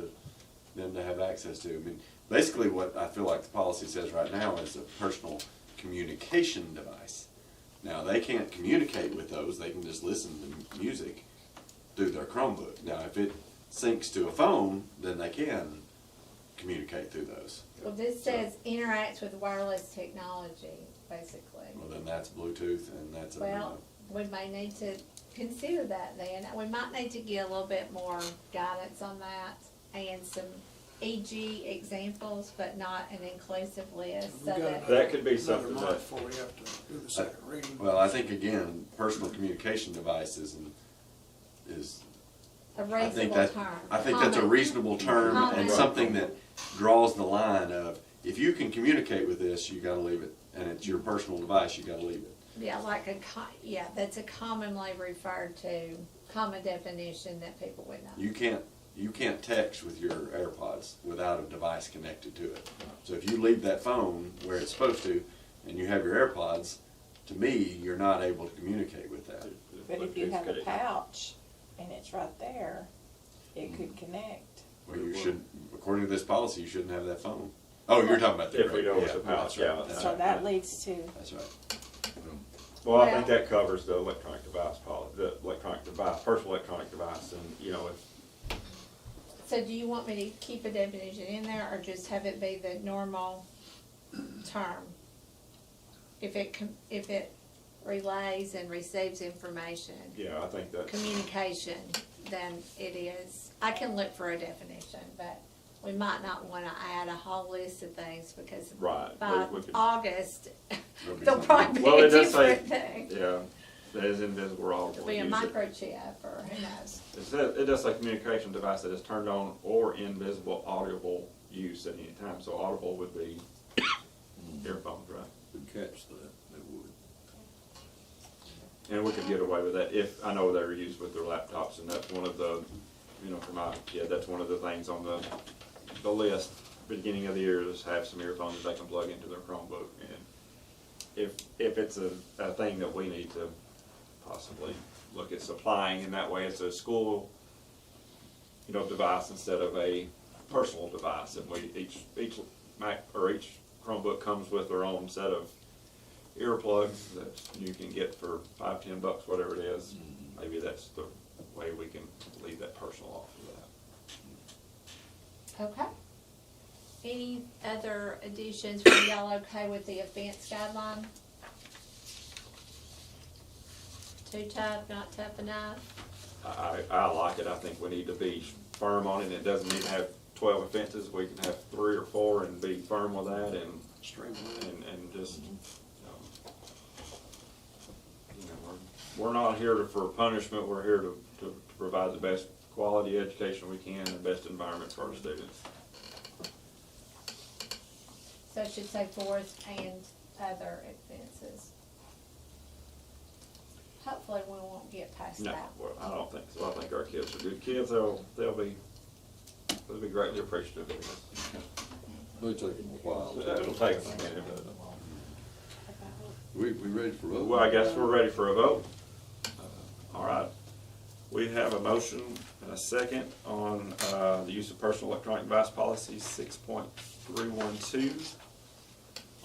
F: them to have access to, I mean, basically what I feel like the policy says right now is a personal communication device. Now, they can't communicate with those. They can just listen to music through their Chromebook. Now, if it syncs to a phone, then they can communicate through those.
B: Well, this says interacts with wireless technology, basically.
F: Well, then that's Bluetooth, and that's a
B: Well, we may need to consider that then. We might need to get a little bit more guidance on that and some EG examples, but not an inclusive list, so that.
A: That could be
D: Another
A: something
D: month
A: that,
D: before we have to do the second reading.
F: Well, I think again, personal communication devices is.
B: A
F: I think
B: reasonable term.
F: I think that's a
B: Common.
F: reasonable term and
B: Common.
F: something that draws the line of, if you can communicate with this, you gotta leave it. And it's your personal device, you gotta leave it.
B: Yeah, like yeah, that's a commonly referred to, common definition that people would know.
F: You can't text with your AirPods without a device connected to it. So if you leave that phone where it's supposed to, and you have your AirPods, to me, you're not able to communicate with that.
S: But if you have a pouch and it's right there, it could connect.
F: Well, you should, according to this policy, you shouldn't have that phone. Oh, you're talking about the.
A: If we know it's a pouch,
F: that's right,
A: yeah.
F: that's
S: So
F: right.
S: that leads to,
F: That's right.
A: well, I think that covers the electronic device policy, the electronic device, personal electronic device, and, you know, if,
B: So do you want me to keep a definition in there, or just have it be the normal term? If it relays and receives information,
A: yeah, I think that.
B: communication, then it is, I can look for a definition, but we might not wanna add a whole list of things, because
A: Right.
B: by
A: We could-
B: August,
F: There'll be
B: there'll probably
A: Well,
B: be a
A: it does say,
B: different thing.
A: yeah, that is invisible, we're all
B: It'll
A: going
B: be
A: to
B: a
A: use it.
B: microchip, or who knows.
A: It does say communication device that is turned on or invisible audible use at any time, so audible would be earphones, right?
H: Would catch that, it would.
A: And we could get away with that if, I know they're used with their laptops, and that's one of the, you know, for my kid, that's one of the things on the list, beginning of the year, is have some earphones that they can plug into their Chromebook. And if it's a thing that we need to possibly look at supplying, and that way it's a school, you know, device instead of a personal device, and each Mac, or each Chromebook comes with their own set of earplugs that you can get for $5, $10, whatever it is. Maybe that's the way we can leave that personal off of that.
B: Okay. Any other additions? Were y'all okay with the offense guideline? Too tough, not tough enough?
A: I like it. I think we need to be firm on it. It doesn't need to have 12 offenses. We can have 3 or 4 and be firm with that, and just, you know, we're not here for punishment. We're here to provide the best quality education we can and best environment for our students.
B: So it should say fourth and other offenses. Hopefully we won't get past
A: No,
B: that.
A: well, I don't think so. I think our kids are good kids. They'll be greatly appreciative of it.
H: It'll take them a while.
A: It'll take them a minute.
H: We ready for a vote?
A: Well, I guess we're ready for a vote. All right. We have a motion and a second on the use of personal electronic device policy 6.312.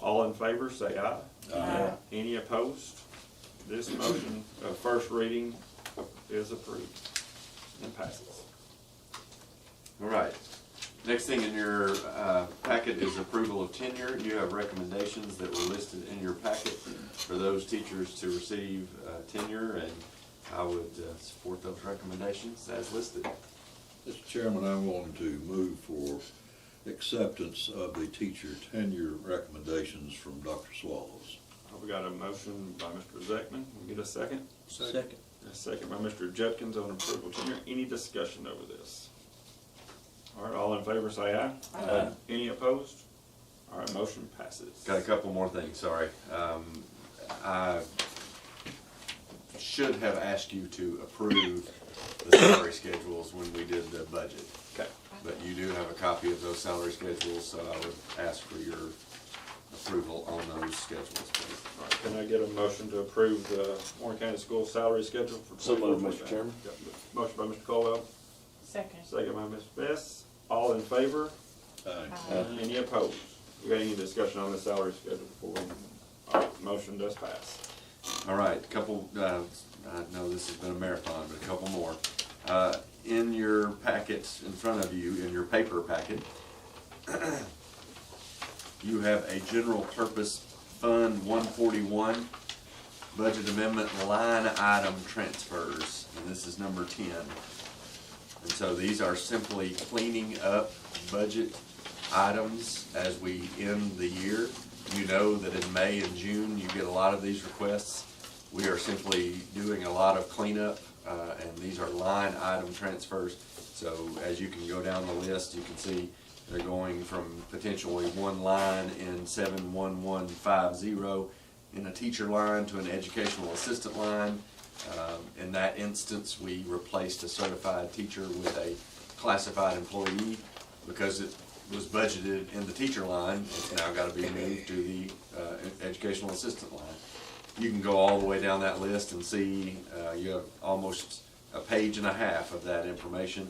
A: All in favor, say aye.
H: Aye.
A: Any opposed? This motion, first reading is approved and passes.
F: All right. Next thing in your packet is approval of tenure. You have recommendations that were listed in your packet for those teachers to receive tenure, and I would support those recommendations as listed.
H: Mr. Chairman, I wanted to move for acceptance of the teacher tenure recommendations from Dr. Swallows.
A: We got a motion by Mr. Zeckman. We get a second?
J: Second.
A: A second by Mr. Judkins on approval of tenure. Any discussion over this? All right, all in favor say aye.
F: Aye.
A: Any opposed? All right, motion passes.
F: Got a couple more things, sorry. I should have asked you to approve the salary schedules when we did the budget.
A: Okay.
F: But you do have a copy of those salary schedules, so I would ask for your approval on those schedules, please.
A: All right, can I get a motion to approve the Warren County School salary schedule for
Q: So moved,
A: 24?
Q: Mr. Chairman.
A: Got motion by Mr. Colwell,
S: Second.
A: second by Ms. Best. All in favor?
H: Aye.
A: Any opposed? We got any discussion on the salary schedule before? All right, motion does pass.
F: All right, couple, I know this has been a marathon, but a couple more. In your packets in front of you, in your paper packet, you have a general purpose fund 141 budget amendment line item transfers, and this is number 10. And so these are simply cleaning up budget items as we end the year. You know that in May and June you get a lot of these requests. We are simply doing a lot of cleanup, and these are line item transfers. So as you can go down the list, you can see they're going from potentially one line in 71150 in a teacher line to an educational assistant line. In that instance, we replaced a certified teacher with a classified employee because it was budgeted in the teacher line. It's now got to be moved to the educational assistant line. You can go all the way down that list and see you have almost a page and a half of that information.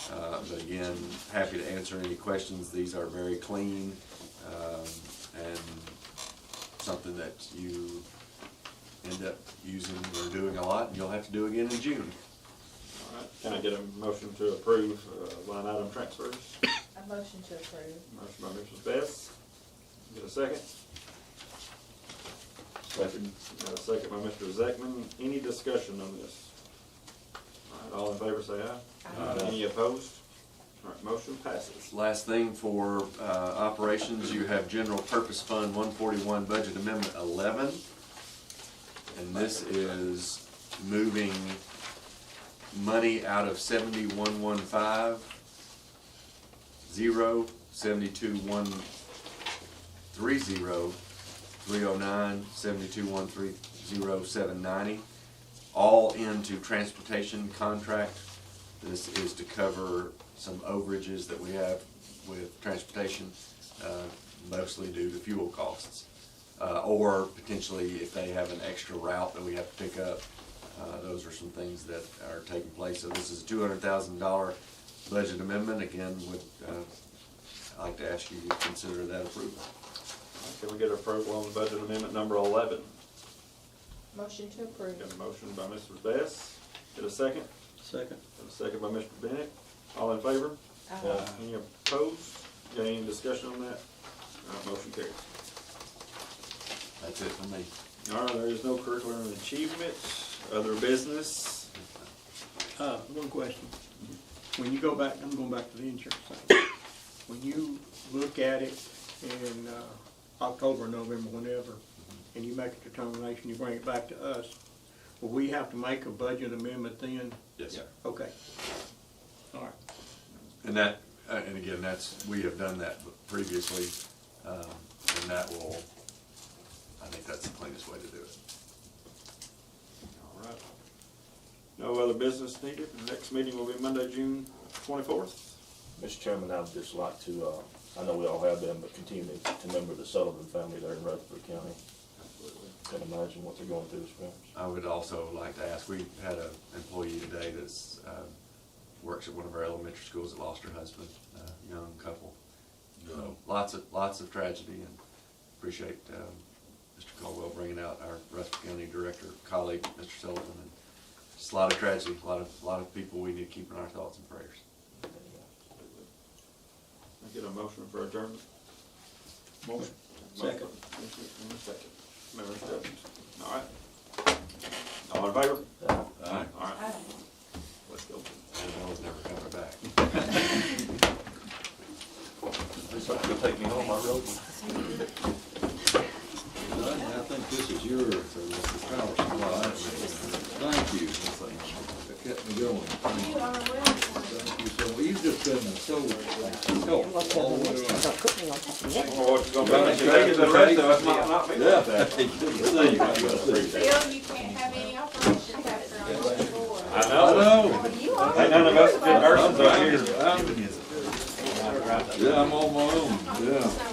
F: But again, happy to answer any questions. These are very clean and something that you end up using or doing a lot, and you'll have to do again in June.
A: All right, can I get a motion to approve line item transfers?
S: A motion to approve.
A: Motion by Mrs. Best. Get a second?
Q: Second.
A: Got a second by Mr. Zeckman. Any discussion on this? All right, all in favor say aye.
F: Aye.
A: Any opposed? All right, motion passes.
F: Last thing for operations, you have General Purpose Fund 141 Budget Amendment 11. And this is moving money out of 71150, 72130, 309, 72130, 790, all into transportation contract. This is to cover some overages that we have with transportation, mostly due to fuel costs. Or potentially if they have an extra route that we have to pick up, those are some things that are taking place. So this is a $200,000 budget amendment. Again, would like to ask you to consider that approval.
A: Can we get approval on budget amendment number 11?
S: Motion to approve.
A: Got a motion by Mrs. Best. Get a second?
J: Second.
A: Got a second by Mr. Bennett. All in favor?
S: Aye.
A: Any opposed? Got any discussion on that? Motion carries.
F: That's it for me.
A: All right, there is no curriculum achievement. Other business?
J: One question. When you go back, I'm going back to the insurance thing. When you look at it in October, November, whenever, and you make a determination, you bring it back to us, will we have to make a budget amendment then?
F: Yes, sir.
J: Okay. All right.
F: And that, and again, we have done that previously, and that will, I think that's the cleanest way to do it.
A: All right. No other business needed. The next meeting will be Monday, June 24th.
Q: Mr. Chairman, I would just like to, I know we all have been, but continue to remember the Sullivan family there in Rutherford County.
A: Absolutely.
Q: Can't imagine what they're going through as parents.
F: I would also like to ask, we had an employee today that's, works at one of our elementary schools that lost her husband, young couple. So lots of tragedy, and appreciate Mr. Caldwell bringing out our Rutherford County Director colleague, Mr. Sullivan. And just a lot of tragedy, a lot of people we need to keep in our thoughts and prayers.
A: I get a motion for adjournment?
J: Motion. Second.
A: Second. Member Stebbins. All right. All in favor?
H: Aye.
A: All right. Let's go.
F: And I was never coming back.
Q: Looks like you'll take me home, I wrote.
H: I think this is your power supply. Thank you. That kept me going.
C: You are welcome.
H: Thank you so much. You've just been so helpful all the way around.
E: Don't put me on top of it.
A: Well, what you gonna do? Take it to the rest of us, not me
H: Yeah.
A: like that.
C: Phil, you can't have any operations after I'm on the board.
A: I know. Ain't none of us good nurses up here.
H: Yeah, I'm on my own, yeah.